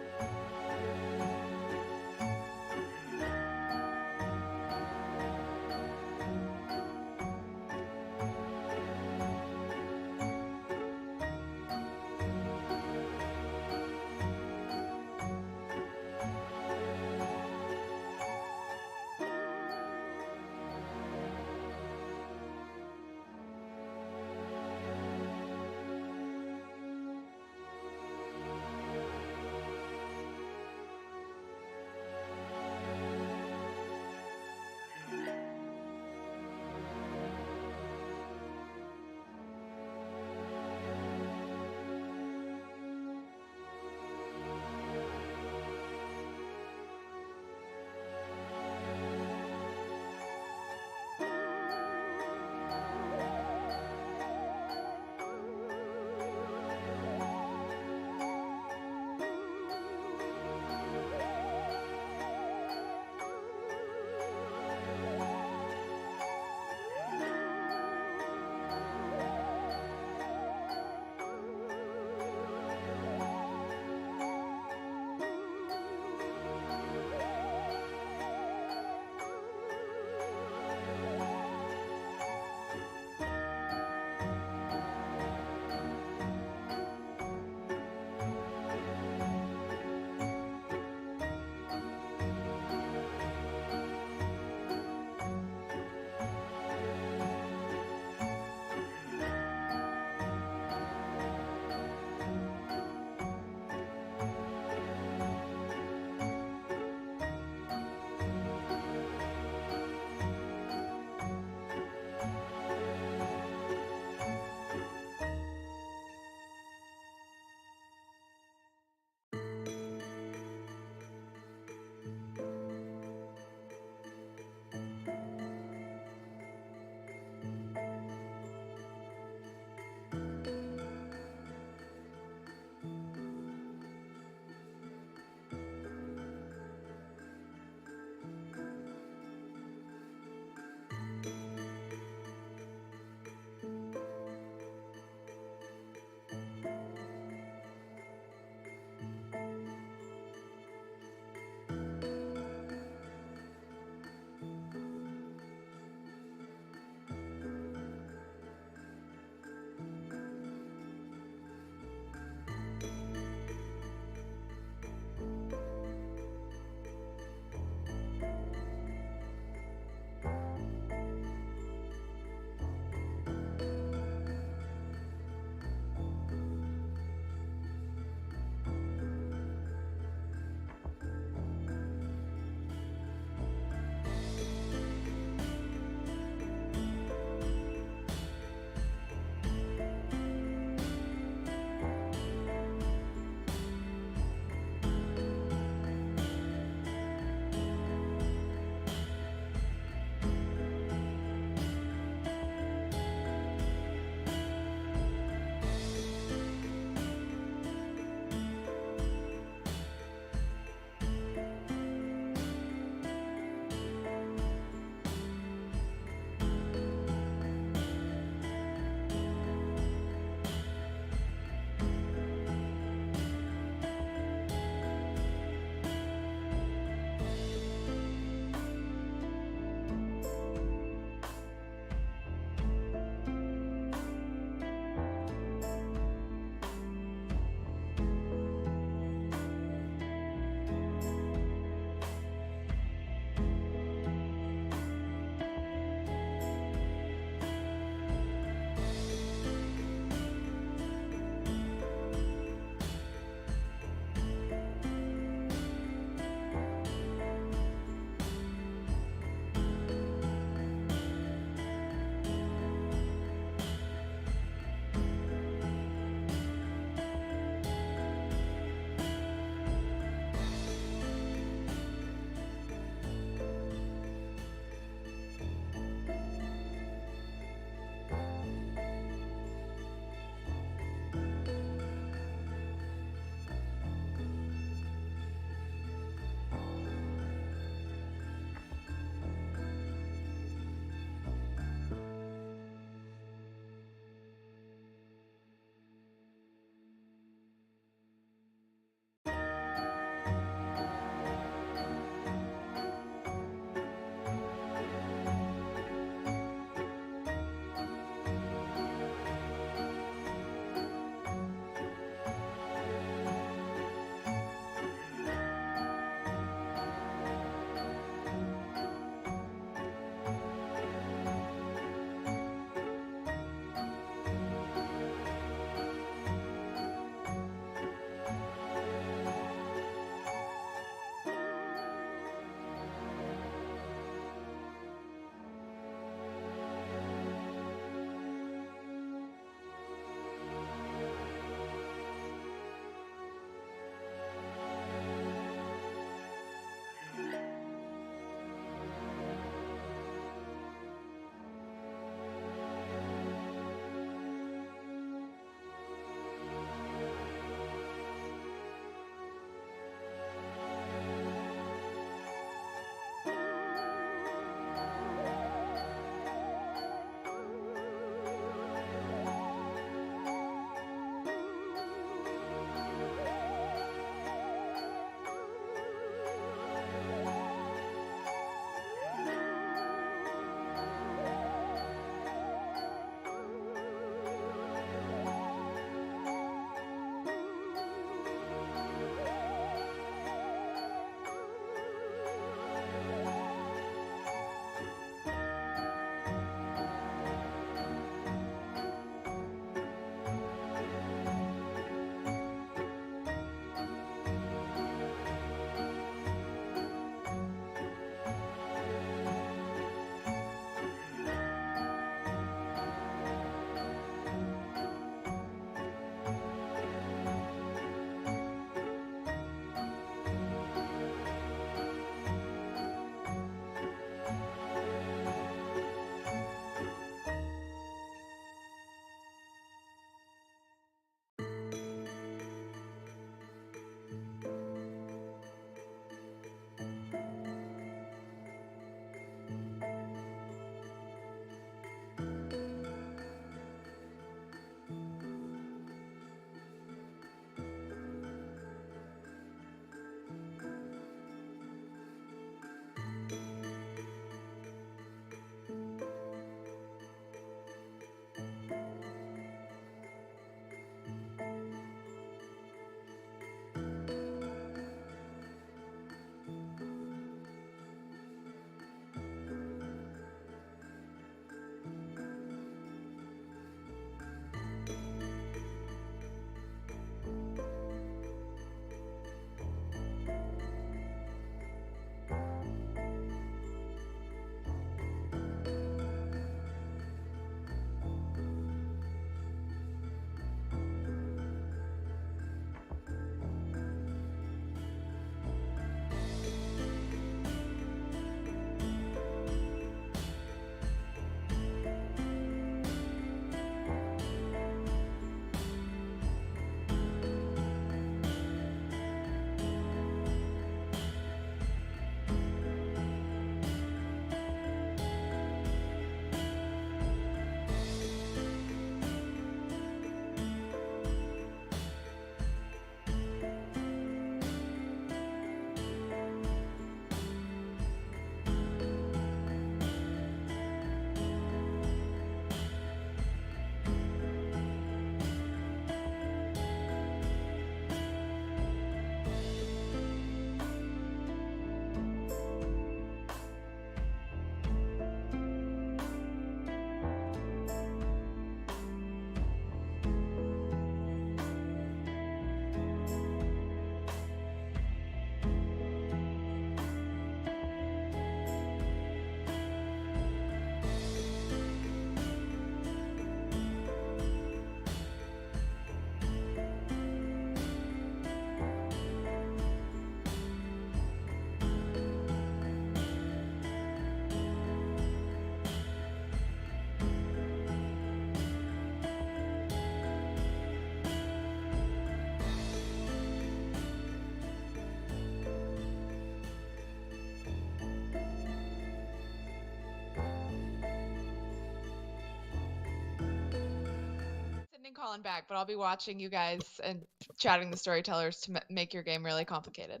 calling back, but I'll be watching you guys and chatting the storytellers to make your game really complicated.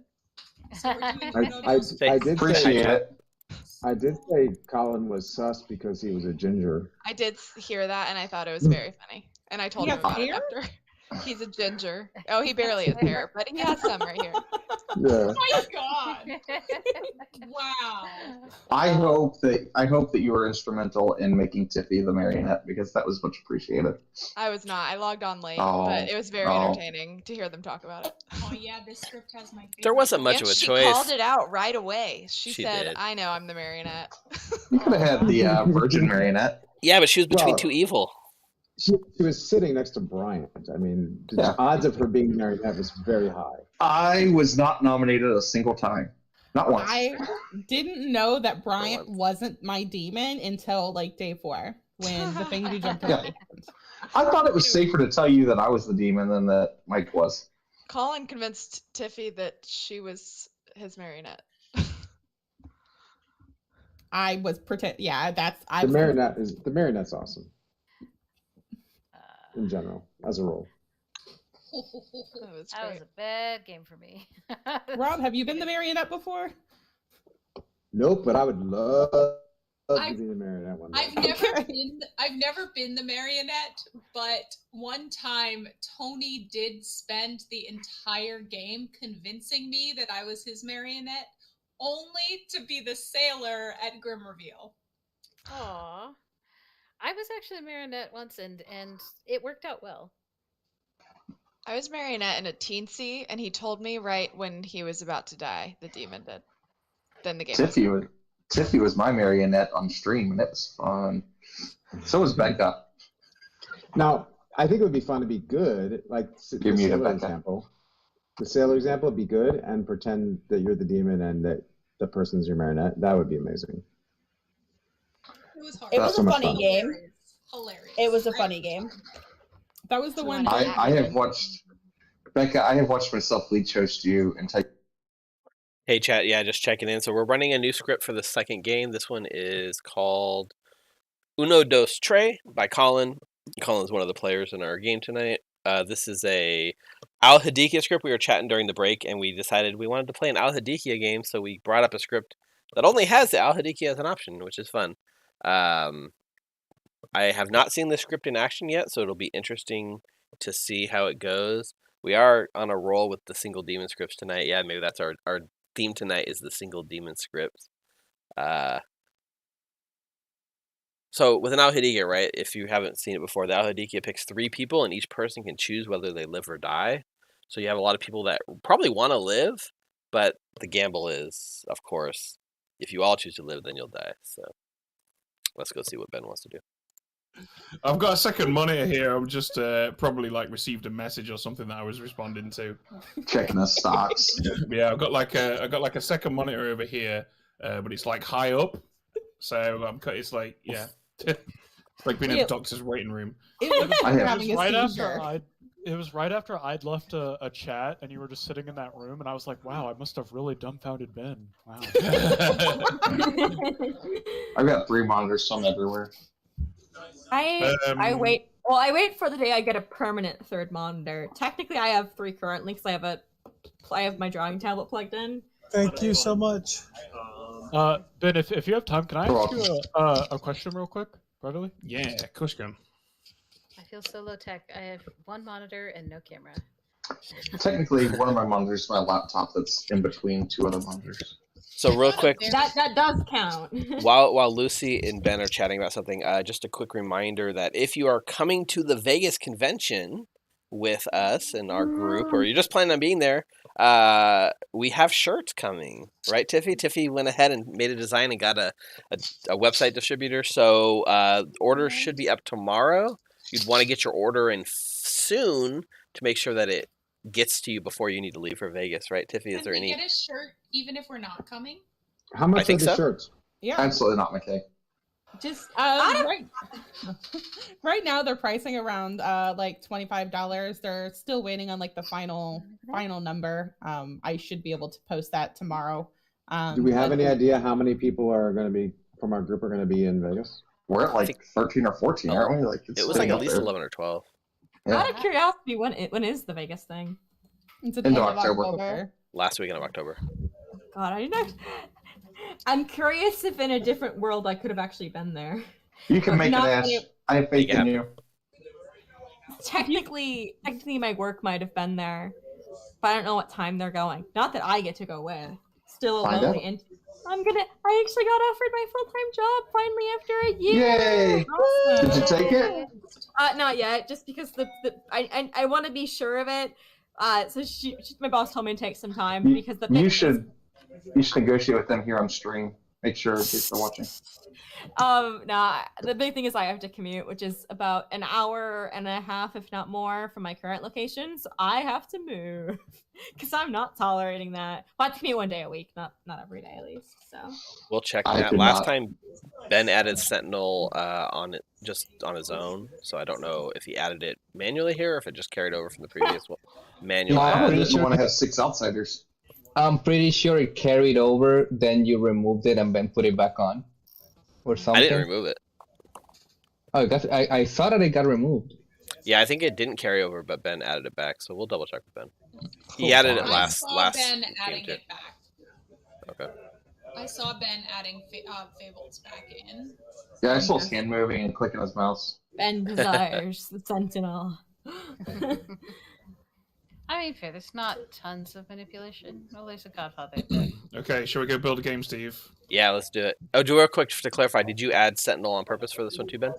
So we're doing I did Appreciate say it. I did say Colin was sus because he was a ginger. I did hear that, and I thought it was very funny. And I told He him has about it hair? after. He's a ginger. Oh, he barely has hair, but he has some right here. Yeah. Oh my god! Wow. I hope that you were instrumental in making Tiffy the marionette because that was much appreciated. I was not. I logged on late, Oh, but it was very oh. entertaining to hear them talk about it. Oh yeah, this script has my favorite. There wasn't much And of a she choice. called it out right away. She said, did. "I know I'm the marionette." You could have had the virgin marionette. Yeah, but she was between Well, two evil. She was sitting next to Bryant. I mean, the odds of her being marionette was very high. I was not nominated a single time. Not once. I didn't know that Bryant wasn't my demon until like day 4 when the thing you jumped Yeah. early. I thought it was safer to tell you that I was the demon than that Mike was. Colin convinced Tiffy that she was his marionette. I was pretend. Yeah, that's I. The was marionette's awesome in general as a role. That was a bad game for me. Rob, have you been the marionette before? Nope, but I would love to I've- be the marionette one day. I've never been the marionette, but one time Tony did spend the entire game convincing me that I was his marionette, only to be the sailor at Grim Reveal. Aw. I was actually a marionette once, and it worked out well. I was marionette in a teensy, and he told me right when he was about to die. The demon did. Then the game. Tiffy was my marionette on stream, and it was fun. So was Becca. Now, I think it would be fun to be good, like the Give me a sailor Becca. example. The sailor example would be good, and pretend that you're the demon and that the person's your marionette. That would be amazing. It was hard. It was so a much funny fun. game. Hilarious. It was a funny game. That was the one. I have watched Becca. I have watched myself lead host you and take. Hey, chat. Yeah, just checking in. So we're running a new script for the second game. This one is called Uno Dos Tres by Colin. Colin's one of the players in our game tonight. This is a Al Hadikia script. We were chatting during the break, and we decided we wanted to play an Al Hadikia game, so we brought up a script that only has the Al Hadikia as an option, which is fun. I have not seen the script in action yet, so it'll be interesting to see how it goes. We are on a roll with the single demon scripts tonight. Yeah, maybe that's our theme tonight is the single demon scripts. So with an Al Hadikia, right, if you haven't seen it before, the Al Hadikia picks 3 people, and each person can choose whether they live or die. So you have a lot of people that probably want to live, but the gamble is, of course, if you all choose to live, then you'll die. So let's go see what Ben wants to do. I've got a second monitor here. I'm just probably like received a message or something that I was responding to. Checking the stocks. Yeah, I've got like a second monitor over here, but it's like high up, so it's like it's like being in a doctor's waiting room. It was right after I'd left a chat, and you were just sitting in that room, and I was like, "Wow, I must have really dumbfounded Ben." Wow. I've got 3 monitors, some everywhere. I wait. Well, I wait for the day I get a permanent third monitor. Technically, I have 3 currently because I have my drawing tablet plugged in. Thank you so much. Ben, if you have time, can I ask you a question real quick, brotherly? Yeah, Kushkan. I feel so low tech. I have 1 monitor and no camera. Technically, one of my monitors is my laptop that's in between 2 other monitors. So real quick, That does count. while Lucy and Ben are chatting about something, just a quick reminder that if you are coming to the Vegas convention with us and our group, or you're just planning on being there, we have shirts coming, right, Tiffy? Tiffy went ahead and made a design and got a website distributor, so orders should be up tomorrow. You'd want to get your order in soon to make sure that it gets to you before you need to leave for Vegas, right, Tiffy? Is there Can we any? get a shirt even if we're not coming? How much are the shirts? Yeah. Absolutely not, McKay. Just right now they're pricing around like $25. They're still waiting on like the final number. I should be able to post that tomorrow. Do we have any idea how many people are going to be from our group are going to be in Vegas? We're at like 13 or 14, aren't we? Like It was like at least 11 or 12. Out of curiosity, when is the Vegas thing? It's End of October. Last weekend of October. God, I didn't. I'm curious if in a different world I could have actually been there. You can make it, Ash. I have faith in you. Technically, my work might have been there, but I don't know what time they're going. Not that I get to go with. Still a Find lonely out. and I actually got offered my full-time job finally after a year. Yay! Did you take it? Not yet, just because I want to be sure of it. So my boss told me to take some time because the thing You is, should negotiate with them here on stream. Make sure in case they're watching. the big thing is I have to commute, which is about an hour and a half, if not more, from my current location. So I have to move because I'm not tolerating that. Well, I have to commute one day a week, not every day at least. So We'll check I that. could Last not. time Ben added Sentinel just on his own, so I don't know if he added it manually here or if it just carried over from the previous manual I add. didn't want to have 6 outsiders. I'm pretty sure it carried over, then you removed it and then put it back on. Or something. I didn't remove it. Oh, I saw that it got removed. Yeah, I think it didn't carry over, but Ben added it back, so we'll double check with Ben. He added it last. I saw Ben game adding too. it back. Okay. I saw Ben adding Fables back in. Yeah, I saw his hand moving and clicking his mouse. Ben desires the Sentinel. I mean, fair. There's not tons of manipulation. Well, there's a Godfather. But... Okay, shall we go build a game, Steve? Yeah, let's do it. Oh, real quick to clarify, did you add Sentinel on purpose for this one too, Ben?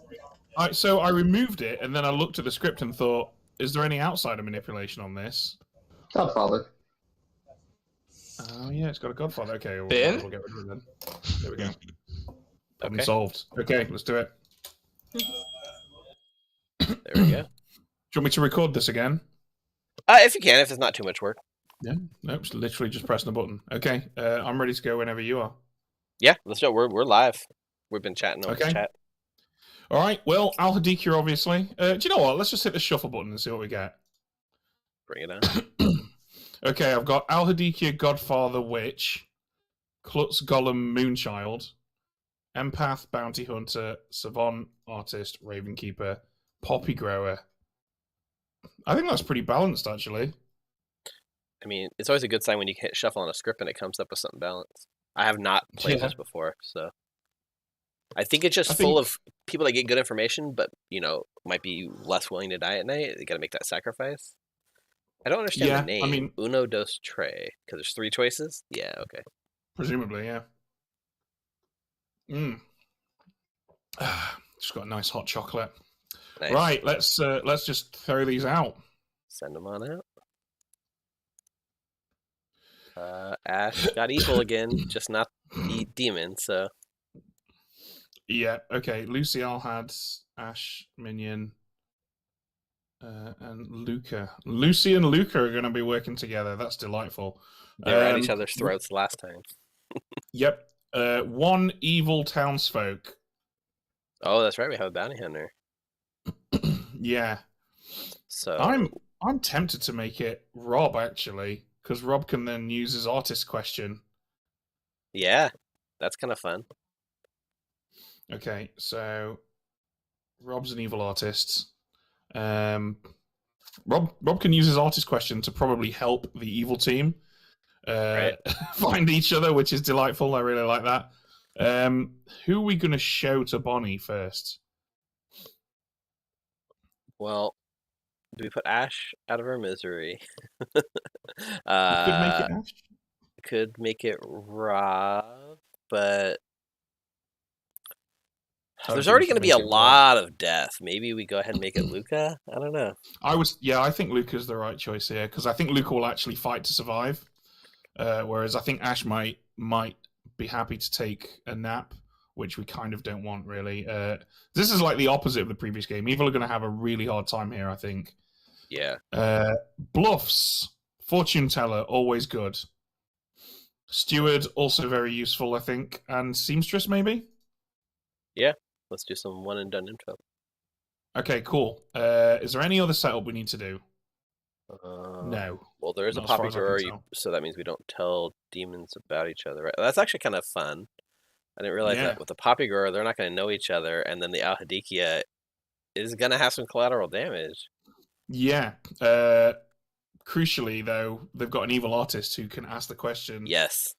So I removed it, and then I looked at the script and thought, is there any outsider manipulation on this? Godfather. Oh, yeah, it's got a Godfather. Okay, we'll get rid of it then. There we go. Problem Okay. solved. Okay, let's do it. There we go. Do you want me to record this again? If you can, if it's not too much work. Yeah, nope, it's literally just pressing the button. Okay, I'm ready to go whenever you are. Yeah, let's go. We're live. We've been chatting on Okay. chat. All right, well, Al Hadikir, obviously. Do you know what? Let's just hit the shuffle button and see what we get. Bring it on. Okay, I've got Al Hadikir, Godfather, Witch, Klutz, Gollum, Moonchild, Empath, Bounty Hunter, Savant, Artist, Ravenkeeper, Poppy Grower. I think that's pretty balanced, actually. I mean, it's always a good sign when you hit shuffle on a script and it comes up with something balanced. I have not played this before, so I think it's just full of people that get good information, but might be less willing to die at night. They got to make that sacrifice. I don't understand the name. I mean, Uno dos tres, because there's 3 choices. Yeah, okay. Presumably, yeah. Just got a nice hot chocolate. Nice. Right, let's just throw these out. Send them on out. Ash got evil again, just not demon. So yeah, okay. Luciel had Ash, Minion, and Luca. Lucy and Luca are going to be working together. That's delightful. they were at each other's throats last time. Yep. 1 evil townsfolk. Oh, that's right. We have a bounty hunter. Yeah. So I'm tempted to make it Rob, actually, because Rob can then use his artist question. Yeah, that's kind of fun. Okay, so Rob's an evil artist. Rob can use his artist question to probably help the evil team find each other, which is delightful. I really like that. Who are we going to show to Bonnie first? Well, do we put Ash out of her misery? Could make it Ash. Could make it Rob, but there's already going to be a lot of death. Maybe we go ahead and make it Luca. I don't know. I think Luca's the right choice here because I think Luca will actually fight to survive, whereas I think Ash might be happy to take a nap, which we kind of don't want really. This is like the opposite of the previous game. Evil are going to have a really hard time here, I think. Yeah. Bluffs, fortune teller, always good. Steward, also very useful, I think, and seamstress maybe. Yeah. Let's do some one and done info. Okay, cool. Is there any other setup we need to do? No. Well, there is a Not as far poppy as I can drawer, tell. so that means we don't tell demons about each other. Right? That's actually kind of fun. I didn't realize that with the poppy grower, they're not going to know each other, and then the Al Hadikia is going to have some collateral damage. Yeah. Crucially, though, they've got an evil artist who can ask the question. Yes.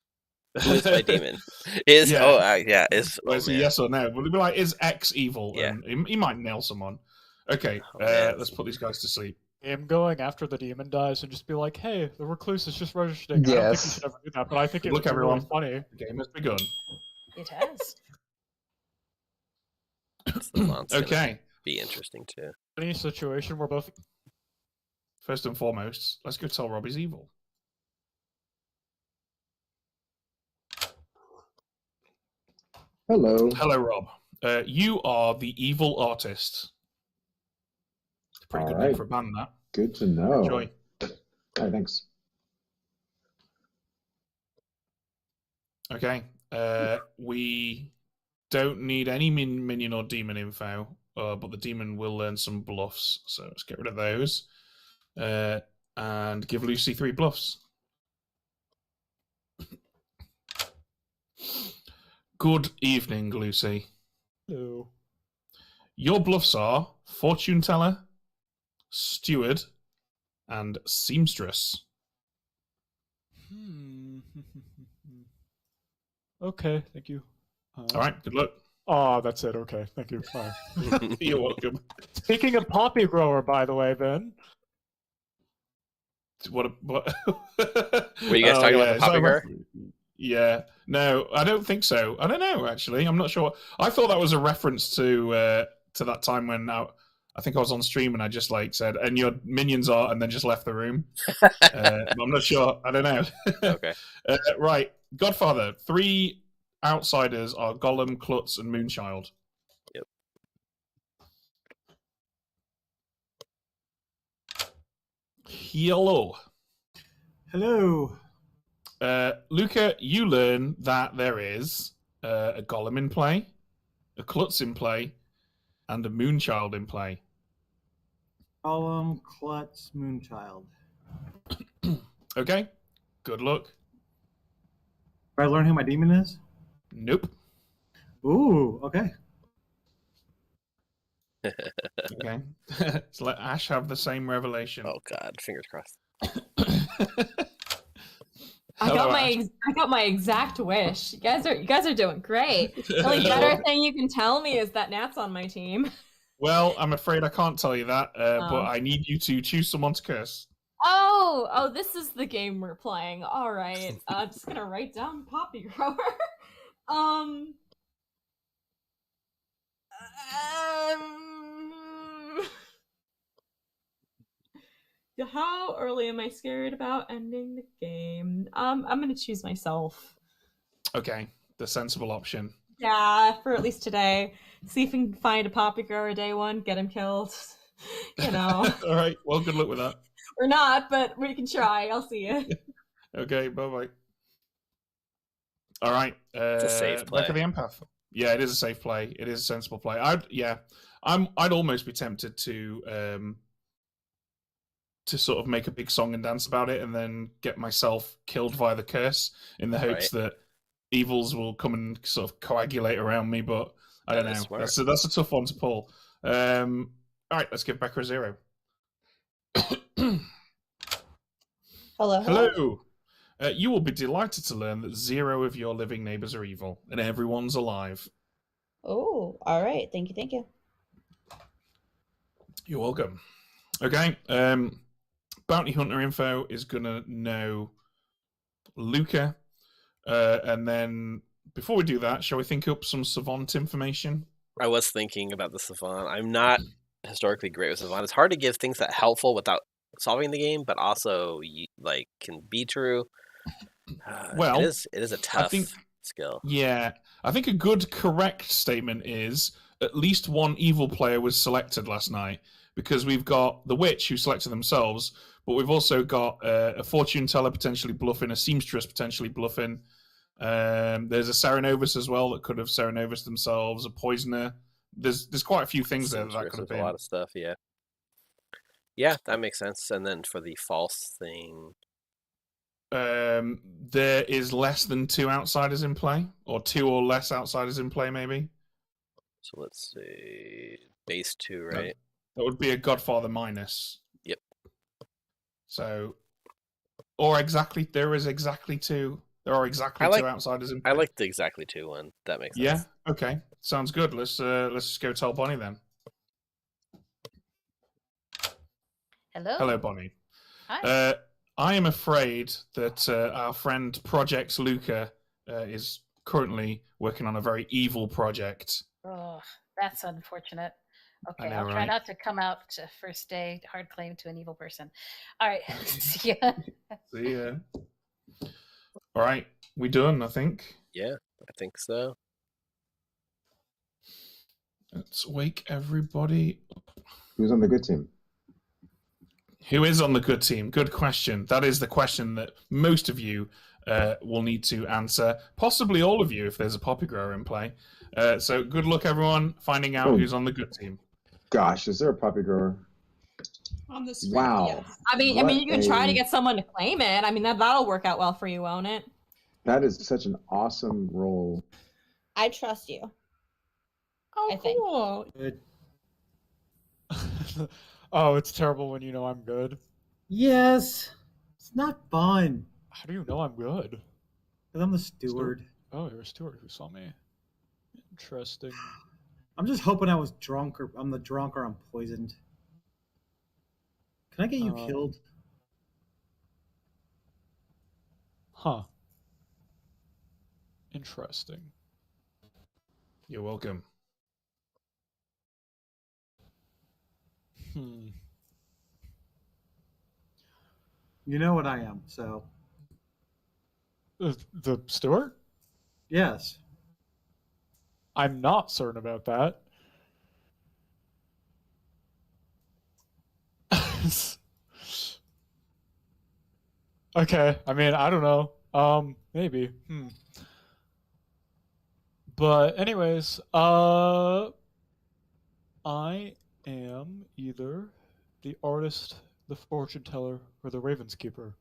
Who is my demon? Is Yeah. is a yes or no? Will it be like, is X evil? Yeah. And he might nail someone. Okay, man. let's put these guys to sleep. Him going after the demon dies and just be like, "Hey, the recluse is just registering." I don't think you should ever do that, but I think it Look, would be really everyone. funny. The game has begun. It has. The monster Okay. be interesting too. Any situation where both. First and foremost, let's go tell Rob he's evil. Hello. Hello, Rob. You are the evil artist. It's a pretty All good right. name for a band, that. Good to know. Enjoy. All right, thanks. Okay. We don't need any minion or demon info, but the demon will learn some bluffs. So let's get rid of those. And give Lucy 3 bluffs. Good evening, Lucy. Hello. Your bluffs are fortune teller, steward, and seamstress. Okay, thank you. All right, good luck. Oh, that's it. Okay, thank you. Bye. You're welcome. Speaking of poppy grower, by the way, Ben. What? Were you guys talking about the poppy grower? Yeah. No, I don't think so. I don't know, actually. I'm not sure. I thought that was a reference to that time when I think I was on stream and I just said, and your minions are, and then just left the room. I'm not sure. I don't know. Okay. Right. Godfather. 3 outsiders are Gollum, Klutz, and Moonchild. Yep. Hello. Hello. Luca, you learn that there is a Gollum in play, a Klutz in play, and a Moonchild in play. Gollum, Klutz, Moonchild. Okay. Good luck. Did I learn who my demon is? Nope. Ooh, okay. Okay. So let Ash have the same revelation. Oh God, fingers crossed. I got my exact wish. You guys are doing great. The only better thing you can tell me is that Nat's on my team. Well, I'm afraid I can't tell you that, but I need you to choose someone to curse. Oh, this is the game we're playing. All right. I'm just gonna write down Poppy Grower. How early am I scared about ending the game? I'm gonna choose myself. Okay, the sensible option. Yeah, for at least today. See if we can find a Poppy Grower day one, get him killed. You know. All right. Well, good luck with that. Or not, but we can try. I'll see you. Okay. Bye bye. All right. It's a safe play. Back of the empath. Yeah, it is a safe play. It is a sensible play. I'd almost be tempted to sort of make a big song and dance about it, and then get myself killed via the curse in the hopes that evils will come and sort of coagulate around me. But I don't know. That's a tough one to pull. All right, let's give Becca a 0. Hello. Hello. You will be delighted to learn that 0 of your living neighbors are evil, and everyone's alive. Oh, all right. Thank you. You're welcome. Okay. Bounty Hunter info is gonna know Luca, and then before we do that, shall we think up some Savant information? I was thinking about the Savant. I'm not historically great with Savant. It's hard to give things that helpful without solving the game, but also can be true. Well, it is a tough skill. Yeah, I think a good correct statement is at least one evil player was selected last night, because we've got the witch who selected themselves, but we've also got a fortune teller potentially bluffing, a seamstress potentially bluffing. There's a Serenovus as well that could have Serenovus themselves, a poisoner. There's quite a few things there that could have been. A lot of stuff, yeah. Yeah, that makes sense. And then for the false thing, there is less than 2 outsiders in play, or 2 or less outsiders in play, maybe. So let's see, base 2, right? That would be a Godfather minus. So, or exactly, there is exactly two. There are exactly two outsiders in play. I like the exactly 2 one. That makes sense. Yeah. Okay. Sounds good. Let's just go tell Bonnie then. Hello. Hello, Bonnie. Hi. I am afraid that our friend Project Luca is currently working on a very evil project. Oh, that's unfortunate. Okay, know, I'll try right? not to come out to first day hard claim to an evil person. All right, see ya. See ya. All right, we done, I think. Yeah, I think so. Let's wake everybody. Who's on the good team? Who is on the good team? Good question. That is the question that most of you will need to answer. Possibly all of you if there's a poppy grower in play. So good luck, everyone, finding out who's on the good team. Gosh, is there a puppy grower? On the screen. Wow. Yes. I mean, you can try to get someone to claim it. I mean, that'll work out well for you, won't it? That is such an awesome role. I trust you. Oh, I think. cool. Oh, it's terrible when you know I'm good. Yes. It's not fun. How do you know I'm good? Because I'm the steward. Oh, you're a steward who saw me. Interesting. I'm just hoping I was drunk, or I'm the drunk, or I'm poisoned. Can I get you killed? Huh. Interesting. You're welcome. You know what I am, so. The steward? Yes. I'm not certain about that. Okay, I mean, I don't know. Maybe. But anyways, I am either the artist, the fortune teller, or the Raven's keeper.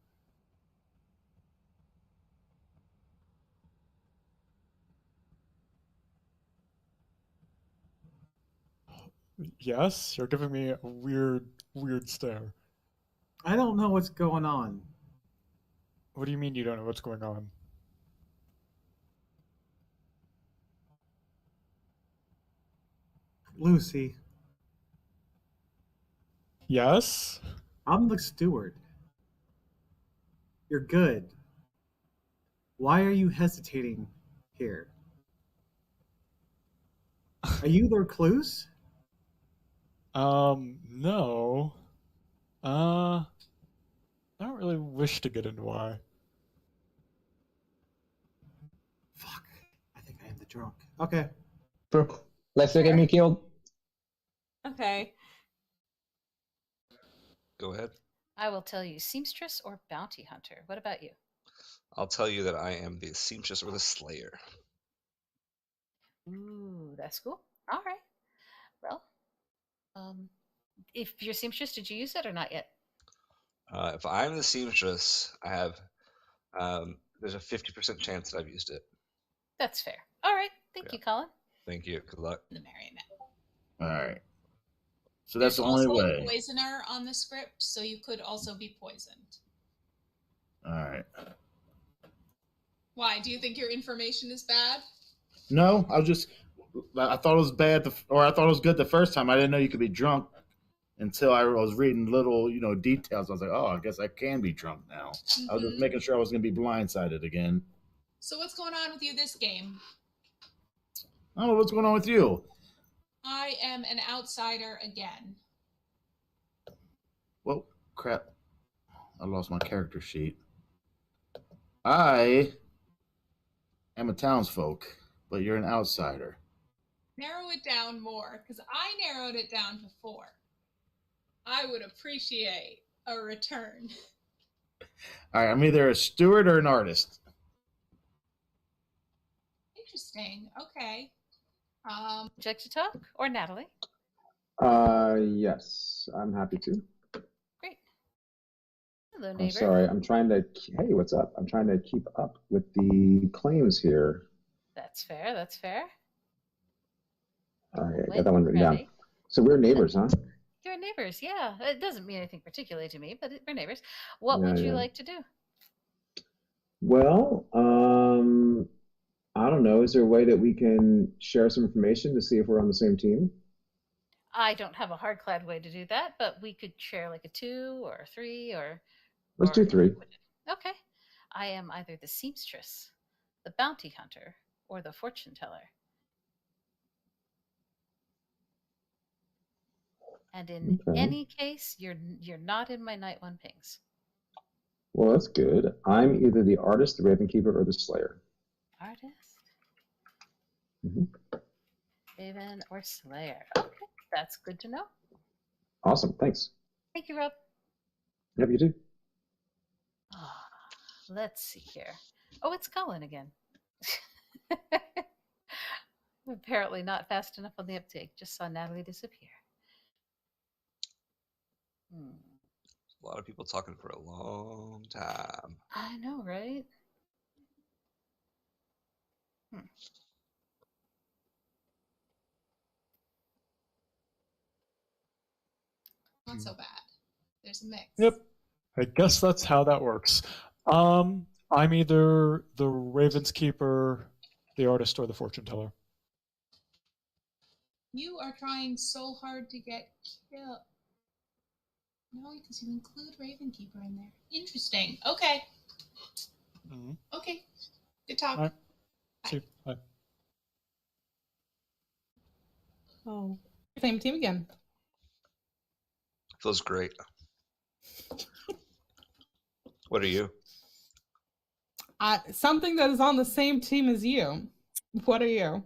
Yes, you're giving me a weird stare. I don't know what's going on. What do you mean you don't know what's going on? Lucy. Yes? I'm the steward. You're good. Why are you hesitating here? Are you the recluse? No. I don't really wish to get into why. Fuck. I think I am the drunk. Okay. Let's get me killed. Okay. Go ahead. I will tell you, seamstress or bounty hunter. What about you? I'll tell you that I am the seamstress or the slayer. Ooh, that's cool. All right. Well, if you're seamstress, did you use it or not yet? If I'm the seamstress, I have there's a 50% chance that I've used it. That's fair. All right. Thank you, Colin. Thank you. Good luck. The marionette. All right. So that's There's the only also way. a poisoner on the script, so you could also be poisoned. All right. Why? Do you think your information is bad? No, I thought it was bad, or I thought it was good the first time. I didn't know you could be drunk until I was reading little, details. I was like, oh, I guess I can be drunk now. I was just making sure I was going to be blindsided again. So what's going on with you this game? I don't know what's going on with you. I am an outsider again. Well, crap. I lost my character sheet. I am a townsfolk, but you're an outsider. Narrow it down more, because I narrowed it down to 4. I would appreciate a return. All right, I'm either a steward or an artist. Interesting. Okay. Would you like to talk? Or Natalie? Yes, I'm happy to. Great. Hello, neighbor. I'm sorry. I'm trying to. Hey, what's up? I'm trying to keep up with the claims here. That's fair. That's fair. All right, I got that one written down. So we're neighbors, huh? You're neighbors, yeah. It doesn't mean anything particularly to me, but we're neighbors. What Yeah, would you yeah. like to do? Well, I don't know. Is there a way that we can share some information to see if we're on the same team? I don't have a hard-clad way to do that, but we could share like a 2 or a 3 or... Let's do 3. Okay. I am either the seamstress, the bounty hunter, or the fortune teller. And in Okay. any case, you're not in my night one pings. Well, that's good. I'm either the artist, the Raven Keeper, or the Slayer. Artist, hmm Raven, or Slayer. Okay, that's good to know. Awesome. Thanks. Thank you, Rob. Yep, you too. Let's see here. Oh, it's Colin again. Apparently not fast enough on the uptake. Just saw Natalie disappear. A lot of people talking for a long time. I know, right? Not so bad. There's a mix. Yep. I guess that's how that works. I'm either the Raven's Keeper, the artist, or the fortune teller. You are trying so hard to get killed. No, because you include Ravenkeeper in there. Interesting. Okay. Okay. Good talk. All right. See you. Bye. Oh, same team again. Feels great. What are you? Something that is on the same team as you. What are you?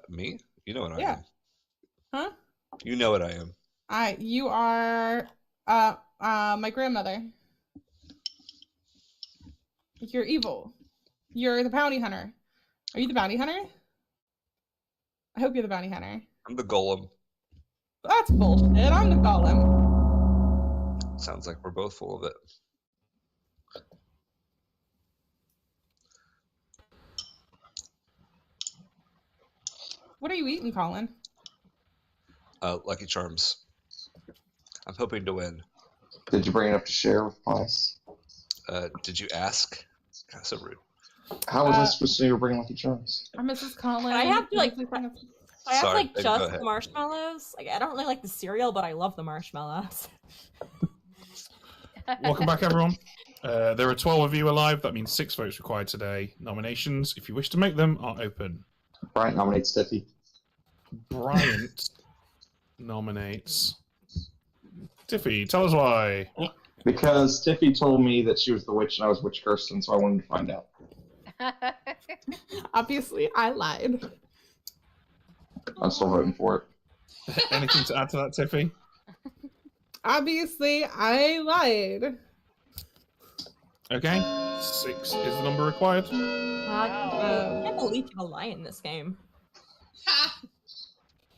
Me? You know what I Yeah. am. Huh? You know what I am. You are my grandmother. You're evil. You're the bounty hunter. Are you the bounty hunter? I hope you're the bounty hunter. I'm the golem. That's bullshit. I'm the golem. Sounds like we're both full of it. What are you eating, Colin? Lucky Charms. I'm hoping to win. Did you bring enough to share with us? Did you ask? God, so rude. How was I supposed to know you were bringing Lucky Charms? I'm Mrs. Colin. I have to like. I have Sorry, like Megan, go just ahead. the marshmallows. Like I don't really like the cereal, but I love the marshmallows. Welcome back, everyone. There are 12 of you alive. That means 6 votes required today. Nominations, if you wish to make them, are open. Bryant nominates Tiffy. Bryant nominates Tiffy. Tell us why. Because Tiffy told me that she was the witch and I was Witch Kirsten, so I wanted to find out. Obviously, I lied. I'm still voting for it. Anything to add to that, Tiffy? Obviously, I lied. Okay. 6 is the number required. I can't believe you lie in this game.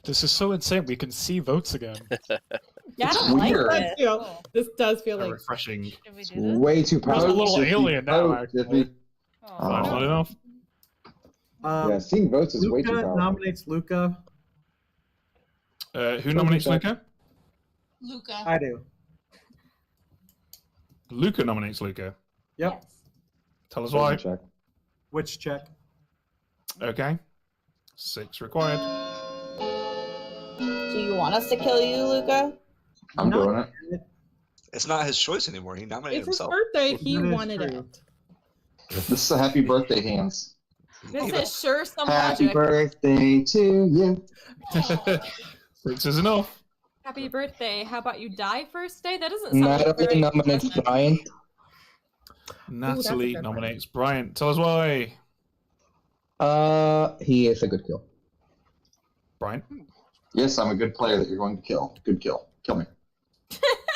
This is so insane. We can see votes again. Yeah, It's I like weird. it. This does feel So like refreshing. Should we do this? Way too There's a powerful. little Tiffy, alien now, vote, actually. Tiffy. That's not enough. Yeah, seeing votes is way too Luca powerful. nominates Luca. Who nominates Luca? Luca. I do. Luca nominates Luca. Yep. Tell us why. Check. Witch check. Okay. 6 required. Do you want us to kill you, Luca? I'm doing it. It's not his choice anymore. He nominated it's his himself. birthday. He That is wanted true. it. This is a happy birthday hands. This is sure some Happy logic. birthday to you. 6 is enough. Happy birthday. How about you die first day? That doesn't sound like Natalie very nominates Bryant. Natalie nominates Bryant. Tell us why. He is a good kill. Bryant. Yes, I'm a good player that you're going to kill. Good kill. Kill me.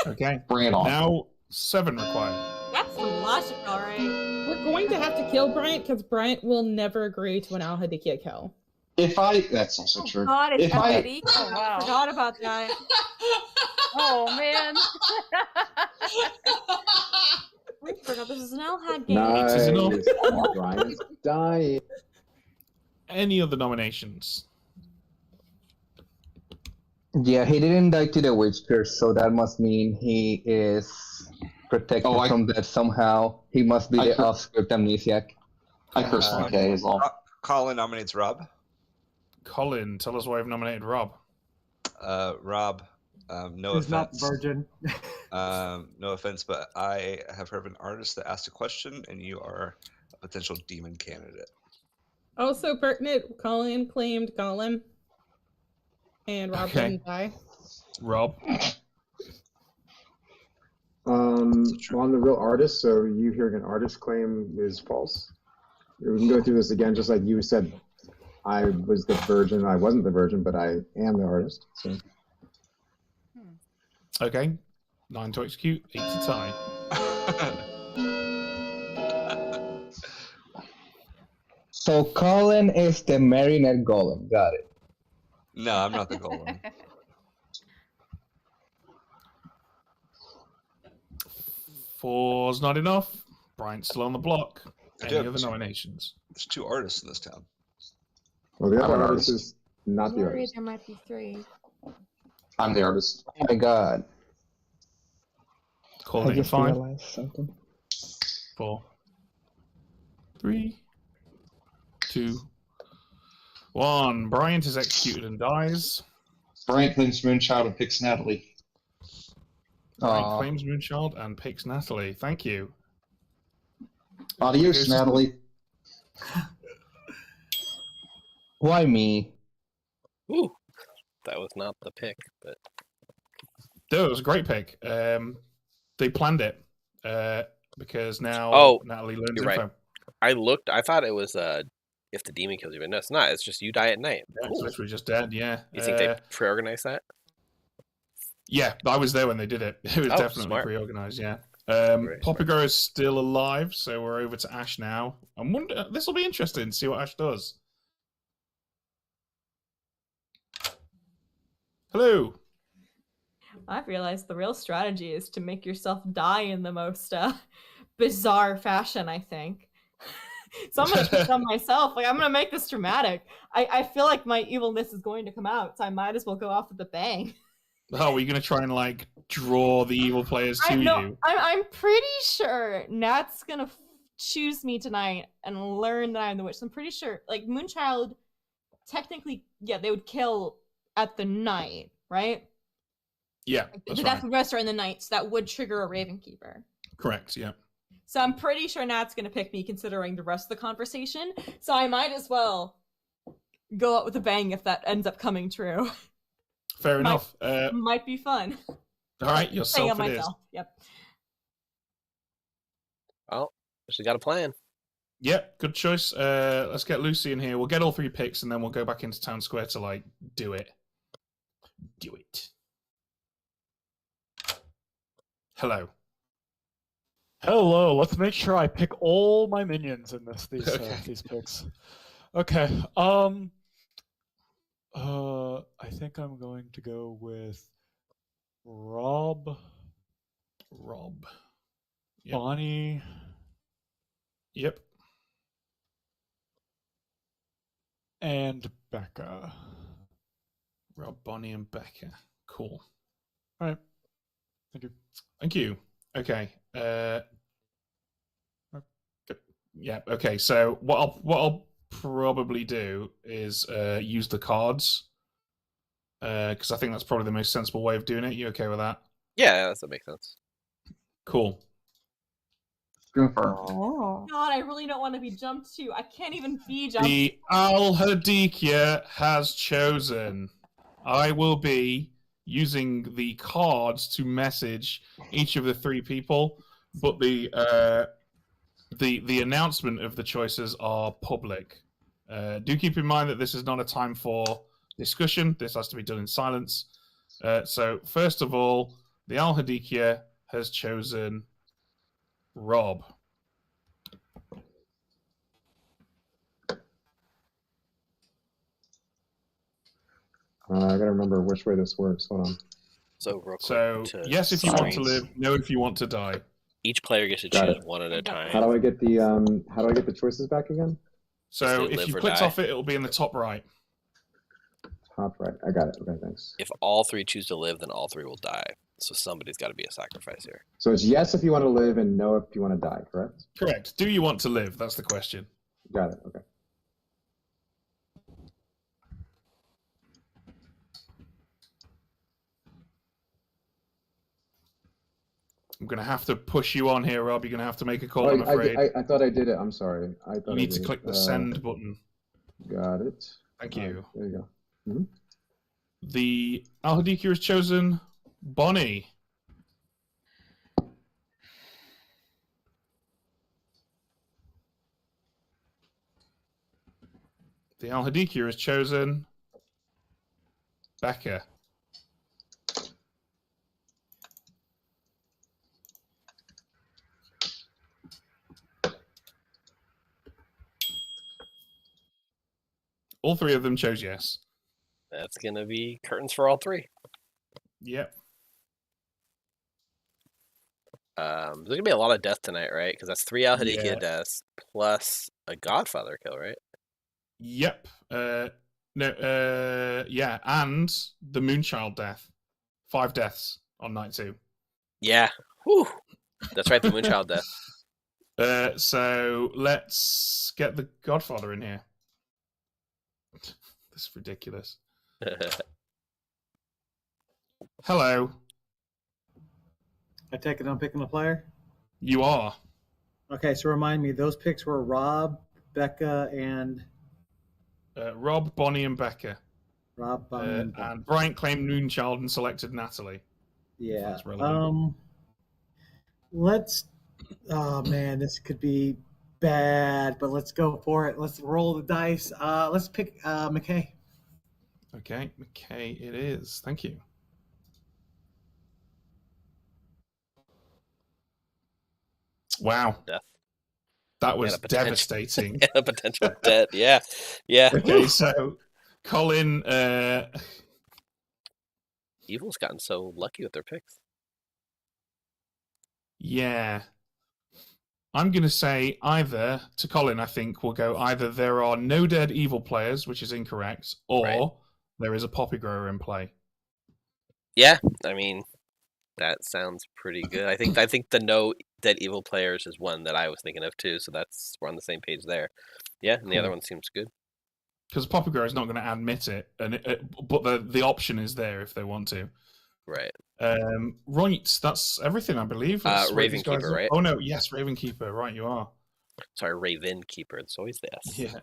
Okay. Bring it on. Now 7 required. That's some logic, alright. We're going to have to kill Bryant because Bryant will never agree to an Al Hadikia kill. That's also true. God, it's If I, already. Oh, wow. I forgot about that. Oh, man. I forgot this is an Alhad game. Nice. Is it not? Nice. Brian's dying. Any other nominations? Yeah, he didn't die to the witch curse, so that must mean he is protected from that somehow. He must be the off-script amnesiac. I cursed my K as well. Colin nominates Rob. Colin, tell us why you've nominated Rob. Rob, no Who's offense. not virgin. No offense, but I have heard of an artist that asked a question, and you are a potential demon candidate. Also pertinent, Colin claimed Gollum. And Rob didn't die. Rob? Well, I'm the real artist, so you hearing an artist claim is false. We can go through this again, just like you said. I was the virgin. I wasn't the virgin, but I am the artist. So. Okay. 9 to execute, 8 to tie. So Colin is the marionette golem. Got it. No, I'm not the golem. Four's not enough. Bryant's still on the block. Any have other nominations? There's 2 artists in this town. Well, the I'm other an artist artist. is not the Worried artist. there might be 3. I'm the artist. Oh my god. Calling I it just 5, realized something. 4, 3, 2, 1. Bryant is executed and dies. Bryant claims Moonchild and picks Natalie. Bryant claims Moonchild and picks Natalie. Thank you. Adios, Natalie. Why me? Ooh, that was not the pick, but No, it was a great pick. They planned it because now Natalie learns you're info. right. I looked. I thought it was if the demon kills you, but no, it's not. It's just you die at night. Yeah, it's literally just dead. Yeah. You think they pre-organized that? Yeah, I was there when they did it. It was definitely smart. pre-organized. Yeah. Poppygar is still alive, so we're over to Ash now. I'm wonder this will be interesting. See what Ash does. Hello. I've realized the real strategy is to make yourself die in the most bizarre fashion, I think. So I'm going to pick on myself. Like, I'm going to make this dramatic. I feel like my evilness is going to come out, so I might as well go off with a bang. Oh, are you going to try and, like, draw the evil players to you? I'm pretty sure Nat's going to choose me tonight and learn that I'm the witch. So I'm pretty sure, like, Moonchild, technically, yeah, they would kill at the night, right? Yeah, The Death of Rest are in the night, so that would trigger a Ravenkeeper. Correct, yeah. So I'm pretty sure Nat's going to pick me considering the rest of the conversation. So I might as well go out with a bang if that ends up coming true. Fair enough. Might be fun. All right, yourself it is. Yep. Well, she got a plan. Yep, good choice. Let's get Lucy in here. We'll get all 3 picks, and then we'll go back into Town Square to, like, do it. Do it. Hello. Hello. Let's make sure I pick all my minions in these picks. Okay. I think I'm going to go with Rob. Yep. Bonnie. Yep. And Becca. Rob, Bonnie, and Becca. Cool. All right. Thank you. Thank you. Okay. Yeah. Okay. So what I'll probably do is use the cards because I think that's probably the most sensible way of doing it. You okay with that? Yeah, that makes sense. Cool. Oh. God, I really don't want to be jumped to. I can't even be jumped. The Al-Hadikia has chosen. I will be using the cards to message each of the 3 people, but the announcement of the choices are public. Do keep in mind that this is not a time for discussion. This has to be done in silence. So first of all, the Al-Hadikia has chosen Rob. I gotta remember which way this works. Hold on. So, real quick, So yes, if you want to live. No, if you want to die. Each player gets to Got choose it. one at a time. How do I get the choices back again? So if you clicked off it, it'll be in the top right. top right. I got it. Okay, thanks. If all 3 choose to live, then all 3 will die. So somebody's got to be a sacrifice here. So it's yes if you want to live and no if you want to die, correct? Correct. Do you want to live? That's the question. Got it. Okay. I'm going to have to push you on here, Rob. You're going to have to make a call, Oh, I'm afraid. I thought I did it. I'm sorry. I thought You need to click the send button. Got it. Thank you. There you go. Mm-hmm. The Al-Hadiki has chosen Bonnie. The Al-Hadiki has chosen Becca. All 3 of them chose yes. That's going to be curtains for all 3. Yep. There's going to be a lot of death tonight, right? Because that's 3 Al-Hadiki Yeah. deaths plus a Godfather kill, right? Yep. Yeah, and the Moonchild death. 5 deaths on night 2. Yeah. Whew. That's right, the Moonchild death. So let's get the Godfather in here. This is ridiculous. Hello. I take it I'm picking a player? You are. Okay, so remind me, those picks were Rob, Becca, and... Rob, Bonnie, and Becca. Rob, Bonnie, and Bryant claimed Moonchild and selected Natalie. Yeah. That's relevant. Let's... Oh, man, this could be bad, but let's go for it. Let's roll the dice. Let's pick McKay. Okay, McKay it is. Thank you. Wow. Death. That was devastating. A potential death. Yeah. Yeah. Okay, so Colin... Evil's gotten so lucky with their picks. Yeah. I'm going to say either, to Colin, I think, we'll go either there are no dead evil players, which is incorrect, or there is a poppy grower in play. Yeah, I mean, that sounds pretty good. I think the no dead evil players is one that I was thinking of too, so we're on the same page there. Yeah, and the other one seems good. Because poppy grower is not going to admit it, but the option is there if they want to. Right. Right, that's everything, I believe. Ravenkeeper, right? Oh, no, yes, Ravenkeeper. Right, you are. Sorry, Ravenkeeper. It's always the S. Yeah.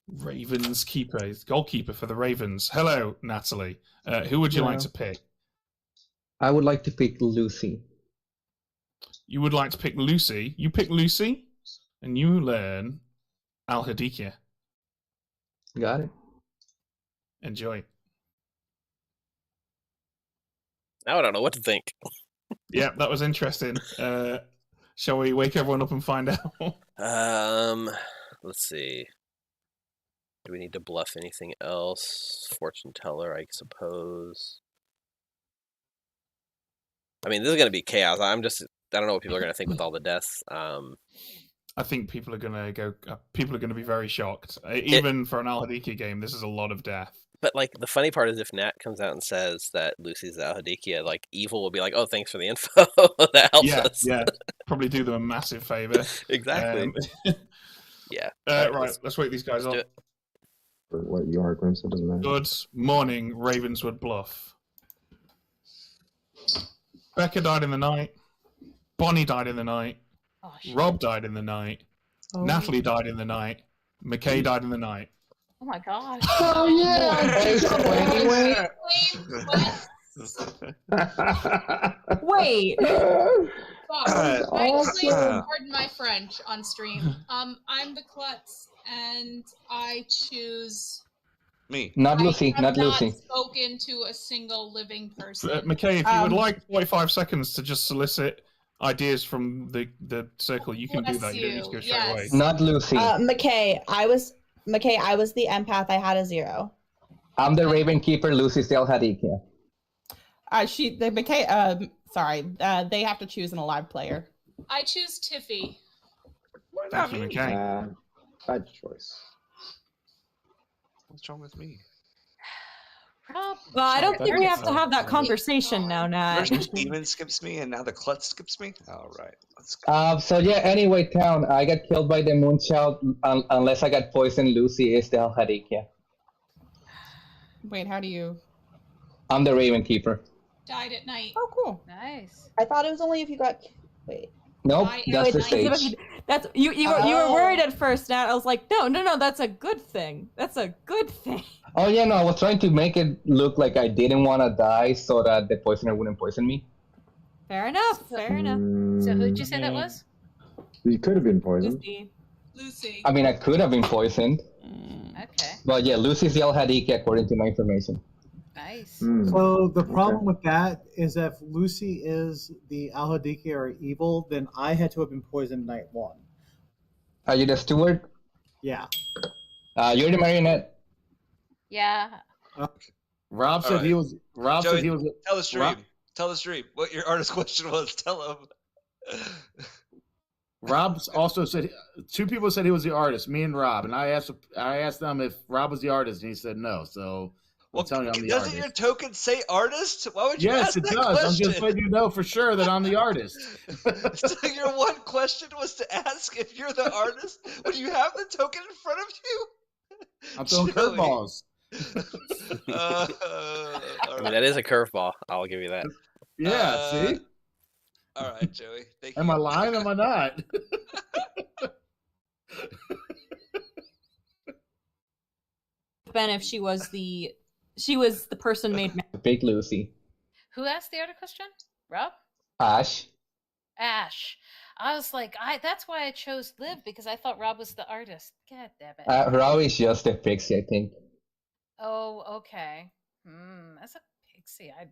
Ravens keeper, goalkeeper for the Ravens. Hello, Natalie. Who would you like to pick? I would like to pick Lucy. You would like to pick Lucy? You pick Lucy, and you learn Al-Hadiki. Got it. Enjoy. Now I don't know what to think. Yeah, that was interesting. Shall we wake everyone up and find out? Let's see. Do we need to bluff anything else? Fortune teller, I suppose. I mean, this is going to be chaos. I don't know what people are going to think with all the deaths. I think people are going to be very shocked. Even for an Al-Hadiki game, this is a lot of death. But like the funny part is if Nat comes out and says that Lucy's Al-Hadiki, like Evil will be like, "Oh, thanks for the info. That helps us." Yeah, probably do them a massive favor. Exactly. Yeah. Right, let's wake these guys up. For what you are, Grim, so it doesn't matter. Good morning, Ravenswood Bluff. Becca died in the night. Bonnie died in the night. Oh, Rob died in the night. Oh. Natalie died in the night. McKay died in the night. Oh my gosh. Oh yeah. Wait. Actually, pardon my French on stream. I'm the klutz, and I choose. Me. Not Lucy. I Not have Lucy. not spoken to a single living person. McKay, if you would like 45 seconds to just solicit ideas from the circle, you can do that. You don't need to go straight away. Not Lucy. McKay, I was the empath. I had a 0. I'm the Ravenkeeper. Lucy's the Al-Hadiki. They have to choose an alive player. I choose Tiffy. Thank you, McKay. Bad choice. What's wrong with me? Well, I don't that think we makes have to have that sense. conversation now, Nat. First the demon skips me, and now the klutz skips me. All right, let's go. So yeah. Anyway, town. I got killed by the Moonchild. Unless I got poisoned, Lucy is the Alhadikia. Wait, how do you? I'm the Raven Keeper. Died at night. Oh, cool. Nice. I thought it was only if you got. Wait. Nope, I- that's the It's as if stage. that's you. You were worried at first, Nat. I was like, no. That's a good thing. That's a good thing. Oh yeah, no, I was trying to make it look like I didn't want to die so that the poisoner wouldn't poison me. Fair enough. Fair enough. So who'd you say that was? You could have been poisoned. Lucy. Lucy. I mean, I could have been poisoned. Okay. But yeah, Lucy's the Alhadiki according to my information. Nice. So the problem with that is if Lucy is the Alhadiki or evil, then I had to have been poisoned night one. Are you the steward? Yeah. You're the marionette. Yeah. Rob said he was. Rob Joey, said he was. Tell the stream. Rob, Tell the stream what your artist question was. Tell him. Rob also said 2 people said he was the artist. Me and Rob, and I asked them if Rob was the artist, and he said no. So I'm telling you, I'm the Doesn't artist. your token say artist? Why would you Yes, ask it that does. question? I'm just letting you know for sure that I'm the artist. So your one question was to ask if you're the artist when you have the token in front of you? I'm throwing Joey. curveballs. I mean, that is a curveball. I'll give you that. Yeah, see? All right, Joey. Thank Am you. I lying? Am I not? Ben, if she was the person made. Big Lucy. Who asked the other question? Rob? Ash. Ash. I was like, that's why I chose Liv, because I thought Rob was the artist. God damn it. Rob is just a pixie, I think. Oh, okay. As a pixie, I'd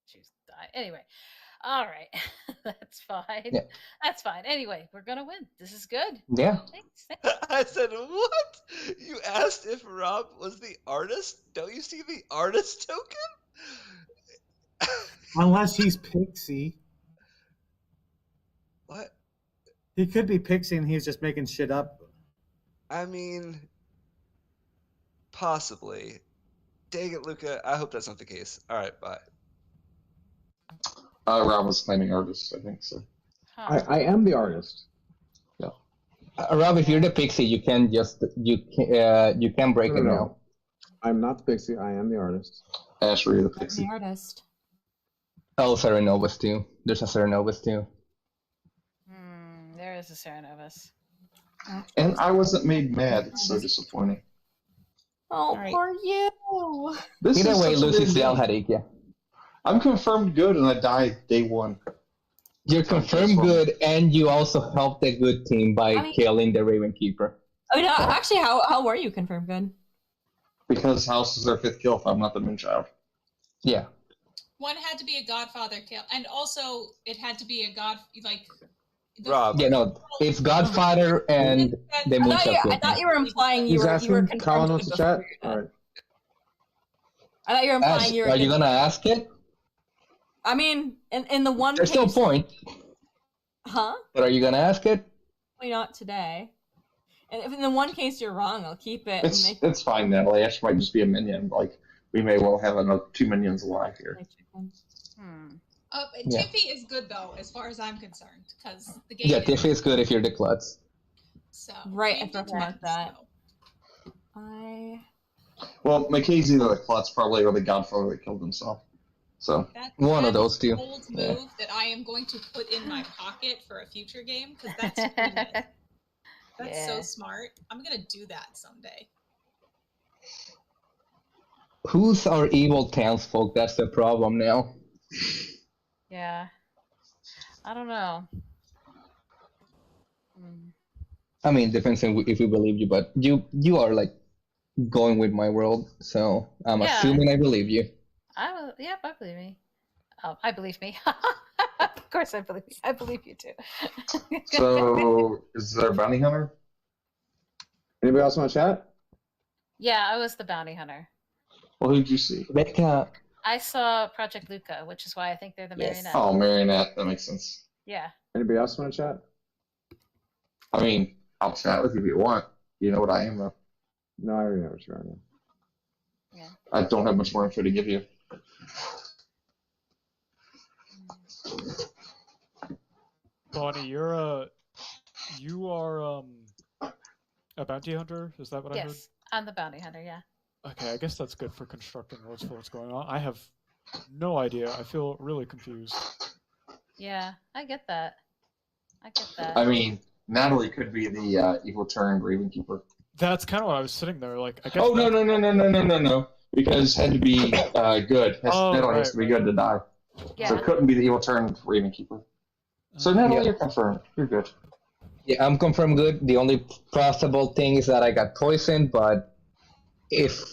choose to die. Anyway, all right. That's fine. Yeah. That's fine. Anyway, we're going to win. This is good. Yeah. Thanks. I said, what? You asked if Rob was the artist? Don't you see the artist token? Unless he's Pixie. What? He could be Pixie and he's just making shit up. I mean, possibly. Dang it, Luca. I hope that's not the case. All right, bye. Rob was claiming artist, I think so. I am the artist. No. Rob, if you're the pixie, you can break it now. I'm not the pixie. I am the artist. Ash, were you the The pixie? artist. Oh, Serenovus too. There's a Serenovus too. There is a Serenovus. And I wasn't made mad. It's so disappointing. Oh, right. poor you. This Either is way, such a Lucy's weird the game. Alhadikia. I'm confirmed good and I died day one. You're confirmed good, and you also helped the good team by killing the Raven Keeper. I mean, actually, how were you confirmed good? Because House is their 5th kill if I'm not the Moonchild. Yeah. One had to be a Godfather kill, and also it had to be a God like. Rob. Yeah, no, it's Godfather and the Moonchild. I thought you were implying you Who's were asking? confirmed Colin wants to before chat? you're All dead. right. I thought you were implying you were. Are you gonna ask it? I mean, in the one There's case. no point. Huh? But are you gonna ask it? Probably not today. And if in the one case you're wrong, I'll keep it. And make It's fine now. Ash might just be a minion. Like, we may well have another 2 minions alive here. Yeah. Tiffy is good though, as far as I'm concerned, because the game. Yeah, Tiffy is good if you're the klutz. So right, I game forgot to depends, mark that. so. Well, McKay's either the Klutz probably or the Godfather that killed himself. So, one of those two. Old move that I am going to put in my pocket for a future game because that's genius. That's so smart. I'm gonna do that someday. Who's our evil townsfolk? That's the problem now. Yeah. I don't know. I mean, depends on if we believe you, but you are like going with my world, so I'm Yeah. assuming I believe you. Yeah, I believe me. Oh, I believe me. Of course I believe you. I believe you too. so is there a bounty hunter? Anybody else want to chat? Yeah, I was the bounty hunter. Well, who'd you see? Becca. I saw Project Luca, which is why I think they're the marionette. Oh, marionette. That makes sense. Yeah. Anybody else want to chat? I mean, I'll chat with you if you want. You know what I am, though. No, I already know what you are. Yeah. I don't have much more info to give you. Bonnie, you are a bounty hunter. Is that what I heard? Yes, I'm the bounty hunter. Yeah. Okay, I guess that's good for constructing roles for what's going on. I have no idea. I feel really confused. Yeah, I get that. I get that. I mean, Natalie could be the evil turned Raven Keeper. That's kind of what I was sitting there like. I guess. Oh no! Because had to be good. Natalie has to be good to die. Yeah. So it couldn't be the evil turned Raven Keeper. So Natalie, you're confirmed. You're good. Yeah, I'm confirmed good. The only possible thing is that I got poisoned, but if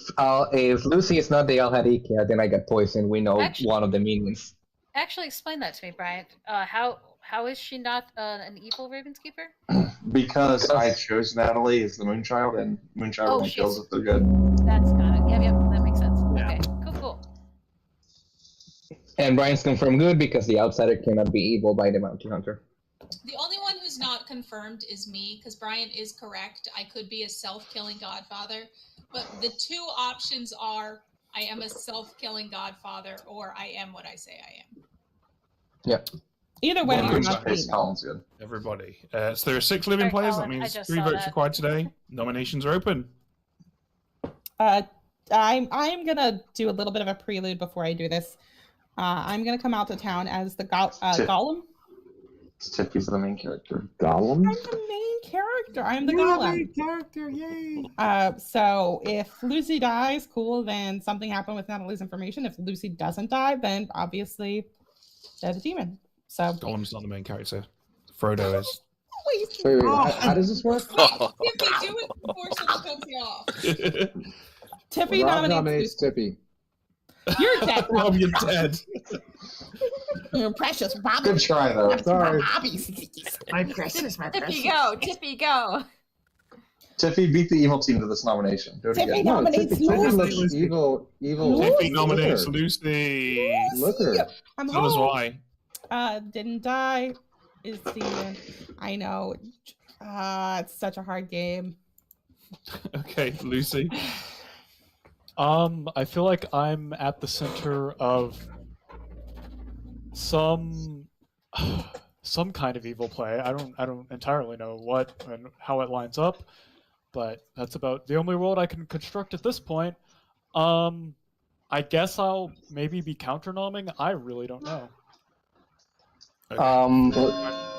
Lucy is not the Alhadika, then I got poisoned. We know one of the minions. Actually, explain that to me, Bryant. How is she not an evil Ravenskeeper? Because I chose Natalie as the Moonchild, and Moonchild only kills if they're good. That's got it. Yep, that makes sense. Okay, cool. And Brian's confirmed good because the outsider cannot be evil by the bounty hunter. The only one who's not confirmed is me, because Brian is correct. I could be a self-killing godfather, but the two options are I am a self-killing godfather or I am what I say I am. Yep. Either way, you're not Colin's good. Everybody. So there are 6 living players. That means 3 votes required today. Nominations are open. I'm gonna do a little bit of a prelude before I do this. I'm gonna come out to town as the Golem. Tippy's the main character. Gollum? I'm the main character. I'm the You're Golem. the main character, yay! So if Lucy dies, cool, then something happened with Natalie's information. If Lucy doesn't die, then obviously they're the demon. So Golem's not the main character. Frodo is. Wait, how does this work? Tippy, do it before someone cuts you off. Tippy Rob nominates nominates Tippy. You're dead. Rob, you're dead. You're precious, Bobby. Good try, though. Sorry. My precious, my Tippy, precious. go! Tippy, go! Tiffy beat the evil team to this nomination. Do it Tiffy again. nominates Tippy Lucy. looks evil. Tippy nominates Look at her. Lucy. Look at her. I'm Tell us home. why. Didn't die. Is the I know. It's such a hard game. Okay, Lucy. I feel like I'm at the center of some kind of evil play. I don't entirely know what and how it lines up, but that's about the only world I can construct at this point. I guess I'll maybe be counter-nomming. I really don't know. Well,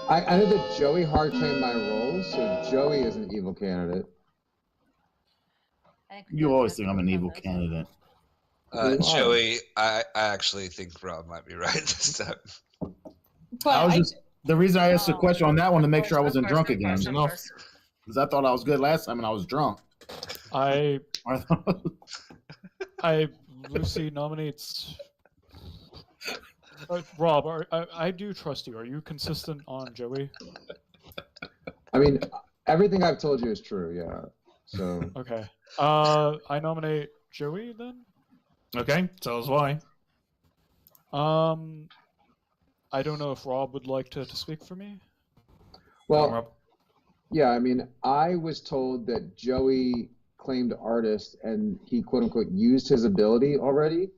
I know that Joey hard claimed my role, so Joey is an evil candidate. You always think I'm an evil candidate. Joey, I actually think Rob might be right this time. But the reason I asked the question on that one to make sure I wasn't drunk again. Of course. Because I thought I was good last time and I was drunk. Lucy nominates. Rob, I do trust you. Are you consistent on Joey? I mean, everything I've told you is true, yeah. So Okay. I nominate Joey then. Okay, tell us why. I don't know if Rob would like to speak for me. well, yeah, I mean, I was told that Joey claimed artist and he quote unquote used his ability already.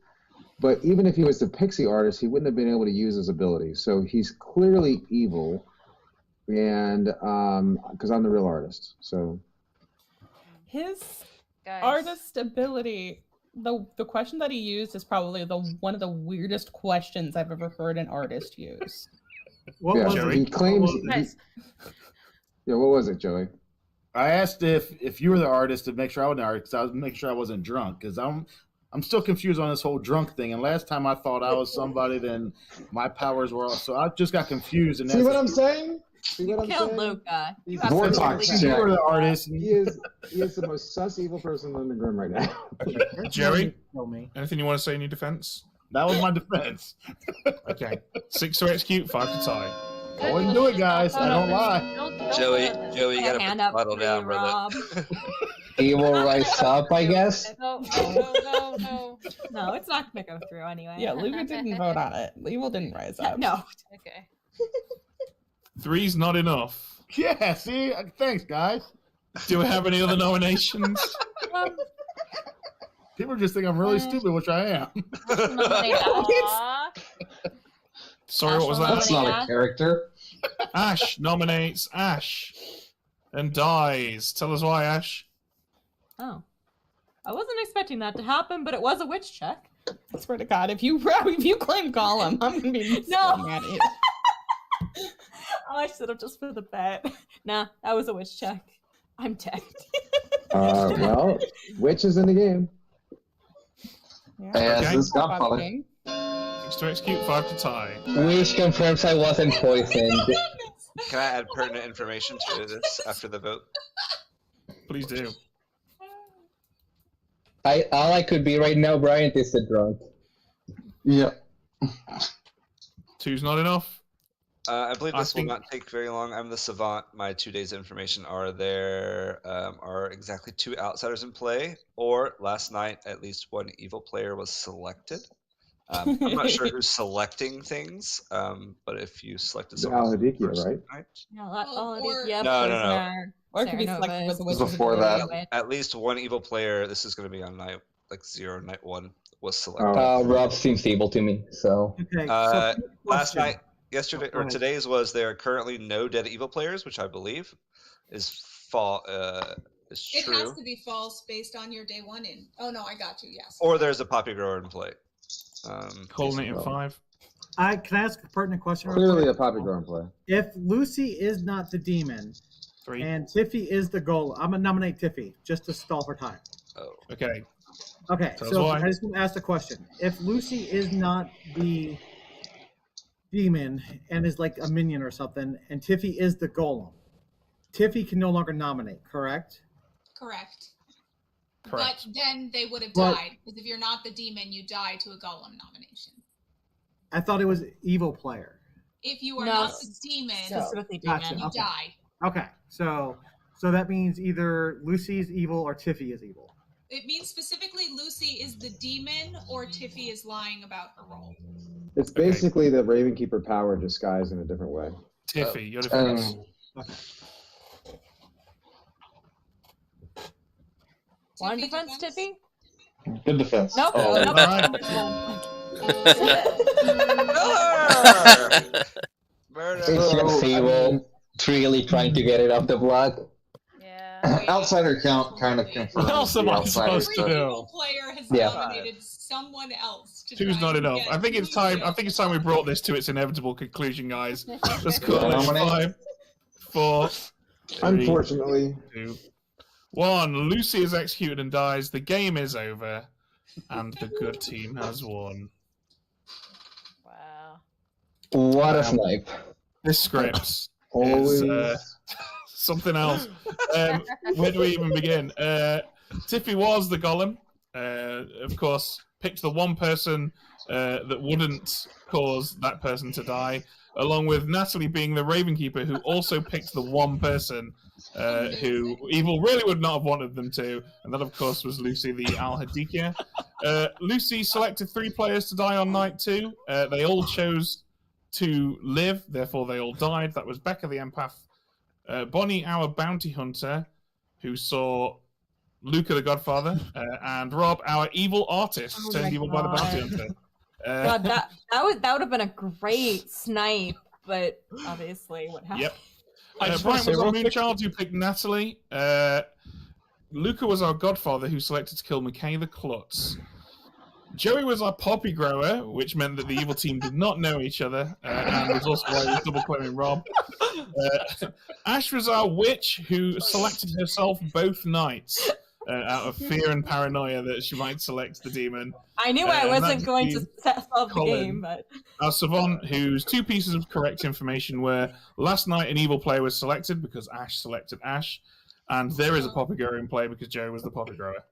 But even if he was the pixie artist, he wouldn't have been able to use his ability. So he's clearly evil, and because I'm the real artist. So his artist ability, the question that he used is probably one of the weirdest questions I've ever heard an artist use. He claims. Yeah, what was it, Joey? I asked if you were the artist to make sure I was an artist, because I was make sure I wasn't drunk, because I'm still confused on this whole drunk thing. And last time I thought I was somebody, then my powers were off. So I just got confused. And See what I'm saying? See what I'm Killed saying? Luca. He's You were the artist. He is the most sus evil person in the room right now. Jerry, Kill me. anything you want to say in your defense? That was my defense. Okay. 6 to execute, 5 to tie. I wouldn't do it, guys. I don't lie. Joey, you Put a gotta hand put up the bottle for down, you, brother. Rob. Evil rise up, I guess. No. No, it's not gonna go through anyway. Yeah, Luca didn't vote on it. Evil didn't rise up. No. Okay. 3's not enough. Yeah, see? Thanks, guys. Do we have any other nominations? People just think I'm really stupid, which I am. Sorry, what was that? That's not a character. Ash nominates Ash and dies. Tell us why, Ash. Oh. I wasn't expecting that to happen, but it was a witch check. I swear to God, if you claim Gollum, I'm gonna be so mad at you. Oh, I should have just for the bet. Nah, that was a witch check. I'm dead. Well, witch is in the game. As Okay. is Godfather. 6 to execute, 5 to tie. Which confirms I wasn't poisoned. Can I add pertinent information to this after the vote? Please do. All I could be right now, Bryant, is the drunk. Yep. 2's not enough. I believe this will think- not take very long. I'm the savant. My 2 days information are there. Are exactly 2 outsiders in play, or last night at least 1 evil player was selected. I'm not sure who's selecting things, but if you selected someone Al-Hadikia, right? No, that Well, or- yeah, No. Or it could be selected with the witches. Before that. At least 1 evil player. This is going to be on night 0, night 1 was selected. Rob seems evil to me, so. Okay. Last night, yesterday, Go or ahead. today's was there are currently no dead evil players, which I believe is It true. has to be false based on your day 1 in. Oh no, I got you. Yes. Or there's a poppy grower in play. Calling it in 5. Can I ask a pertinent question? real Clearly quick? a poppy grown play. If Lucy is not the demon 3. and Tiffy is the goal, I'm gonna nominate Tiffy just to stall for time. Oh. Okay. Okay, Tell us so why. I just want to ask the question: if Lucy is not the demon and is like a minion or something, and Tiffy is the golem, Tiffy can no longer nominate, correct? Correct. Correct. But then they would have But- died because if you're not the demon, you die to a Golem nomination. I thought it was evil player. If you are No, not the demon, specifically demon. Gotcha, you okay. die. Okay, so that means either Lucy's evil or Tiffy is evil. It means specifically Lucy is the demon or Tiffy is lying about her role. It's basically the Ravenkeeper power disguised in a different way. Tiffy, your defense. One defense, Tiffy? Good defense. Nope. Oh, nope. Murder! It's just evil. Really trying to get it off the block. Outsider count kind of confirms What else am the I outsider supposed to stuff. do? Evil player has Yeah. nominated someone else to 2's try not and enough. get I think it's time. I think it's time we brought this to its inevitable conclusion, guys. Let's call it Nominate. 5, 4, 3, Unfortunately. 2, 1. Lucy is executed and dies. The game is over, and the good team has won. Wow. What a snipe. This script is Always. something else. Where do we even begin? Tiffy was the golem. Of course, picked the one person that wouldn't cause that person to die, along with Natalie being the Ravenkeeper, who also picked the one person who evil really would not have wanted them to, and that, of course, was Lucy the Al-Hadikia. Lucy selected 3 players to die on night 2. They all chose to live, therefore they all died. That was Becca the Empath, Bonnie, our bounty hunter, who saw Luca the Godfather, and Rob, our evil artist, Oh turned my evil by the bounty God. hunter. God, that would have been a great snipe, but obviously what happened? Yep. I just Brian wanna say was our real quick- Moonchild who picked Natalie. Luca was our Godfather who selected to kill McKay the Klutz. Joey was our poppy grower, which meant that the evil team did not know each other, and was also why he was double claiming Rob. Ash was our witch who selected herself both nights out of fear and paranoia that she might select the demon. I knew I And wasn't that's going the to solve the Colin. game, but Our savant, whose 2 pieces of correct information were last night an evil player was selected because Ash selected Ash, and there is a poppy grower in play because Joey was the poppy grower.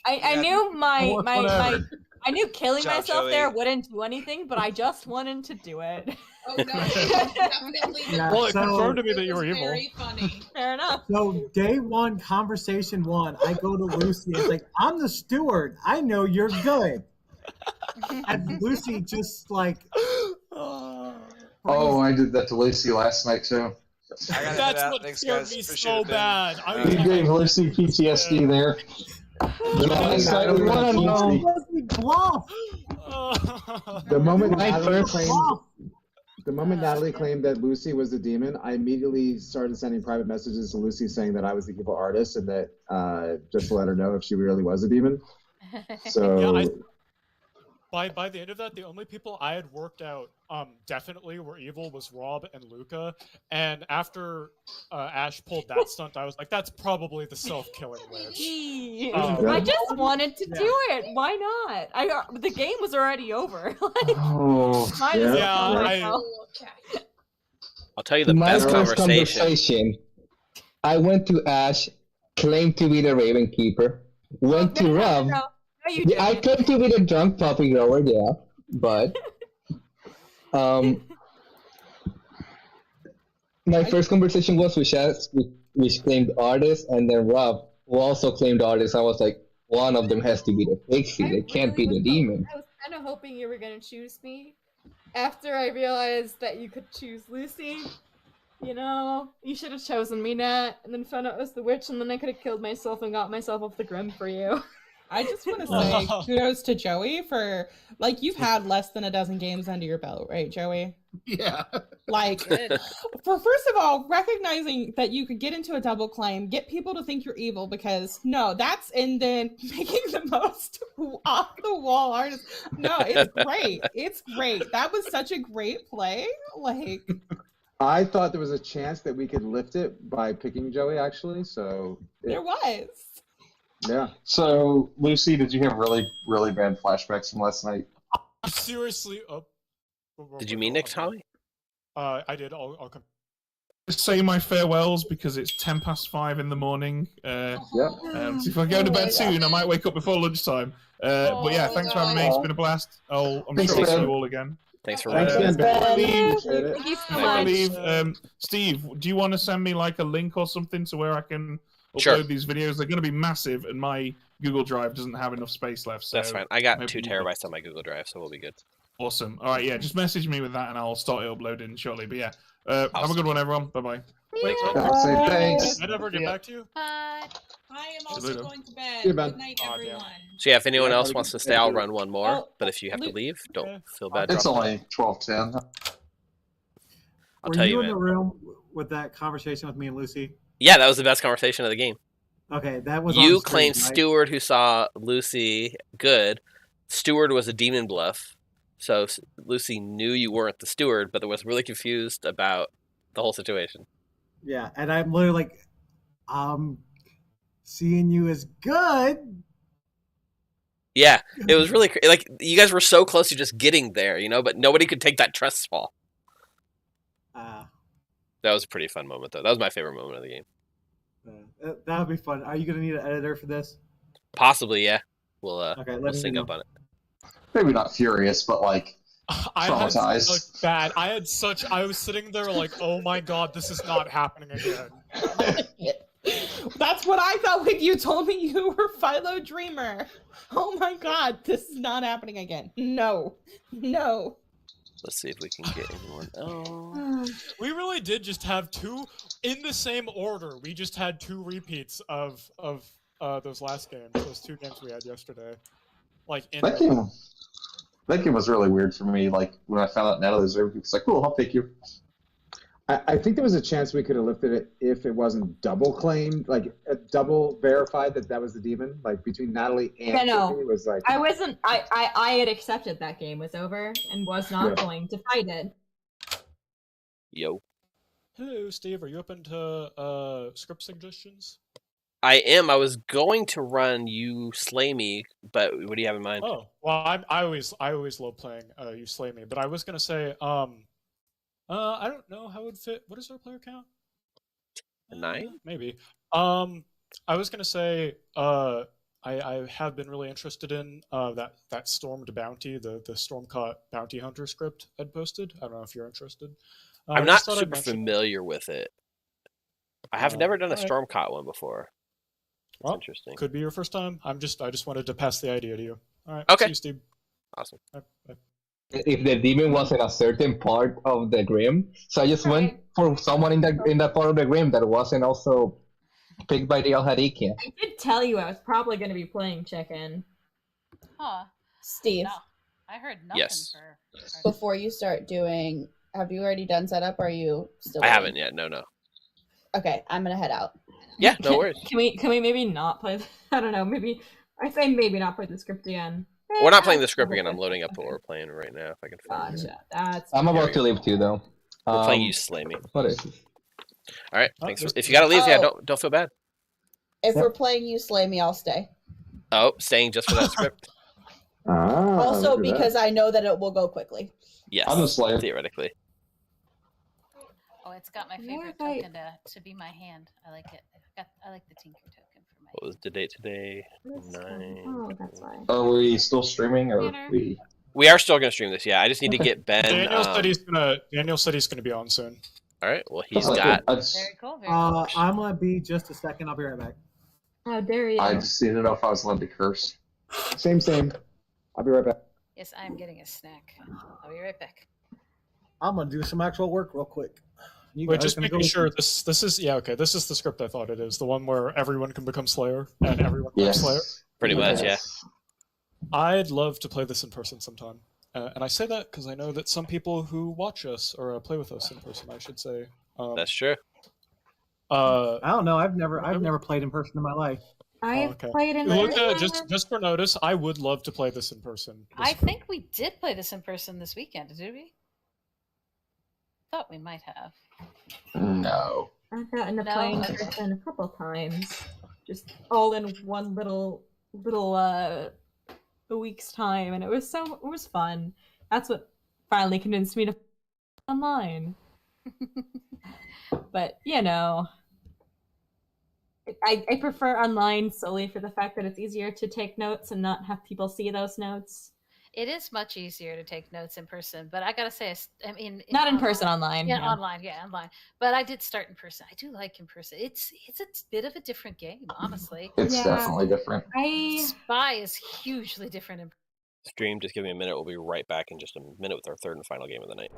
I knew my Whatever. I knew killing Good job, myself Joey. there wouldn't do anything, but I just wanted to do it. Oh no, definitely. Yeah, Well, it so- confirmed to me that you were It was evil. very funny. Fair enough. So day 1, conversation 1, I go to Lucy. It's like, I'm the steward. I know you're good. And Lucy just like, Oh, I did that to Lucy last night too. I gotta head That's out. what Thanks, scared guys. me Appreciate so it, Ben. bad. You gave Lucy PTSD there. The moment Natalie claimed, that Lucy was the demon, I immediately started sending private messages to Lucy saying that I was the evil artist and that just to let her know if she really was a demon. So. Yeah, by the end of that, the only people I had worked out definitely were evil was Rob and Luca. And after Ash pulled that stunt, I was like, that's probably the self-killing witch. I just wanted to do it. Why not? The game was already over. Might as well. I'll tell you the My best first conversation. I went to Ash, claimed to be the Raven Keeper, went to Rob. No, I claimed to be the drunk puppy grower, yeah, but my first conversation was with Ash, which claimed artist, and then Rob, who also claimed artist. I was like, one of them has to be the pixie. They can't be the demon. I was kind of hoping you were going to choose me. After I realized that you could choose Lucy, you know, you should have chosen me, Nat, and then found out it was the witch, and then I could have killed myself and got myself off the grim for you. I just want to say kudos to Joey for, like, you've had less than a dozen games under your belt, right, Joey? Yeah. Like, first of all, recognizing that you could get into a double claim, get people to think you're evil because, and then making the most off the wall artist. No, it's great. It's great. That was such a great play. Like, I thought there was a chance that we could lift it by picking Joey, actually, so. There was. Yeah. So, Lucy, did you have really, really bad flashbacks from last night? Seriously? Did you mean Nick Holly? I did. I'll come. Say my farewells because it's 5:10 in the morning. So if I go to bed soon, I might wake up before lunchtime. But yeah, thanks for having me. It's been a blast. I'm sure I'll see you all again. Thanks for leave. Steve, do you want to send me like a link or something to where I can upload these videos? They're going to be massive, and my Google Drive doesn't have enough space left. So that's fine. I got 2 terabytes on my Google Drive, so we'll be good. Awesome. All right, yeah, just message me with that, and I'll start it uploading shortly. But yeah, have a good one, everyone. Bye-bye. Thanks. Did I ever get back to you? I am also going to bed. Good night, everyone. So yeah, if anyone else wants to stay, I'll run one more. But if you have to leave, don't feel bad. It's only 12:10. I'll tell you, in the room with that conversation with me and Lucy? Yeah, that was the best conversation of the game. Okay, that was you on stream, claimed right? Steward, who saw Lucy good. Steward was a demon bluff, so Lucy knew you weren't the Steward, but was really confused about the whole situation. Yeah, and I'm literally like, seeing you as good. Yeah, it was really like you guys were so close to just getting there, but nobody could take that trust fall. That was a pretty fun moment, though. That was my favorite moment of the game. That would be fun. Are you going to need an editor for this? Possibly, yeah. We'll sync know. up on it. Maybe not furious, but like traumatized. I was sitting there like, oh my god, this is not happening again. That's what I thought when you told me you were Philo Dreamer. Oh my god, this is not happening again. No. Let's see if we can get anyone else. We really did just have 2 in the same order. We just had 2 repeats of those last games, those 2 games we had yesterday. Like that game was really weird for me. Like when I found out Natalie was there, it's like, cool, I'll take you. I think there was a chance we could have lifted it if it wasn't double claimed, like double verified that was the demon, like between Natalie and Tiffany. It was like I wasn't. I had accepted that game was over and was not going to fight it. Yo. Hello, Steve. Are you open to script suggestions? I am. I was going to run You Slay Me, but what do you have in mind? Oh, well, I always love playing You Slay Me, but I was gonna say I don't know how it would fit. What is our player count? 9? Maybe. I was gonna say I have been really interested in that Stormed Bounty, the Stormcaught Bounty Hunter script I'd posted. I don't know if you're interested. I'm not super familiar with it. I have never done a Stormcaught one before. That's interesting. Could be your first time. I just wanted to pass the idea to you. All right. Okay. See you, Steve. Awesome. Bye. If the demon was in a certain part of the Grim, so I just went for someone in that part of the Grim that wasn't also Picked by the Alharikia. I did tell you I was probably going to be playing chicken. Huh. Steve. No, I heard nothing Yes. for. Before you start doing, have you already done setup? Or are you still? I waiting? haven't yet. No. Okay, I'm gonna head out. Yeah, no worries. Can we maybe not play? I don't know. Maybe I say maybe not play the script again. We're not playing the script again. I'm loading up what we're playing right now. If I can find it. Gotcha. That's. I'm about to leave too, though. We're playing You Slay Me. What is it? All right. Thanks. If you gotta leave, yeah, don't feel bad. If we're playing You Slay Me, I'll stay. Oh, staying just for that script. Also, because I know that it will go quickly. Yes. I'm a Slayer. Theoretically. Oh, it's got my favorite token to be my hand. I like it. I like the Tinker token for my. What was the date today? 9. Oh, that's why. Are we still streaming, or we? We are still gonna stream this. Yeah, I just need to get Ben. Daniel said he's gonna be on soon. All right. Well, he's That's got. good. Very cool. I'm gonna be just a second. I'll be right back. How dare you? I just didn't know if I was allowed to curse. Same. I'll be right back. Yes, I am getting a snack. I'll be right back. I'm gonna do some actual work real quick. You Wait, guys just gonna making go- sure this is okay. This is the script I thought it is. The one where everyone can become Slayer and everyone becomes Slayer. Pretty much, yeah. I'd love to play this in person sometime, and I say that because I know that some people who watch us or play with us in person, I should say. That's true. I don't know. I've never played in person in my life. I've Okay. played in. Look, just for notice, I would love to play this in person. I think we did play this in person this weekend, did we? Thought we might have. No. I've gotten to play in person a couple times, just all in one little a week's time, and it was fun. That's what finally convinced me to online. But I prefer online solely for the fact that it's easier to take notes and not have people see those notes. It is much easier to take notes in person, but I gotta say, I mean, Not in person, online. Yeah, online. But I did start in person. I do like in person. It's a bit of a different game, honestly. It's definitely different. Spy is hugely different in person. Stream. Just give me a minute. We'll be right back in just a minute with our third and final game of the night.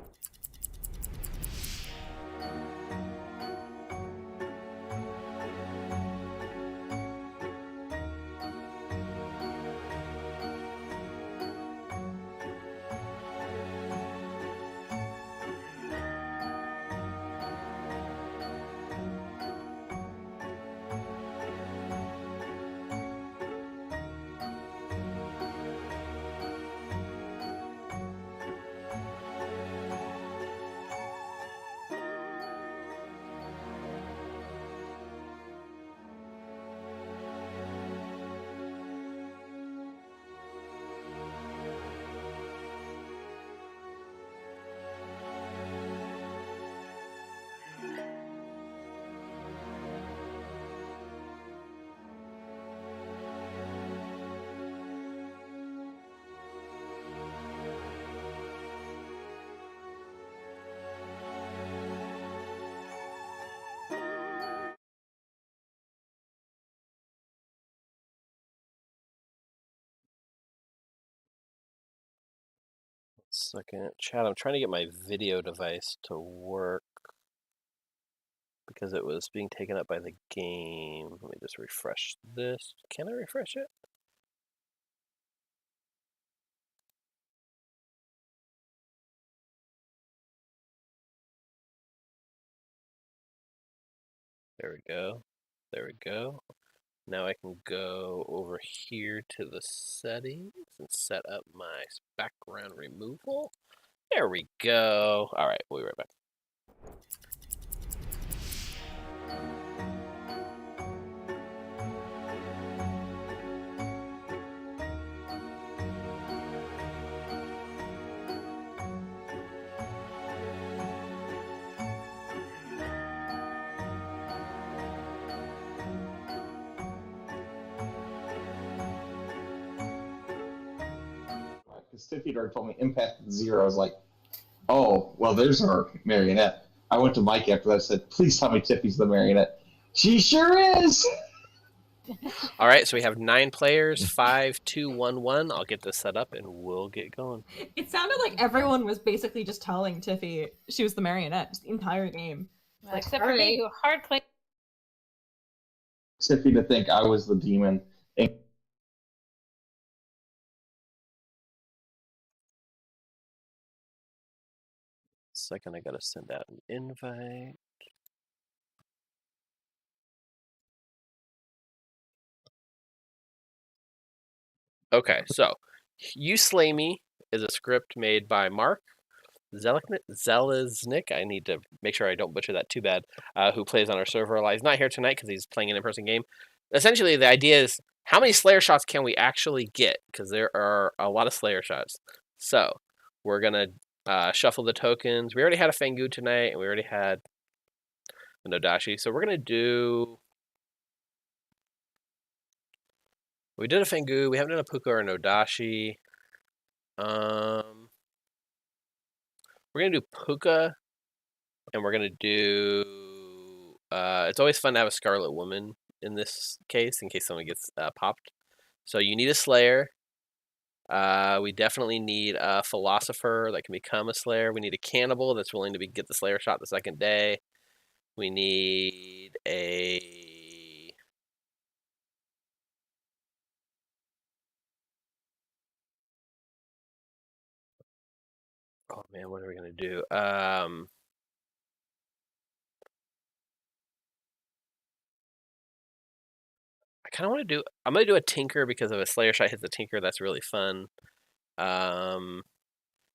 Second, chat. I'm trying to get my video device to work because it was being taken up by the game. Let me just refresh this. Can I refresh it? There we go. There we go. Now I can go over here to the settings and set up my background removal. There we go. All right, we'll be right back. Because Tiffy already told me impact 0. I was like, oh, well, there's our marionette. I went to Mike after that and said, please tell me Tiffy's the marionette. She sure is! All right, so we have 9 players, 5, 2, 1, 1. I'll get this set up and we'll get going. It sounded like everyone was basically just telling Tiffy she was the marionette just the entire game. Except for me, who hard claim Tiffy to think I was the demon. Second, I gotta send out an invite. Okay, so You Slay Me is a script made by Mark Zeliznik. I need to make sure I don't butcher that too bad. Who plays on our server a lot. He's not here tonight because he's playing an in-person game. Essentially, the idea is how many Slayer shots can we actually get? Because there are a lot of Slayer shots. So we're gonna shuffle the tokens. We already had a Fangu tonight, and we already had a Nodashi. So we're gonna do. We did a Fangu. We haven't done a Puka or a Nodashi. We're gonna do Puka, and we're gonna do. It's always fun to have a Scarlet Woman in this case, in case someone gets popped. So you need a Slayer. We definitely need a Philosopher that can become a Slayer. We need a Cannibal that's willing to get the Slayer shot the second day. We need a. Oh man, what are we gonna do? I kind of want to do. I'm gonna do a Tinker because if a Slayer shot hits the Tinker, that's really fun. And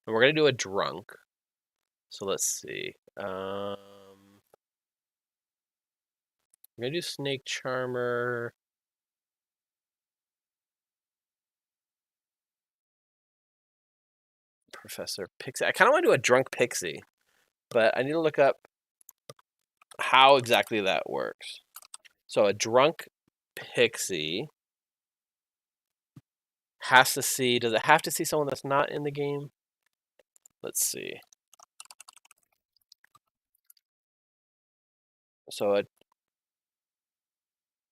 we're gonna do a Drunk. So let's see. I'm gonna do Snake Charmer. Professor Pixie. I kind of want to do a Drunk Pixie, but I need to look up how exactly that works. So a Drunk Pixie has to see. Does it have to see someone that's not in the game? Let's see. So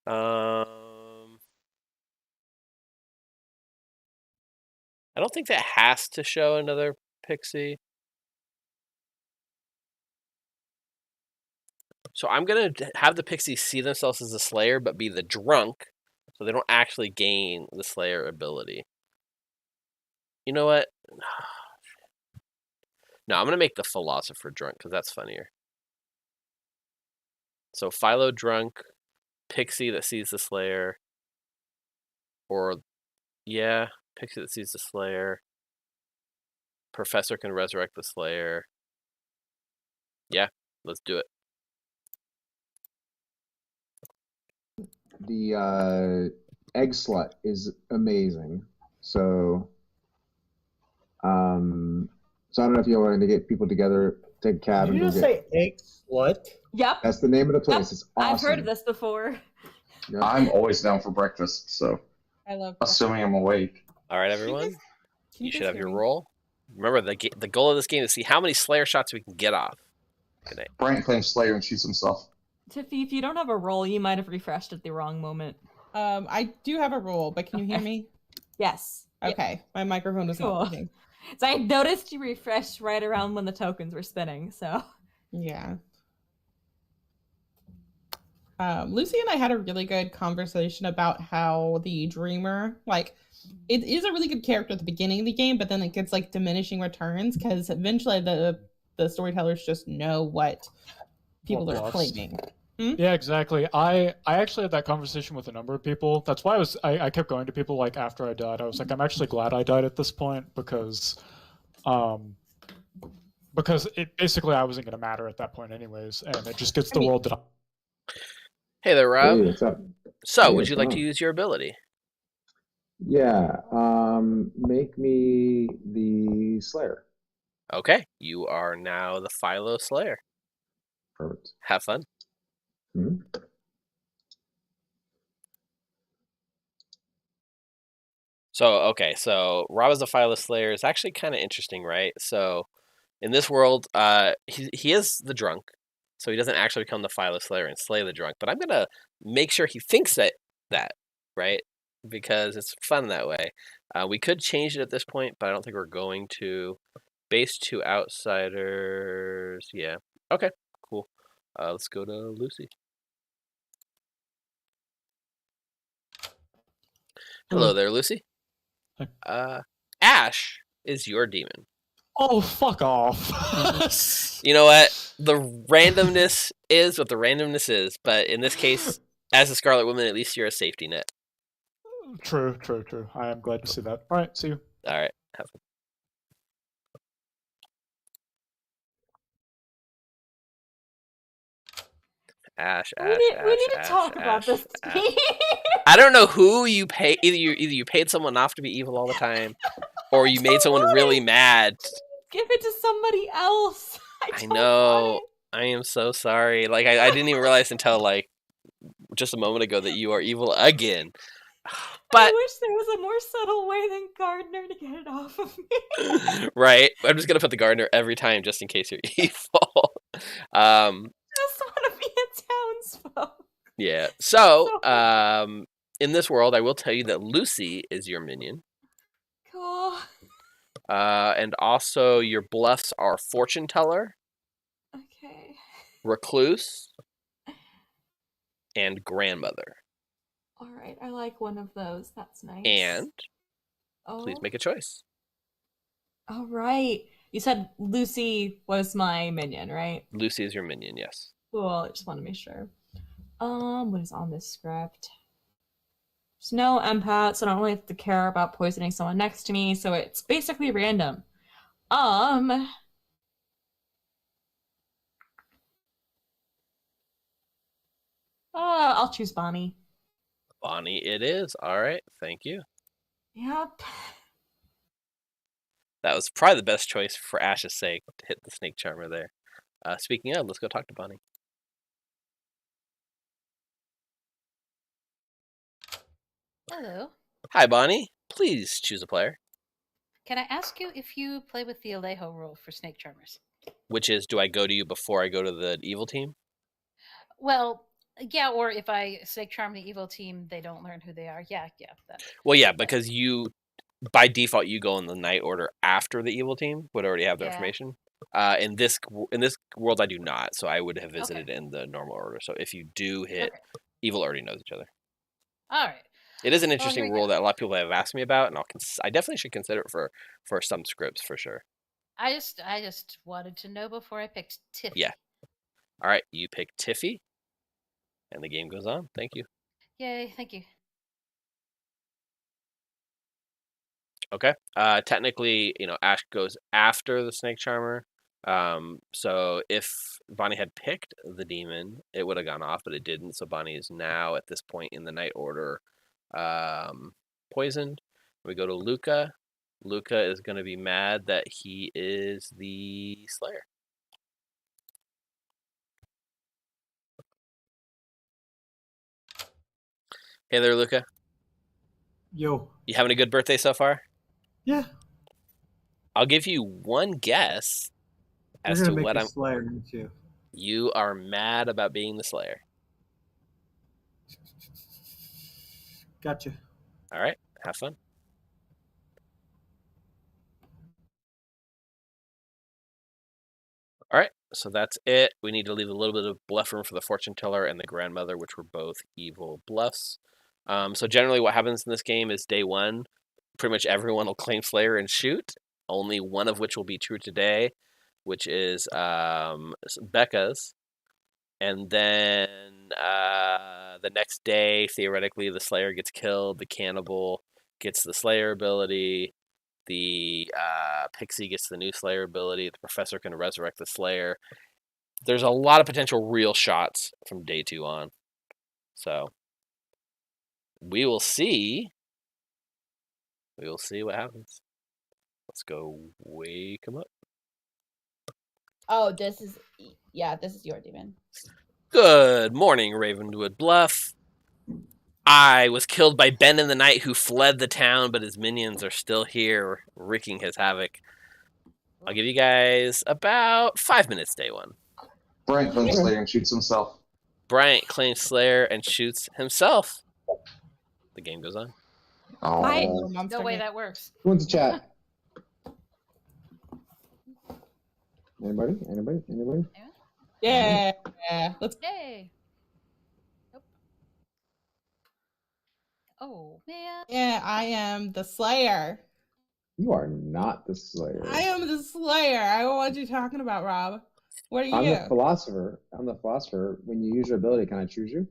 I don't think that has to show another Pixie. So I'm gonna have the Pixies see themselves as a Slayer, but be the Drunk, so they don't actually gain the Slayer ability. You know what? No, I'm gonna make the Philosopher Drunk because that's funnier. So Philo Drunk, Pixie that sees the Slayer, or yeah, Pixie that sees the Slayer. Professor can resurrect the Slayer. Yeah, let's do it. The egg slut is amazing. So I don't know if you want to get people together, take a cab, Did and you go just get. say egg slut? Yep. That's the name of the place. It's awesome. I've heard of this before. Yep. I'm always down for breakfast, so I love assuming I'm awake. All right, everyone. You should have your hear me? roll. Remember, the goal of this game is to see how many Slayer shots we can get off. Good night. Bryant claims Slayer and shoots himself. Tiffy, if you don't have a roll, you might have refreshed at the wrong moment. I do have a roll, but can you hear me? Yes. Okay, my microphone was not working. So I noticed you refreshed right around when the tokens were spinning, so. Yeah. Lucy and I had a really good conversation about how the Dreamer, like, it is a really good character at the beginning of the game, but then it gets like diminishing returns because eventually the storytellers just know what people are claiming. Yeah, exactly. I actually had that conversation with a number of people. That's why I kept going to people like after I died. I was like, I'm actually glad I died at this point because it basically I wasn't gonna matter at that point anyways, and it just gets the world that. Hey there, Rob. Hey, what's up? So, Hey, would what's you like going to on? use your ability? Yeah. Make me the Slayer. Okay, you are now the Philo Slayer. Perfect. Have fun. Mm-hmm. So Rob as the Philo Slayer is actually kind of interesting, right? So, in this world, he is the Drunk, so he doesn't actually become the Philo Slayer and slay the Drunk. But I'm gonna make sure he thinks that right, because it's fun that way. We could change it at this point, but I don't think we're going to. Base 2 outsiders. Yeah. Okay. Cool. Let's go to Lucy. Hello there, Lucy. Ash is your demon. Oh, fuck off. You know what? The randomness is what the randomness is, but in this case, as a Scarlet Woman, at least you're a safety net. True. I am glad to see that. All right, see you. All right, have fun. Ash. We need to talk about this. I don't know who you pay. Either you paid someone off to be evil all the time, or you made someone really mad. Give it to somebody else. I know. I am so sorry. Like I didn't even realize until like just a moment ago that you are evil again. But I wish there was a more subtle way than Gardner to get it off of me. right, I'm just gonna put the gardener every time just in case you're evil. I just want to be a townsfolk. Yeah. So, in this world, I will tell you that Lucy is your minion. Cool. And also your bluffs are Fortune Teller, Okay. Recluse, and Grandmother. All right, I like one of those. That's nice. And please make a choice. All right. You said Lucy was my minion, right? Lucy is your minion, yes. Cool. I just want to make sure. What is on this script? There's no empath, so I don't really have to care about poisoning someone next to me, so it's basically random. I'll choose Bonnie. Bonnie it is. All right, thank you. Yep. That was probably the best choice for Ash's sake to hit the snake charmer there. Speaking of, let's go talk to Bonnie. Hello. Hi, Bonnie. Please choose a player. Can I ask you if you play with the Alejo rule for snake charmers? Which is, do I go to you before I go to the evil team? Well, yeah, or if I snake charm the evil team, they don't learn who they are. Yeah. That. Well, yeah, because you, by default, you go in the night order after the evil team would already have the information. In this world, I do not, so I would have visited in the normal order. So if you do hit, evil already knows each other. All right. It is an interesting rule that a lot of people have asked me about, and I definitely should consider it for some scripts for sure. I just wanted to know before I picked Tiffy. Yeah. All right, you pick Tiffy, and the game goes on. Thank you. Yay! Thank you. Okay. Technically, Ash goes after the snake charmer. So if Bonnie had picked the demon, it would have gone off, but it didn't. So Bonnie is now at this point in the night order poisoned. We go to Luca. Luca is going to be mad that he is the Slayer. Hey there, Luca. Yo. You having a good birthday so far? Yeah. I'll give you one guess as to what I'm. Slayer, aren't you? You are mad about being the Slayer. Gotcha. All right. Have fun. All right. So that's it. We need to leave a little bit of bluff room for the Fortune Teller and the Grandmother, which were both evil bluffs. So generally what happens in this game is day one, pretty much everyone will claim Slayer and shoot, only one of which will be true today, which is Becca's. And then the next day, theoretically, the Slayer gets killed, the Cannibal gets the Slayer ability, the Pixie gets the new Slayer ability, the Professor can resurrect the Slayer. There's a lot of potential real shots from day 2 on. So we will see. We will see what happens. Let's go wake him up. Oh, this is your demon. Good morning, Ravenwood Bluff. I was killed by Ben in the night, who fled the town, but his minions are still here, wreaking his havoc. I'll give you guys about 5 minutes, day 1. Bryant claims Slayer and shoots himself. Bryant claims Slayer and shoots himself. The game goes on. Oh. No way that works. Who wants to chat? Anybody? Yeah. Let's. Yay. Oh man. Yeah, I am the Slayer. You are not the Slayer. I am the Slayer. I don't know what you're talking about, Rob. What are you? I'm the philosopher. When you use your ability, can I choose you?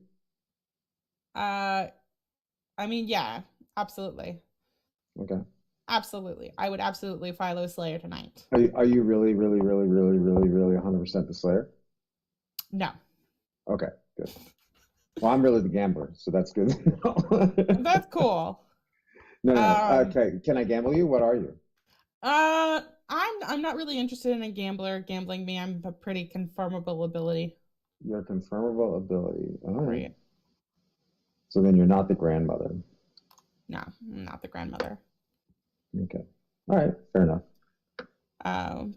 I mean, yeah, absolutely. Okay. Absolutely. I would absolutely Philo Slayer tonight. Are you really 100% the Slayer? No. Okay, good. Well, I'm really the gambler, so that's good. That's cool. No. Okay, can I gamble you? What are you? I'm not really interested in a gambler gambling me. I'm a pretty confirmable ability. Your confirmable ability. All right. Right. So then you're not the grandmother. No, I'm not the grandmother. Okay. All right. Fair enough.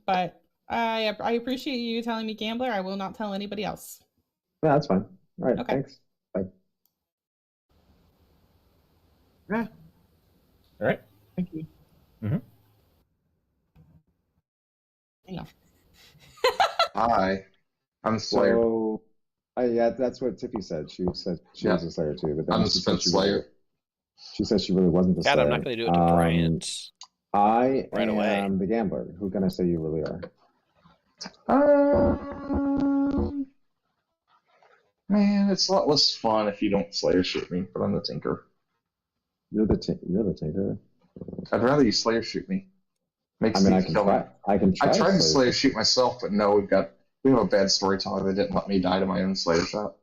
But I appreciate you telling me gambler. I will not tell anybody else. Yeah, that's fine. All right. Okay. Thanks. Bye. Yeah. All right. Thank you. Mm-hmm. Yeah. Hi, I'm Slayer. So, yeah, that's what Tiffy said. She said she was a Slayer too, but then I'm she said Slayer. She said she really wasn't the God, Slayer. I'm not going to do it to Bryant. I right am away. the gambler. Who can I say you really are? Man, it's a lot less fun if you don't Slayer shoot me, but I'm the Tinker. You're the Tinker. I'd rather you Slayer shoot me. Makes I mean, Steve kill me. I can try. I tried to Slayer Slayer shoot myself, but no, we have a bad storyteller that didn't let me die to my own Slayer shot.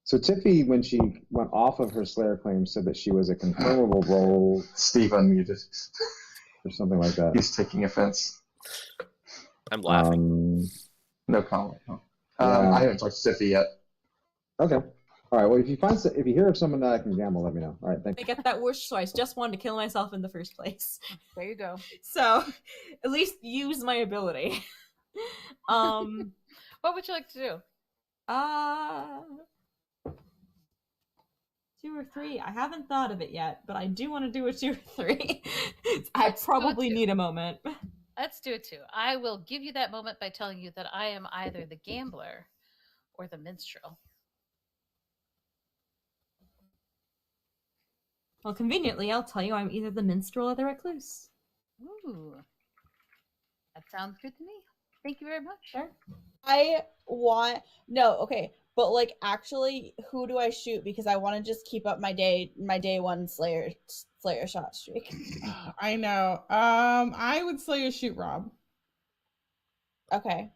So Tiffy, when she went off of her Slayer claim, said that she was a confirmable role. Steve unmuted. Or something like that. He's taking offense. I'm laughing. No comment. Yeah. I haven't talked to Tiffy yet. Okay. All right. Well, if you hear of someone that I can gamble, let me know. All right. Thank I you. get that wish, so I just wanted to kill myself in the first place. There you go. So, at least use my ability. What would you like to do? 2 or 3. I haven't thought of it yet, but I do want to do a 2 or 3. I probably need a moment. Let's do it too. I will give you that moment by telling you that I am either the gambler or the minstrel. Well, conveniently, I'll tell you I'm either the minstrel or the recluse. Ooh. That sounds good to me. Thank you very much. Sure. But like actually, who do I shoot? Because I want to just keep up my day one Slayer shot streak. I know. I would Slayer shoot Rob. Okay.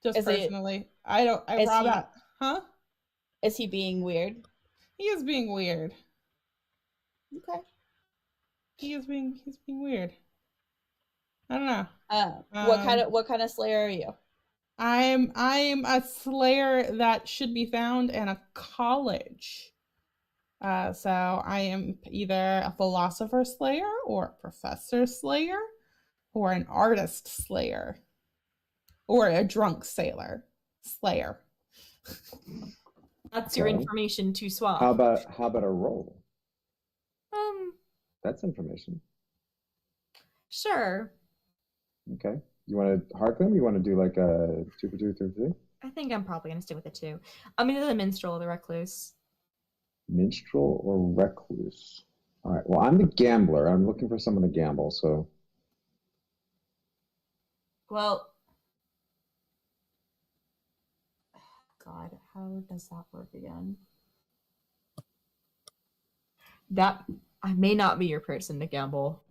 Just personally. Huh? Is he being weird? He is being weird. Okay. He's being weird. I don't know. What kind of Slayer are you? I'm a Slayer that should be found in a college. So I am either a philosopher Slayer or a professor Slayer or an artist Slayer or a drunk Slayer. That's your information to swap. How about a roll? That's information. Sure. Okay. You want to hard claim? You want to do like a 2 for 2, 3 for 3? I think I'm probably going to stick with the 2. I'm either the minstrel or the recluse. Minstrel or recluse? All right. Well, I'm the gambler. I'm looking for someone to gamble, so. Well, God, how does that work again? I may not be your person to gamble.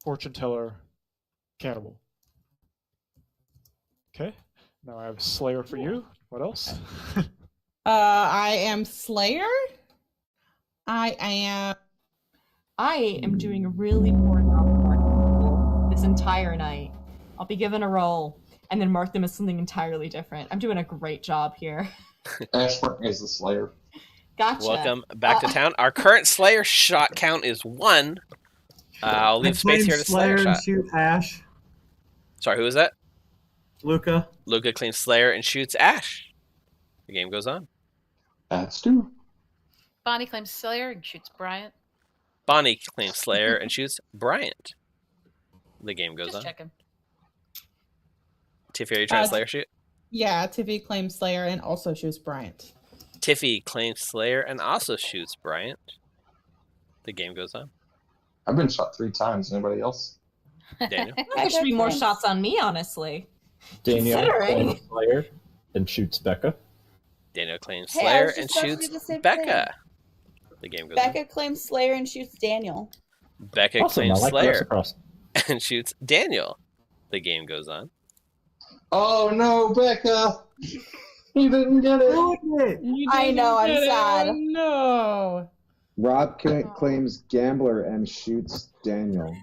Fortune teller, cannibal. Okay. Now I have Slayer for you. What else? I am Slayer. I am doing a really poor job this entire night. I'll be given a role and then mark them as something entirely different. I'm doing a great job here. Ashburn is the Slayer. Gotcha. Welcome back to town. Our current Slayer shot count is 1. I'll leave space here to Slayer shot. Shoot Ash. Sorry, who is that? Luca. Luca claims Slayer and shoots Ash. The game goes on. That's 2. Bonnie claims Slayer and shoots Bryant. Bonnie claims Slayer and shoots Bryant. The game goes on. Just checking. Tiffy, are you trying to Slayer shoot? Yeah, Tiffy claims Slayer and also shoots Bryant. Tiffy claims Slayer and also shoots Bryant. The game goes on. I've been shot 3 times. Anybody else? Daniel? There should be more shots on me, honestly. Daniel Considering. claims Slayer and shoots Becca. Daniel claims Hey, I Slayer was and just about to shoots do the same Becca. thing. The game goes on. Becca claims Slayer and shoots Daniel. Becca Awesome, claims I like Slayer reciprocity. and shoots Daniel. The game goes on. Oh no, Becca! You didn't get it. I know, I'm sad. No. Rob claims Gambler and shoots Daniel.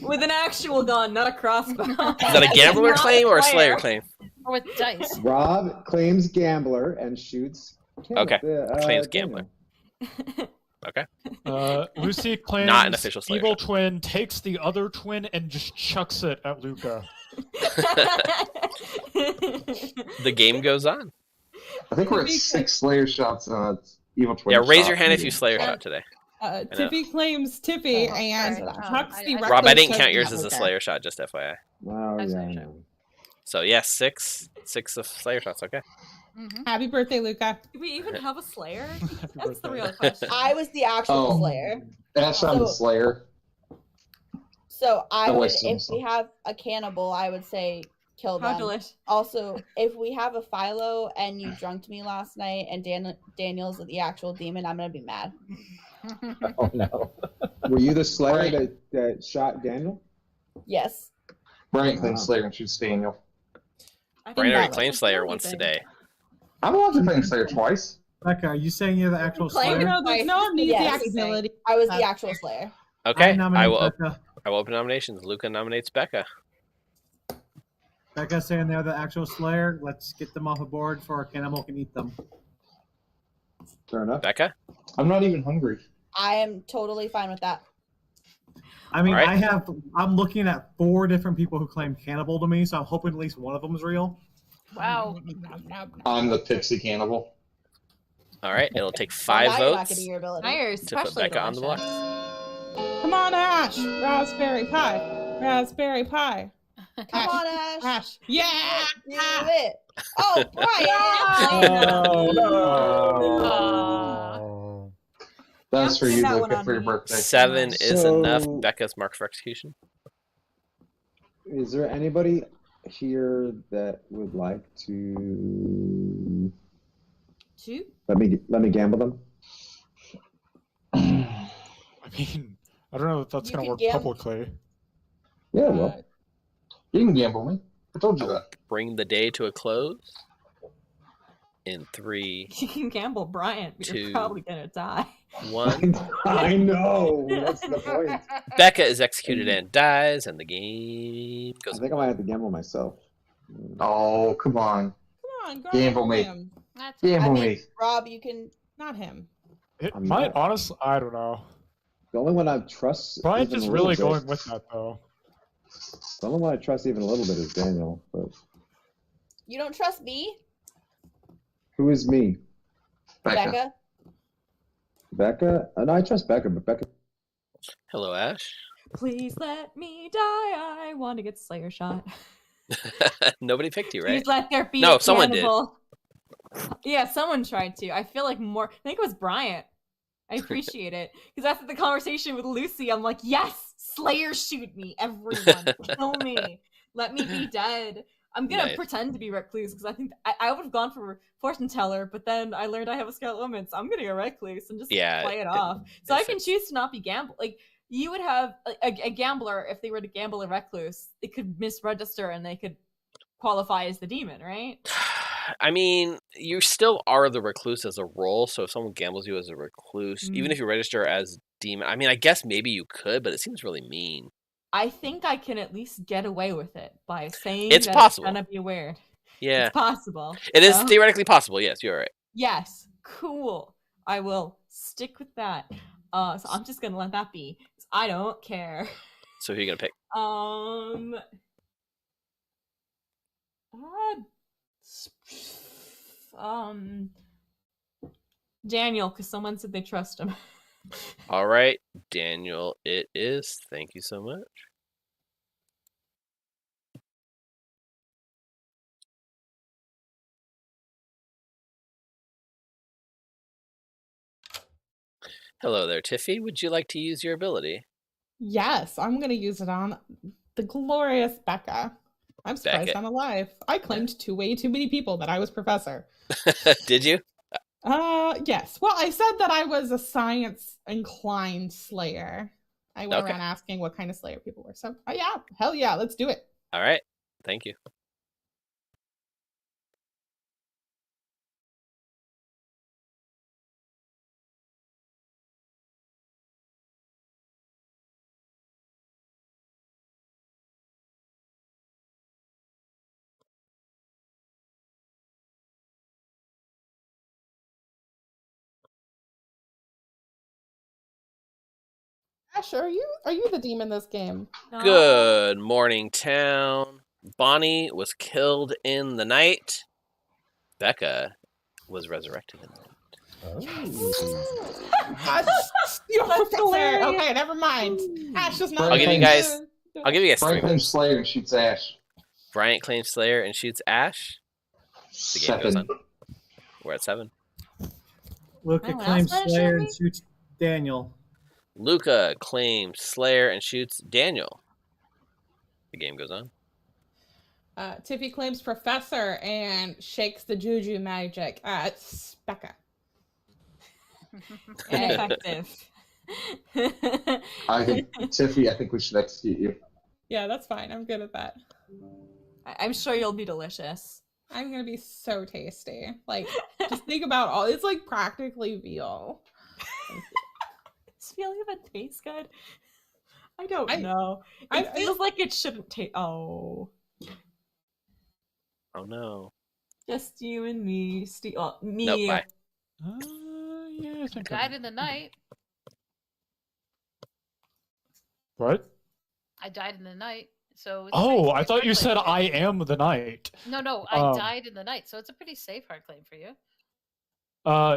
With an actual gun, not a crossbow. Is that a Gambler claim or a Slayer claim? Or with dice. Rob claims Gambler and shoots. Okay. Claims Daniel. Gambler. Okay. Lucy claims Not an official Slayer evil twin takes the other twin and just chucks it at Luca. The game goes on. I think we're at 6 Slayer shots. Evil twin. Yeah, raise shot. your hand if you Slayer shot today. Tiffy claims Tiffy and chucks the Rob, I didn't reckless count yours token as a at Slayer shot, just FYI. Oh, yeah, I know. So, yeah, 6 of Slayer shots, okay. Happy birthday, Luca. Do we even have a Slayer? That's the real question. I was the actual Slayer. Ash, I'm the Slayer. So I Don't would, waste if we yourself. have a cannibal, I would say kill How them. delish. Also, if we have a Philo and you drunked me last night and Daniel's the actual demon, I'm gonna be mad. Oh no. Were you the Slayer that shot Daniel? Yes. Brian claims Slayer and shoots Daniel. Brian already claimed Slayer once today. I'm allowed to claim Slayer twice. Becca, are you saying you're the actual Claim Slayer? No, there's no Yes. amnesiac I was the actual Slayer. Okay, nominate I will Becca. open nominations. Luca nominates Becca. Becca saying they're the actual Slayer. Let's get them off a board for a cannibal can eat them. Fair enough. Becca? I'm not even hungry. I am totally fine with that. I mean, All right. I'm looking at 4 different people who claim cannibal to me, so I'm hoping at least one of them is real. Wow. I'm the pixie cannibal. All right, it'll take Well, 5 now you're not votes getting your ability. Now you're to put especially Becca on the block. Come on, Ash. Raspberry pie. Raspberry pie. Come on, Ash. Ash. Yeah. Do it. Oh, Brian. That's for you, that one Luca, on for your me. birthday. 7 is So- enough. Becca's marked for execution. Is there anybody here that would like to let me gamble them? I mean, I don't know if that's You going to can work gamble. publicly. Yeah, well, You can gamble me. I told you that. Bring the day to a close in 3, You can gamble Bryant, but you're 2, probably gonna die. 1. I know. That's the point. Becca is executed and dies, and the game I goes. think I might have to gamble myself. Oh, come on. Come on, go Gamble me. him. Gamble I mean, me. Rob, you can. Not him. It I'm might, not. honestly, I don't know. The only one I trust. Brian's even just a little really bit- going with that, though. The only one I trust even a little bit is Daniel. But You don't trust me, who is me? Becca? Becca? No, I trust Becca, but Becca. Hello, Ash. Please let me die. I want to get Slayer shot. Nobody picked you, right? Please let there be No, a someone did. cannibal. Yeah, someone tried to. I feel like more. I think it was Bryant. I appreciate it because after the conversation with Lucy, I'm like, yes, Slayer, shoot me, everyone, kill me, let me be dead. I'm gonna Nice. pretend to be Recluse because I think I would have gone for Fortune Teller, but then I learned I have a Scarlet Woman, so I'm gonna go Recluse and just Yeah, play it it- off. So I can choose to not be gamble. Like you would have a gambler if they were to gamble a Recluse, it could misregister and they could qualify as the demon, right? I mean, you still are the recluse as a role, so if someone gambles you as a recluse, even if you register as demon, I mean, I guess maybe you could, but it seems really mean. I think I can at least get away with it by saying It's that possible. it's gonna be weird. Yeah. It's possible. It is so- theoretically possible, yes, you're right. Yes, cool. I will stick with that. So I'm just gonna let that be. 'Cause I don't care. So who are you going to pick? Daniel, because someone said they trust him. All right, Daniel, it is. Thank you so much. Hello there, Tiffy. Would you like to use your ability? Yes, I'm going to use it on the glorious Becca. I'm surprised Becca. I'm alive. I claimed to way too many people that I was professor. Did you? Yes. Well, I said that I was a science-inclined slayer. I went Okay. around asking what kind of slayer people were. So, yeah, hell yeah, let's do it. All right. Thank you. Ash, are you the demon this game? Good morning, town. Bonnie was killed in the night. Becca was resurrected in the night. Ash, you're That's professor. hilarious. Okay, never mind. Ash is not. I'll give you guys 3 Brian claims minutes. Slayer and shoots Ash. Bryant claims Slayer and shoots Ash. The game goes on. We're at 7. Luca Anyone claims else wanna shoot Slayer me? and shoots Daniel. Luca claims Slayer and shoots Daniel. The game goes on. Tiffy claims professor and shakes the juju magic at Becca. Ineffective. I think Tiffy, I think we should execute you. Yeah, that's fine. I'm good at that. I'm sure you'll be delicious. I'm gonna be so tasty. Like, just think about all. It's like practically veal. Does veal even taste good? I don't know. It feels like it shouldn't taste. Oh, Oh no. just you and me, Steve. Oh, me. Nope, bye. Yeah, I think Died in the night. What? I died in the night. So it's Oh, pretty I safe thought hard you claim said for you. I am the knight. No, I died in the night, so it's a pretty safe hard claim for you.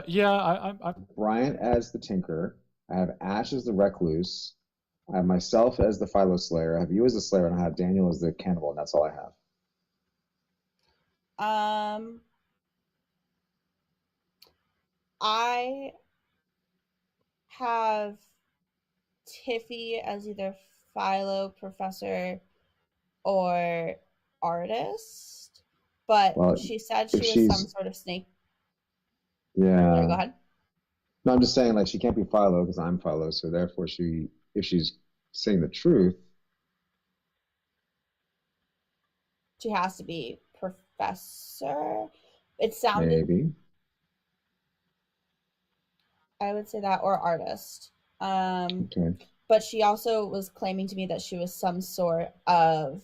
Yeah, I'm. Bryant as the Tinkerer. I have Ash as the Recluse. I have myself as the Philo Slayer. I have you as the Slayer, and I have Daniel as the Cannibal, and that's all I have. I have Tiffy as either Philo, Professor, or Artist, but Well, she said if she was some she's- sort of snake. Yeah. Sorry, go ahead. No, I'm just saying, like, she can't be Philo because I'm Philo, so therefore if she's saying the truth, She has to be Professor. It sounded. maybe. I would say that, or Artist. Okay. But she also was claiming to me that she was some sort of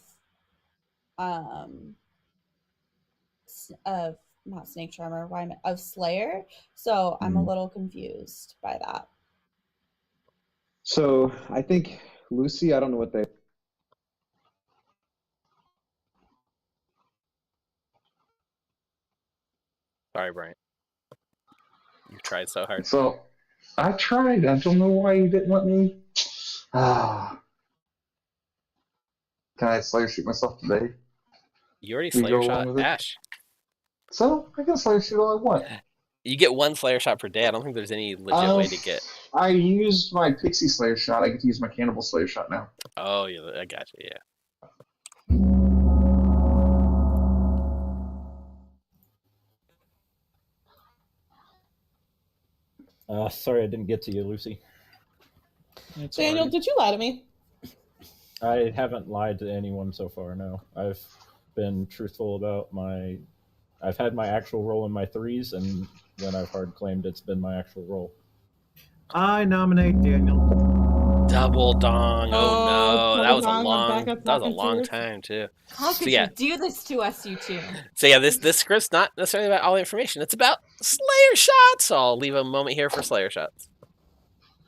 not snake charmer, of Slayer. So I'm a little confused by that. So I think Lucy, I don't know what they. Sorry, Bryant. You tried so hard. So I tried. I don't know why you didn't let me. Can I Slayer shoot myself today? You already We Slayer go shot along with it? Ash. So I can Slayer shoot all I want. You get 1 Slayer shot per day. I don't think there's any legit way to get. I used my Pixie Slayer shot. I get to use my Cannibal Slayer shot now. Oh, yeah, I got you. Yeah. Sorry I didn't get to you, Lucy. Daniel, did you lie to me? I haven't lied to anyone so far, no. I've been truthful about my... I've had my actual roll in my 3s, and when I've hard claimed, it's been my actual roll. I nominate Daniel. Double dong. Oh, no. That was a double dong long. when Becca That was a talking to long her. time too. How So could yeah. you do this to us, you two? So yeah, this script's not necessarily about all the information. It's about Slayer shots. So I'll leave a moment here for Slayer shots.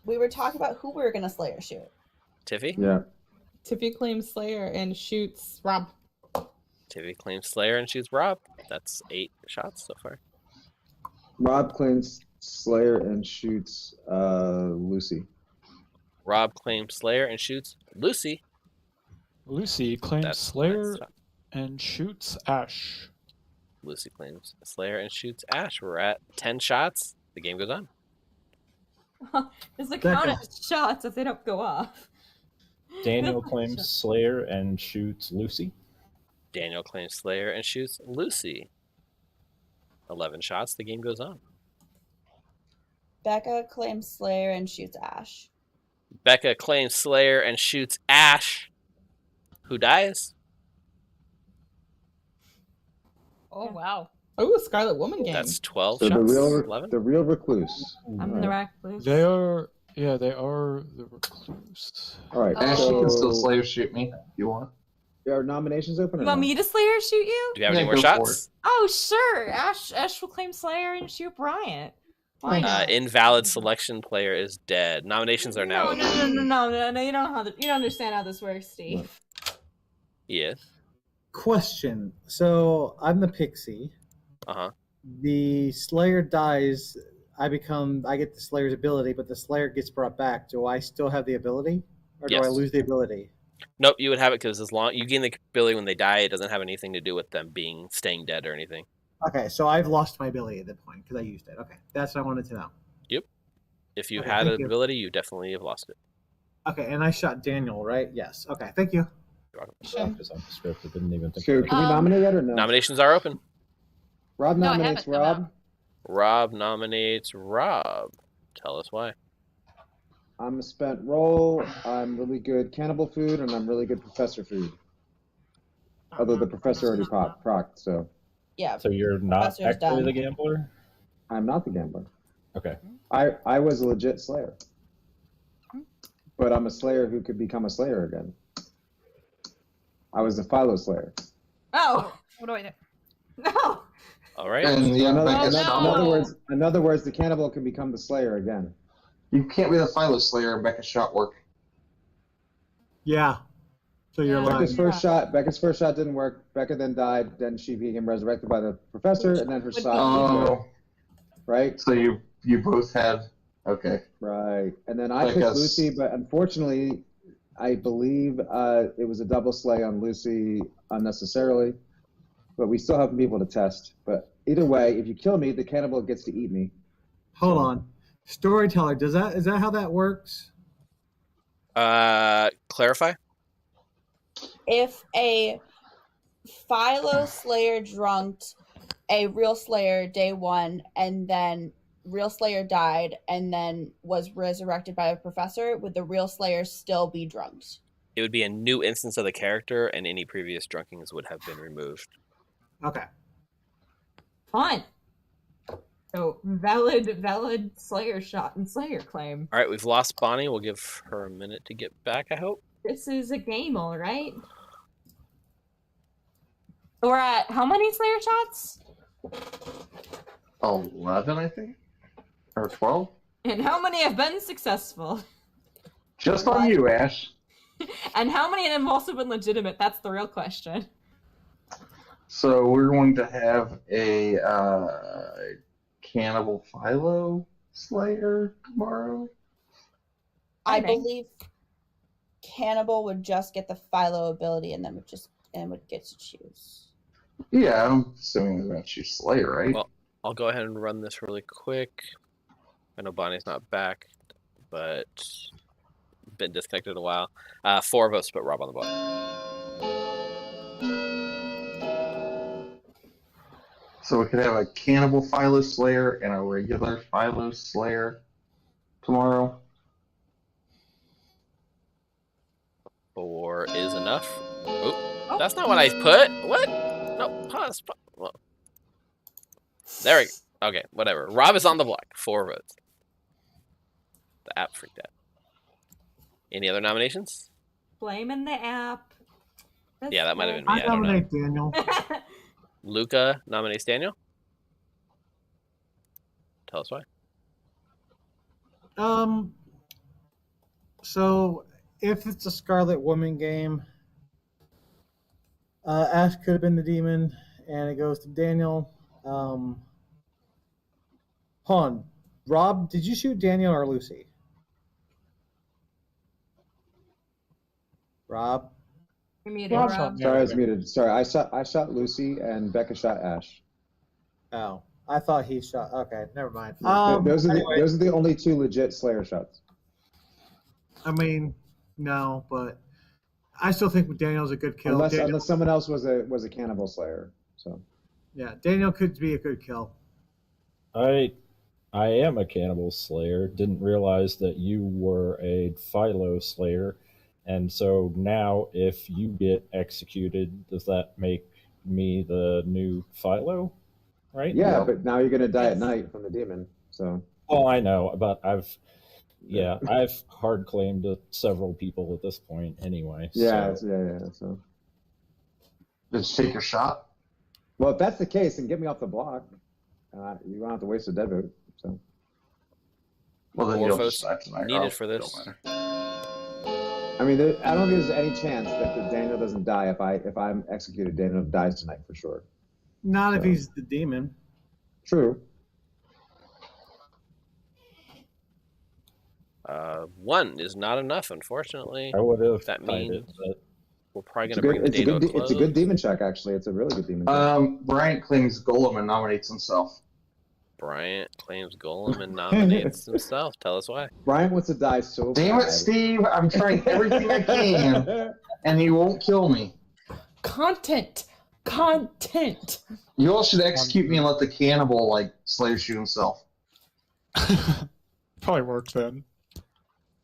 We were talking about who we were gonna Slayer shoot. Tiffy. Yeah. Tiffy claims Slayer and shoots Rob. Tiffy claims Slayer and shoots Rob. That's 8 shots so far. Rob claims Slayer and shoots Lucy. Rob claims Slayer and shoots Lucy. Lucy claims That's Slayer shot. and shoots Ash. Lucy claims Slayer and shoots Ash. We're at 10 shots. The game goes on. Does it count Becca. as shots if they don't go off? Daniel claims Slayer and shoots Lucy. Daniel claims Slayer and shoots Lucy. 11 shots. The game goes on. Becca claims Slayer and shoots Ash. Becca claims Slayer and shoots Ash, who dies. Oh, wow. Oh, Scarlet Woman game. That's 12 So shots. the 11. real recluse. I'm the recluse. They are the recluse. All right. Ash, you can still Slayer shoot me if you want. Are nominations open? You want me to Slayer shoot you? Do you have any more shots? Oh, sure. Ash will claim Slayer and shoot Bryant. Why not? Invalid selection player is dead. Nominations are now. No. You don't understand how this works, Steve. Yes. Question. So I'm the pixie. The Slayer dies. I get the Slayer's ability, but the Slayer gets brought back. Do I still have the ability, or do I Yes. lose the ability? Nope, you would have it because as long you gain the ability when they die, it doesn't have anything to do with them staying dead or anything. Okay, so I've lost my ability at that point because I used it. Okay, that's what I wanted to know. Yep. If you Okay, had an thank you. ability, you definitely have lost it. Okay, and I shot Daniel, right? Yes. Okay, thank you. Because I'm the script. I didn't even think. So about can we it. nominate yet or no? Nominations are open. Rob No, I nominates haven't. Rob. Rob nominates Rob. Tell us why. I'm a spent roll. I'm really good cannibal food, and I'm really good professor food. Although the professor already procced, so. Yeah. So you're not Professor's actually done. the gambler? I'm not the gambler. Okay. I was a legit Slayer. But I'm a Slayer who could become a Slayer again. I was the Philo Slayer. Oh. What do I do? No. All right. In other words, the cannibal can become the Slayer again. You can't be the Philo Slayer and Becca's shot work. Yeah. So you're lying. Becca's first shot didn't work. Becca then died. Then she became resurrected by the professor, and then her shot. Oh. Right. So you both had. Okay. Right. And then I Like picked us. Lucy, but unfortunately, I believe it was a double slay on Lucy unnecessarily. But we still have people to test. But either way, if you kill me, the cannibal gets to eat me. Hold on. Storyteller, is that how that works? Clarify. If a Philo Slayer drunked a real Slayer day one, and then real Slayer died, and then was resurrected by a professor, would the real Slayer still be drunked? It would be a new instance of the character, and any previous drunkings would have been removed. Okay. Fine. So valid Slayer shot and Slayer claim. All right, we've lost Bonnie. We'll give her a minute to get back, I hope. This is a game, all right. We're at how many Slayer shots? 11, I think? Or 12? And how many have been successful? Just on you, Ash. And how many of them have also been legitimate? That's the real question. So we're going to have a Cannibal Philo Slayer tomorrow. I believe Cannibal would just get the Philo ability and then would get to choose. Yeah, I'm assuming they're going to choose Slayer, right? Well, I'll go ahead and run this really quick. I know Bonnie's not back, but been disconnected a while. 4 of us put Rob on the button. So we could have a Cannibal Philo Slayer and a regular Philo Slayer tomorrow. 4 is enough. Oh, that's not what I put. What? No, pause. Well, there we go. Okay, whatever. Rob is on the block. 4 votes. The app freaked out. Any other nominations? Blaming the app. Yeah, that might have been me. I I don't know. nominate Daniel. Luca nominates Daniel. Tell us why. So if it's a Scarlet Woman game, Ash could have been the demon, and it goes to Daniel. Hold on. Rob, did you shoot Daniel or Lucy? Rob? You're muted, Rob. Rob. Sorry, I was muted. Sorry, I shot Lucy and Becca shot Ash. Oh. I thought he shot. Okay, never mind. those are Anyway, those are the only two legit Slayer shots. I mean, no, but I still think Daniel's a good kill. Unless someone else was a cannibal Slayer. So Yeah, Daniel could be a good kill. I am a cannibal slayer. Didn't realize that you were a Philo slayer, and so now if you get executed, does that make me the new Philo? Right? yeah, but now you're gonna die at night from the demon. So Well, I know, but I've hard claimed to several people at this point anyway. yeah, so. yeah. So just take your shot. Well, if that's the case, then get me off the block. You don't have to waste a dead vote. So. Well, then 4 you'll votes just die tonight. needed for this. I mean, I don't think there's any chance that Daniel doesn't die if I'm executed. Daniel dies tonight for sure. Not if he's the demon. True. 1 is not enough, unfortunately. I would have. That means we're probably It's going to bring the day to a close. It's a good demon check, actually. It's a really good demon check. Bryant claims Golem and nominates himself. Bryant claims Golem and nominates himself. Tell us why. Bryant wants to die so Damn bad. it, Steve! I'm trying everything I can, and he won't kill me. Content. You all should execute me and let the cannibal Slayer shoot himself. Probably work then.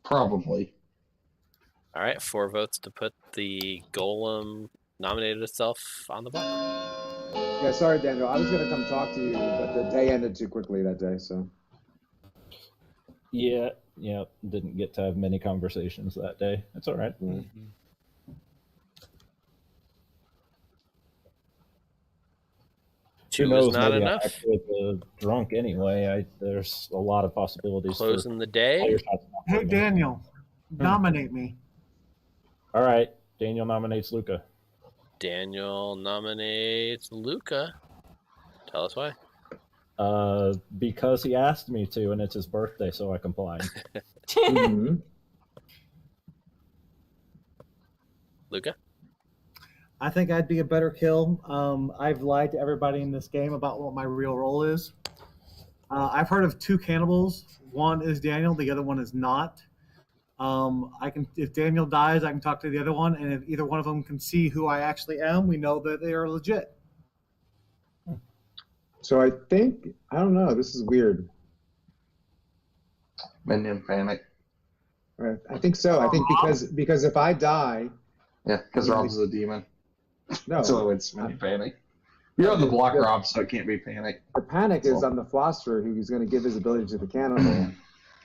Probably. All right, 4 votes to put the Golem nominated itself on the block. Yeah, sorry, Daniel. I was going to come talk to you, but the day ended too quickly that day. So. Yeah, didn't get to have many conversations that day. It's all right. Mm-hmm. Two Who knows? is not Maybe enough. I'm actually drunk anyway. There's a lot of possibilities. Closing the day. Hey, Daniel, nominate me. All right, Daniel nominates Luca. Daniel nominates Luca. Tell us why. Because he asked me to, and it's his birthday, so I complied. Mm-hmm. Luca? I think I'd be a better kill. I've lied to everybody in this game about what my real role is. I've heard of 2 cannibals. One is Daniel, the other one is not. If Daniel dies, I can talk to the other one, and if either one of them can see who I actually am, we know that they are legit. So I don't know. This is weird. Minion panic. Right. I think so. I think because if I die. Yeah, because Rob's a demon. No. So it's minion panic. You're on the block, Rob, so it can't be panic. The panic is on the philosopher who's going to give his ability to the cannibal.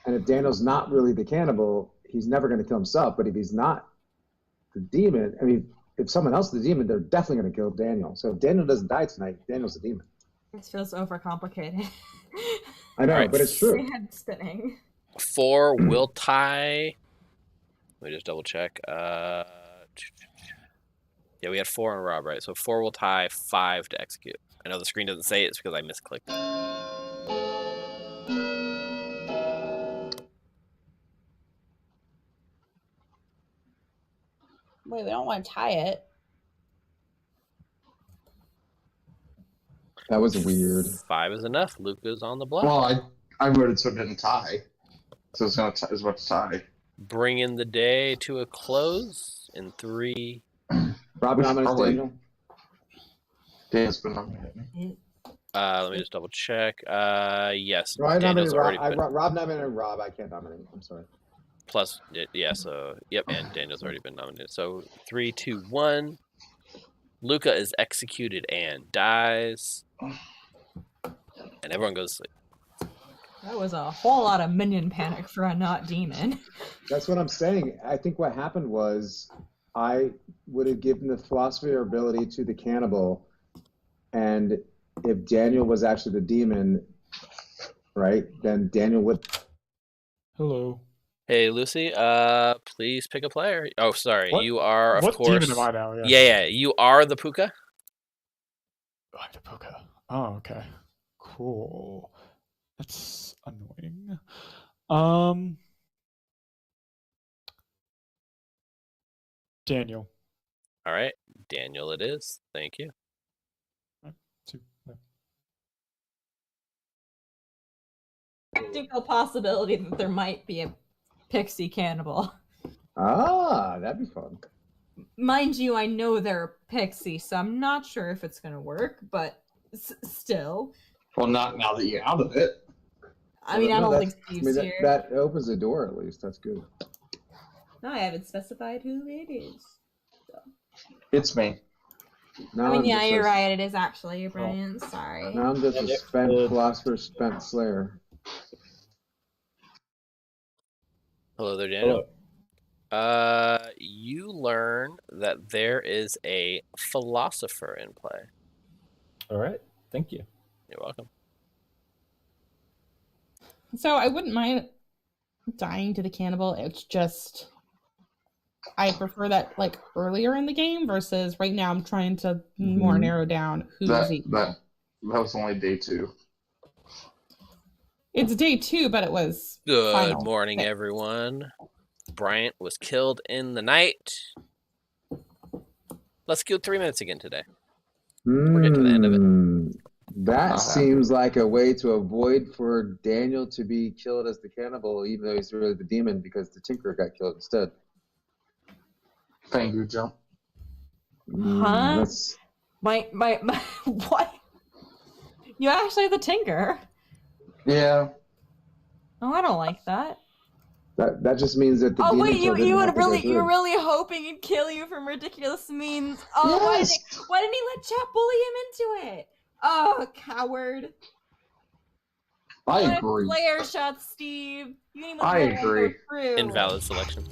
And if Daniel's not really the cannibal, he's never going to kill himself. But if he's not the demon, I mean, if someone else is the demon, they're definitely going to kill Daniel. So if Daniel doesn't die tonight, Daniel's the demon. This feels overcomplicated. I know, Right. but it's true. My head's spinning. 4 will tie. Let me just double check. Yeah, we had 4 on Rob, right? So 4 will tie, 5 to execute. I know the screen doesn't say it. It's because I misclicked. Wait, we don't want to tie it. That was weird. 5 is enough. Luca's on the block. Well, I voted so it didn't tie. So it's about to tie. Bringing the day to a close in 3. Rob nominates Daniel. Dan's been nominated. Let me just double check. Yes. No, I Daniel's nominated already been. Rob nominated Rob. I can't nominate him. I'm sorry. Plus, yeah, so, yep, and Daniel's already been nominated. So 3, 2, 1. Luca is executed and dies. And everyone goes to sleep. That was a whole lot of minion panic for a not demon. That's what I'm saying. I think what happened was I would have given the philosophy or ability to the cannibal, and if Daniel was actually the demon, right, then Daniel would. Hello. Hey, Lucy, please pick a player. Oh, sorry. What? You are, of What course. demon am I now? Yeah. You are the Puka. I'm the Puka. Oh, okay. Cool. That's annoying. Daniel. All right. Daniel it is. Thank you. Technical possibility that there might be a pixie cannibal. Ah, that'd be fun. Mind you, I know they're a pixie, so I'm not sure if it's gonna work, but still. Well, not now that you're out of it. I mean, I don't think Steve's here. That opens the door at least. That's good. No, I haven't specified who it is. So. It's me. Now I mean, I'm yeah, just you're a- right. It is actually you, Brian. Sorry. Now I'm just a spent philosopher, spent slayer. Hello there, Daniel. You learn that there is a philosopher in play. All right. Thank you. You're welcome. So I wouldn't mind dying to the cannibal. It's just I prefer that like earlier in the game versus right now. I'm trying to more narrow down who's evil. That was only day 2. It's day 2, but it was Good final. morning, everyone. Bryant was killed in the night. Let's kill 3 minutes again today. We're getting to the end of it. That seems like a way to avoid for Daniel to be killed as the cannibal, even though he's really the demon, because the Tinkerer got killed instead. Thank you, Joe. Huh? My what? You actually the Tinker? Yeah. Oh, I don't like that. That just means that the Oh demon wait, kill didn't have to go you're through. really hoping he'd kill you from ridiculous means. Oh, Yes! why didn't he let chat bully him into it? Oh, coward! I What agree. Slayer shot, Steve. You didn't even I let that agree. go through. Invalid selection.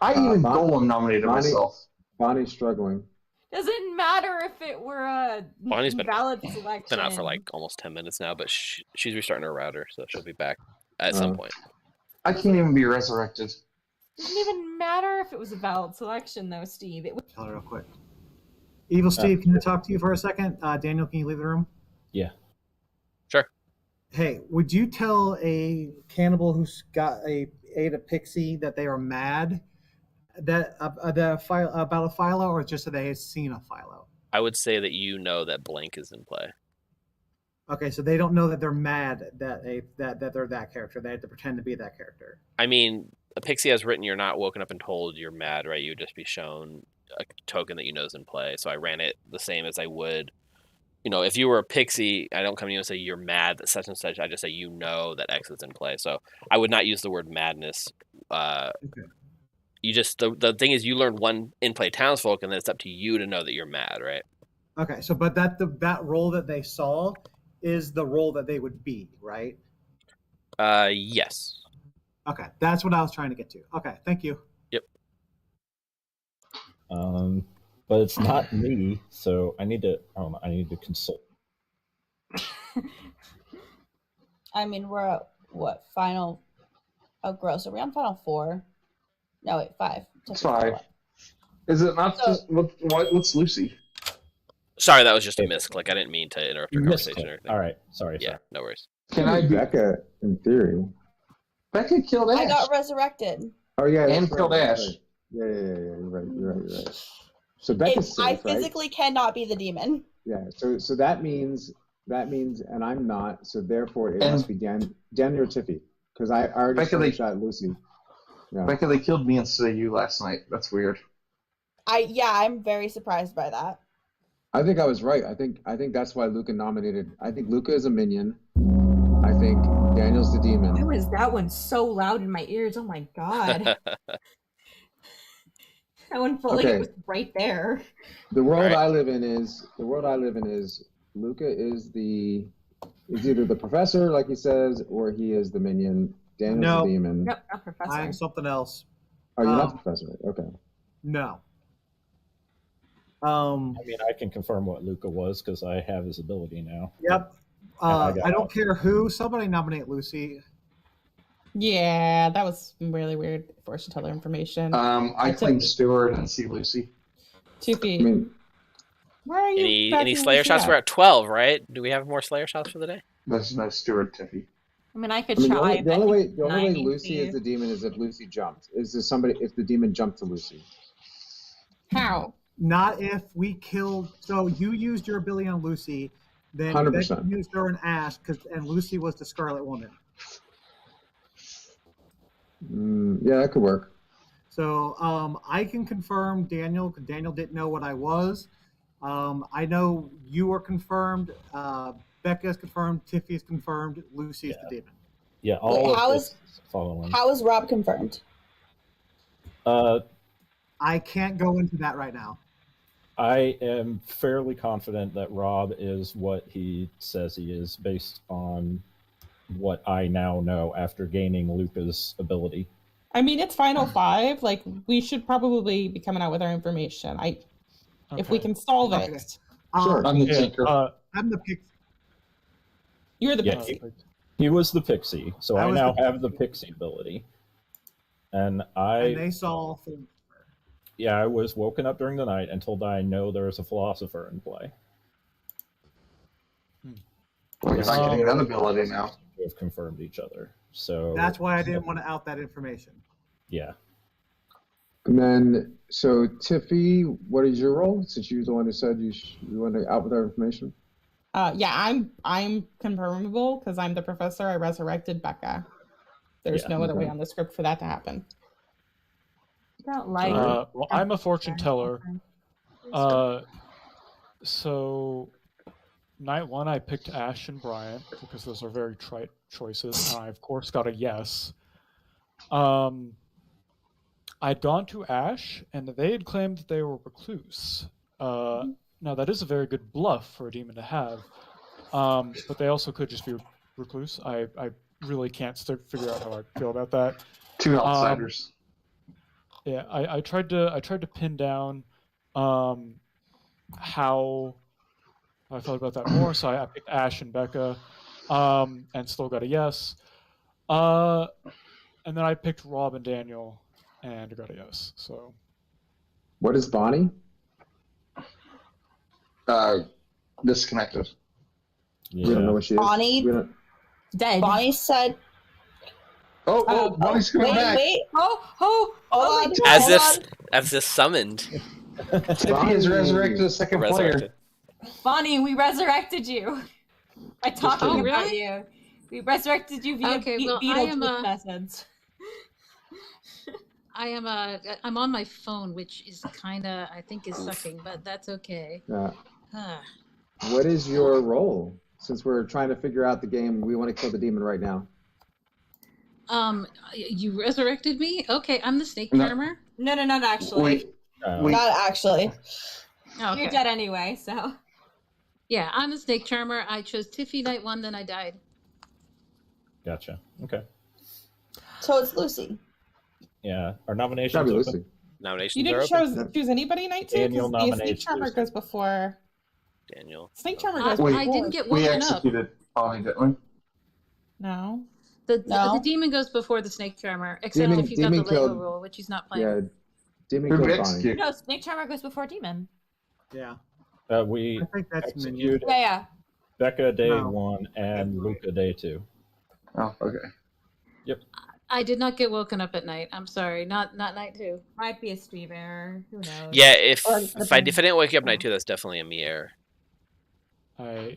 I even Bonnie- Golem nominated myself. Bonnie's struggling. Doesn't matter if it were a Bonnie's been valid selection. Been out for like almost 10 minutes now, but she's restarting her router, so she'll be back at some point. I can't even be resurrected. Doesn't even matter if it was a valid selection, though, Steve. It Tell her real quick. Evil Steve, can I talk to you for a second? Daniel, can you leave the room? Yeah. Sure. Hey, would you tell a cannibal who's ate a pixie that they are mad that about a Philo, or just that they had seen a Philo? I would say that you know that blank is in play. Okay, so they don't know that they're mad that they're that character. They have to pretend to be that character. I mean, a pixie has written you're not woken up and told you're mad, right? You would just be shown a token that you know is in play. So I ran it the same as I would. You know, if you were a pixie, I don't come to you and say you're mad that such and such. I just say you know that X is in play. So I would not use the word madness. Okay. You just the thing is you learned one in play townsfolk, and then it's up to you to know that you're mad, right? Okay, so but that role that they saw is the role that they would be, right? Yes. Okay, that's what I was trying to get to. Okay, thank you. Yep. But it's not me, so I need to consult. I mean, we're at what final? Oh, gross. Are we on final 4? No, wait, 5. It's 5. Is it not just what's Lucy? Sorry, that was just a misclick. I didn't mean to interrupt your You missed conversation it. or anything. All right, sorry. Yeah, no worries. Can I Becca in theory? Becca killed Ash. I got resurrected. Oh yeah, And that's killed right, Ash. that's right. Yeah. You're right. So Becca's safe, I right? physically cannot be the demon. Yeah. So that means, and I'm not. So therefore, it must be Daniel or Tiffy, because I already shot Lucy. Yeah. Becca, they killed me instead of you last night. That's weird. I'm very surprised by that. I think I was right. I think that's why Luca nominated. I think Luca is a minion. I think Daniel's the demon. Why was that one so loud in my ears? Oh my god. That one felt like it was right there. The world I live in is Luca is either the professor, like he says, or he is the minion. Daniel's the demon. Nope, not professor. I'm something else. Oh, you're not the professor. Okay. No. I mean, I can confirm what Luca was because I have his ability now. Yep. I don't care who. Somebody nominate Lucy. Yeah, that was really weird. Fortune teller information. I claim Stewart and see Lucy. 2 feet. I mean, why are you Any Slayer shots? We're at 12, right? Do we have more Slayer shots for the day? There's no Stewart, Tiffy. I mean, I could the try. only way Lucy is the demon is if Lucy jumped. If the demon jumped to Lucy. How? Not if we killed. So you used your ability on Lucy, then 100%. Becky used her and Ash, and Lucy was the Scarlet Woman. Yeah, that could work. So I can confirm Daniel, because Daniel didn't know what I was. I know you are confirmed. Becca is confirmed. Tiffy is confirmed. Lucy is the demon. Yeah, Wait, how is following. how is Rob confirmed? I can't go into that right now. I am fairly confident that Rob is what he says he is, based on what I now know after gaining Luca's ability. I mean, it's Final Five. Like, we should probably be coming out with our information. If we can solve it. Sure, I'm the tinker. I'm the pixie. You're the Yeah, pixie. he was the pixie, so I now have the pixie ability. And they saw things. Yeah, I was woken up during the night and told I know there is a philosopher in play. Well, you're not getting that ability now. We have confirmed each other, so That's why I didn't want to out that information. yeah. And then, so Tiffy, what is your role? Since you're the one who said you want to out with our information. Yeah, I'm confirmable because I'm the professor. I resurrected Becca. There's no other way on the script for that to happen. Don't like. Well, I'm a fortune teller. So night one, I picked Ash and Bryant because those are very trite choices, and I of course got a yes. I'd gone to Ash, and they had claimed that they were recluse. Now that is a very good bluff for a demon to have, but they also could just be recluse. I really can't figure out how I feel about that. Two outsiders. Yeah, I tried to pin down how I felt about that more, so I picked Ash and Becca, and still got a yes. And then I picked Rob and Daniel, and I got a yes. So, What is Bonnie? Disconnected. We don't know what she is. Bonnie dead. Bonnie said. Bonnie's coming back. Wait. Oh Hold on. As if summoned. Tiffy has resurrected the second player. Bonnie, we resurrected you by talking really? about you. We resurrected you via Beetlejuice methods. I'm on my phone, which is kinda, I think, is sucking, but that's okay. What is your role? Since we're trying to figure out the game, we want to kill the demon right now. You resurrected me? Okay, I'm the snake No. charmer. No, not actually. Not actually. Okay. You're dead anyway, so. Yeah, I'm the snake charmer. I chose Tiffy night one, then I died. Gotcha. Okay. So it's Lucy. Yeah, our nominations. That'd be open. Lucy. Nominations You are didn't open. choose anybody night two? Daniel Because the snake nominates charmer Lucy. goes before. Daniel. Snake charmer goes Wait, before. I didn't get we woken up. executed Bonnie, didn't we? No. The demon goes before the snake charmer, except Demon- if you got the demon Lego killed- rule, which he's not playing. Yeah, demon Who killed did Bonnie. execute? No, Snake Charmer goes before Demon. Yeah. We I think that's executed Yeah. Becca day No. 1 and Luca day 2. Oh, okay. Yep. I did not get woken up at night. I'm sorry, not night two. Might be a stream error. Who knows? Yeah, if I didn't wake you up night two, that's definitely a me error.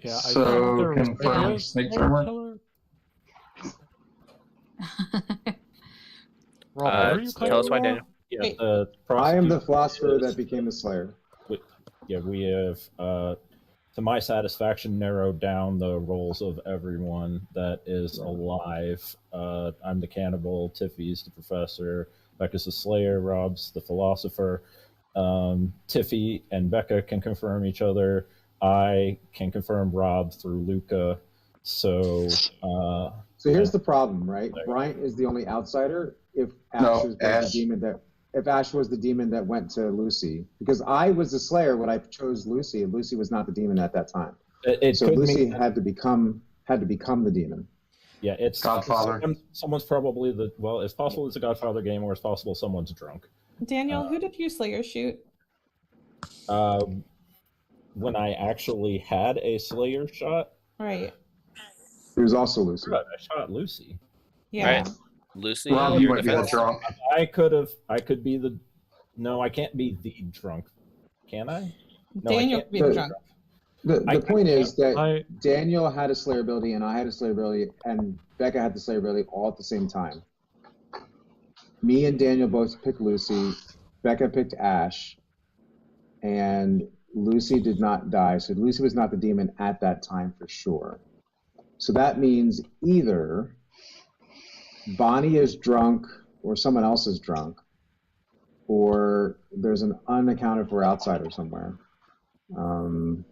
So confirm snake charmer. Rob, where are you Tell us why, Daniel. Yeah, Wait. the I am the prosecutor philosopher is- that became the Slayer. we have, to my satisfaction, narrowed down the roles of everyone that is alive. I'm the cannibal, Tiffy's the professor, Becca's the Slayer, Rob's the philosopher. Tiffy and Becca can confirm each other. I can confirm Rob through Luca. So here's the problem, right? Bryant is the only outsider. If Ash was the demon that went to Lucy, because I was the Slayer when I chose Lucy, and Lucy was not the demon at that time. So could Lucy mean- had to become the demon. Yeah, it's Godfather. Someone's probably it's possible it's a Godfather game, or it's possible someone's drunk. Daniel, who did you Slayer shoot? When I actually had a Slayer shot, Right. It was also Lucy. I shot Lucy. Yeah. Right. Lucy. Rob, you might be the defense. drunk. I could be the. No, I can't be the drunk. Can I? No, Daniel I could be the drunk. The point is that Daniel had a Slayer ability, and I had a Slayer ability, and Becca had the Slayer ability all at the same time. Me and Daniel both picked Lucy. Becca picked Ash, and Lucy did not die. So Lucy was not the demon at that time for sure. So that means either Bonnie is drunk or someone else is drunk, or there's an unaccounted for outsider somewhere. No,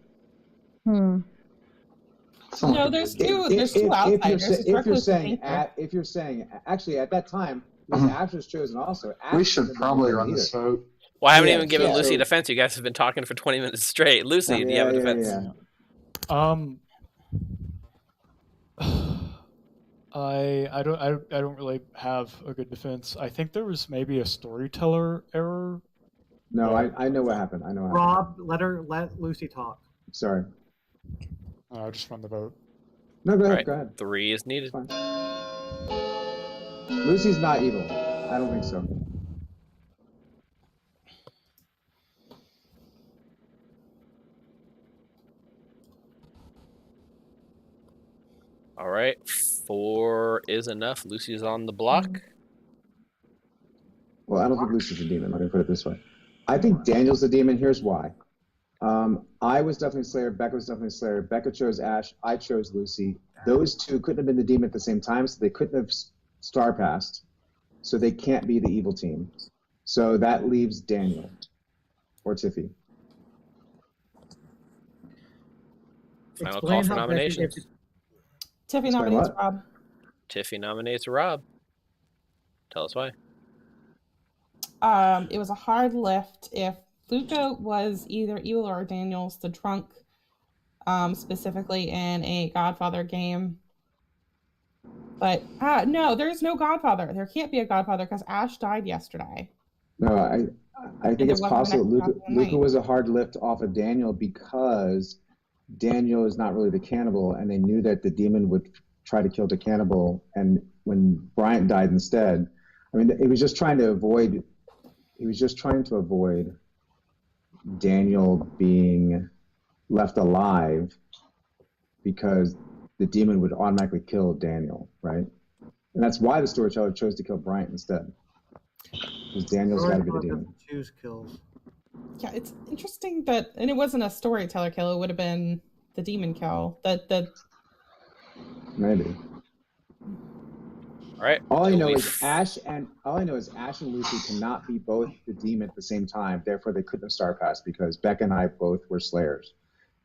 there's two outsiders. If you're saying actually at that time it was Ash was chosen also. Ash We should probably run this vote. Well, I haven't even given Lucy a defense. You guys have been talking for 20 minutes straight. Lucy, do you have a defense? I don't really have a good defense. I think there was maybe a storyteller error. No, I know what happened. I know what happened. Rob, let Lucy talk. Sorry. I'll just run the vote. No, go ahead. Right. Go ahead. 3 is needed. Lucy's not evil. I don't think so. All right. 4 is enough. Lucy's on the block. Well, I don't think Lucy's a demon. Let me put it this way. I think Daniel's the demon. Here's why. I was definitely Slayer. Becca was definitely Slayer. Becca chose Ash. I chose Lucy. Those two couldn't have been the demon at the same time, so they couldn't have star passed. So they can't be the evil team. So that leaves Daniel or Tiffy. Final call for nominations. Tiffy nominates Rob. Tiffy nominates Rob. Tell us why. It was a hard lift. If Luca was either evil or Daniel's the drunk, specifically in a Godfather game. But no, there's no Godfather. There can't be a Godfather because Ash died yesterday. No, I think it's possible Luca was a hard lift off of Daniel because Daniel is not really the cannibal, and they knew that the demon would try to kill the cannibal. And when Bryant died instead, I mean, he was just trying to avoid Daniel being left alive because the demon would automatically kill Daniel, right? And that's why the storyteller chose to kill Bryant instead. Because Daniel's got to be the demon. Choose kills. Yeah, it's interesting that, and it wasn't a storyteller kill. It would have been the demon kill. Maybe. All right. All I know is Ash and Lucy cannot be both the demon at the same time. Therefore, they couldn't have star passed because Becca and I both were Slayers,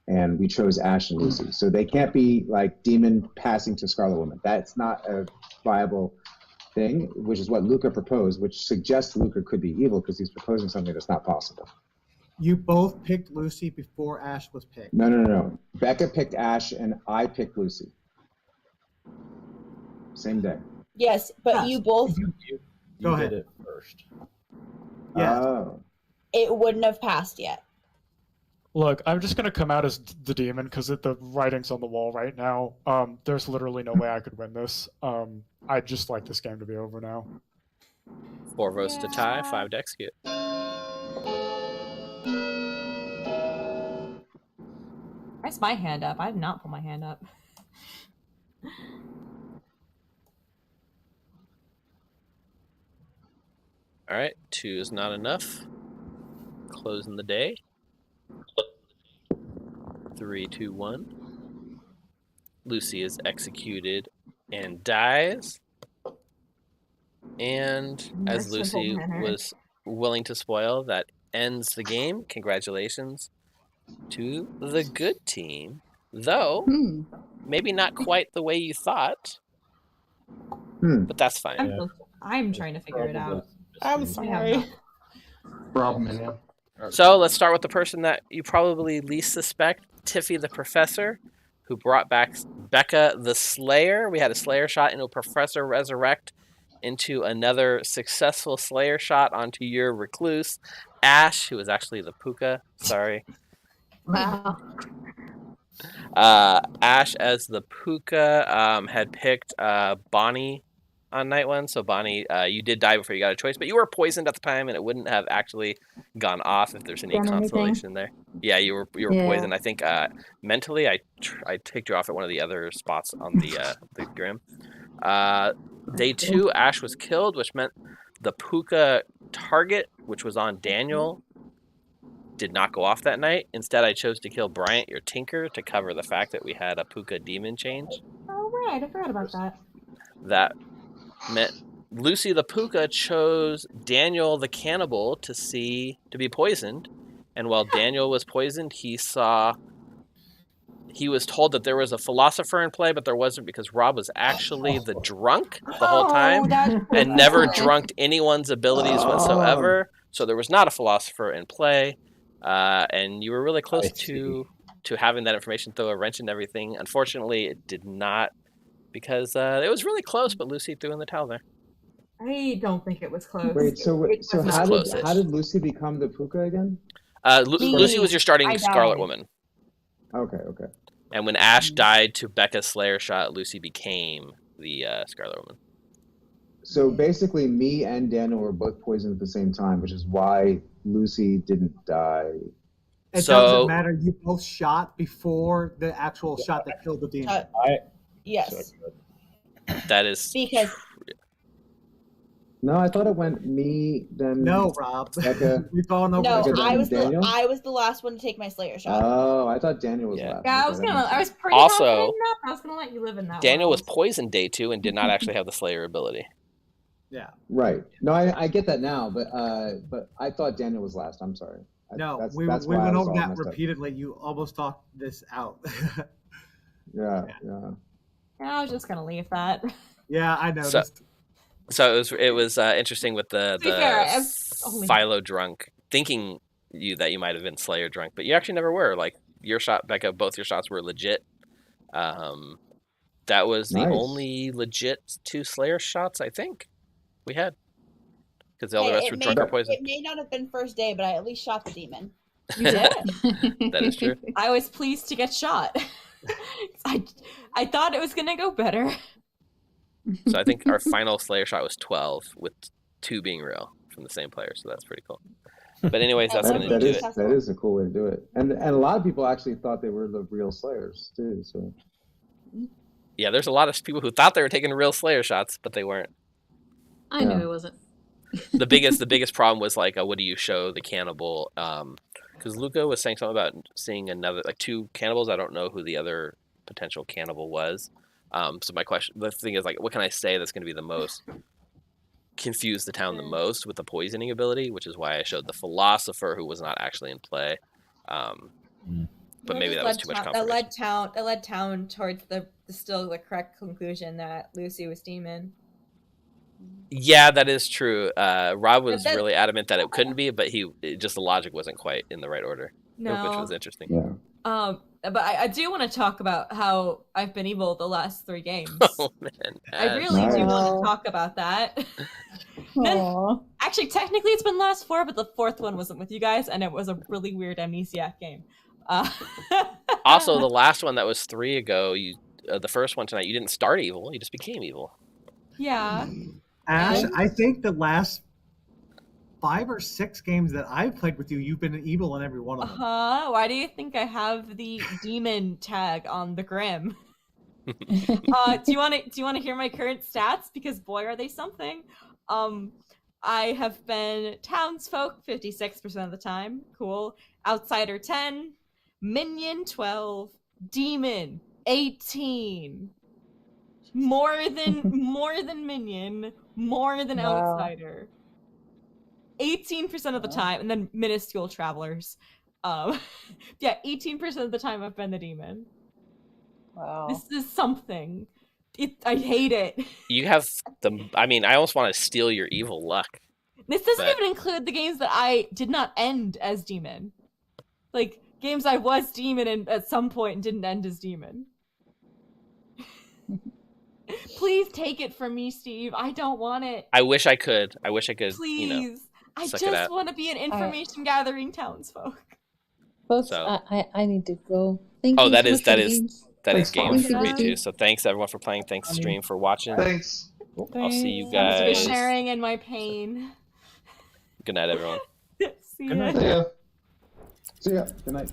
and we chose Ash and Lucy. So they can't be like demon passing to Scarlet Woman. That's not a viable thing, which is what Luca proposed, which suggests Luca could be evil because he's proposing something that's not possible. You both picked Lucy before Ash was picked. No. Becca picked Ash and I picked Lucy. Same day. Yes, but you both. You did it first. Yeah. Oh. It wouldn't have passed yet. Look, I'm just gonna come out as the demon because the writing's on the wall right now. There's literally no way I could win this. I'd just like this game to be over now. 4 votes to tie, 5 to execute. Why's my hand up? I did not put my hand up. All right, 2 is not enough. Closing the day. 3, 2, 1. Lucy is executed and dies. And as Lucy was willing to spoil, that ends the game. Congratulations to the good team. Though, maybe not quite the way you thought. But that's fine. I'm trying to figure it out. I'm sorry. Problem. So let's start with the person that you probably least suspect, Tiffy the Professor, who brought back Becca the Slayer. We had a Slayer shot into a Professor Resurrect, into another successful Slayer shot onto your Recluse, Ash, who was actually the Puka. Sorry. Wow. Ash as the Puka had picked Bonnie on night one. So Bonnie, you did die before you got a choice, but you were poisoned at the time, and it wouldn't have actually gone off if there's any Done anything? consolation there. Yeah, you were Yeah. poisoned. I think mentally, I ticked you off at one of the other spots on the Grim. Day 2, Ash was killed, which meant the Puka target, which was on Daniel, did not go off that night. Instead, I chose to kill Bryant, your Tinker, to cover the fact that we had a Puka demon change. Oh, right. I forgot about that. That meant Lucy the Puka chose Daniel the Cannibal to be poisoned. And while Daniel was poisoned, he was told that there was a philosopher in play, but there wasn't, because Rob was actually the drunk the whole time and never drunked anyone's abilities whatsoever. So there was not a philosopher in play. And you were really close to having that information throw a wrench in everything. Unfortunately, it did not, because it was really close, but Lucy threw in the towel there. I don't think it was close. Wait, so how did Lucy become the Puka again? Lucy was your starting Scarlet died. Woman. Okay. And when Ash died to Becca's Slayer shot, Lucy became the Scarlet Woman. So basically, me and Daniel were both poisoned at the same time, which is why Lucy didn't die. It doesn't matter. You both shot before the actual shot that killed the demon. Yes. That is because. No, I thought it went me, then No, Rob. Becca. We've all know. No, Becca, I was Daniel? I was the last one to take my Slayer shot. Oh, I thought Daniel was last. Yeah, I was pretty Also, confident in that, but I was gonna let you live in that. Daniel world. was poisoned day 2 and did not actually have the Slayer ability. Yeah. Right. No, I get that now, but I thought Daniel was last. I'm sorry. No, we why went I was over all that messed up. repeatedly. You almost talked this out. Yeah. I was just gonna leave that. Yeah, I noticed. So it was interesting with the be fair, I've only- Philo drunk, thinking that you might have been Slayer drunk, but you actually never were. Like your shot, Becca, both your shots were legit. That was the only legit 2 Slayer shots I think we had, because all the rest were drunk or poison. It may not have been first day, but I at least shot the demon. You did. That is true. I was pleased to get shot. I thought it was gonna go better. So I think our final Slayer shot was 12, with 2 being real from the same player. So that's pretty cool. But anyways, that's going to do it. That is a cool way to do it. And a lot of people actually thought they were the real Slayers too. So yeah, there's a lot of people who thought they were taking real Slayer shots, but they weren't. I knew it wasn't. The biggest problem was like, what do you show the cannibal? Because Luca was saying something about seeing another 2 cannibals. I don't know who the other potential cannibal was. So the thing is, like, what can I say that's going to be the most confuse the town the most with the poisoning ability, which is why I showed the philosopher, who was not actually in play. But maybe that was too much confirmation. That led town towards the still the correct conclusion that Lucy was demon. Yeah, that is true. Rob was really adamant that it couldn't be, but just the logic wasn't quite in the right order, which was interesting. Yeah. But I do want to talk about how I've been evil the last 3 games. Oh man, I really do want to talk about that. Actually, technically, it's been the last 4, but the 4th one wasn't with you guys, and it was a really weird amnesiac game. Also, the last one that was 3 ago, the first one tonight, you didn't start evil; you just became evil. Yeah. Ash, I think the last 5 or 6 games that I've played with you, you've been evil in every one of them. Why do you think I have the demon tag on the Grim? Do you want to hear my current stats? Because boy, are they something. I have been townsfolk 56% of the time. Cool. Outsider 10, minion 12, demon 18. More than minion, more than outsider. 18% of the time, and then minuscule travelers. 18% of the time I've been the demon. Wow. This is something. I hate it. You have I almost want to steal your evil luck. This doesn't even include the games that I did not end as demon. Like, games I was demon and at some point didn't end as demon. Please take it from me, Steve. I don't want it. I wish I could. Please. I suck just want to be an information gathering townsfolk. Folks, So. I need to go. Thank you. that so is much for the games. games for me Thanks, too. So thanks everyone for playing. Thanks stream for watching. Thanks. I'll see you Thanks for guys. sharing in my pain. Good night, everyone. See Good ya. night. See ya. Good night.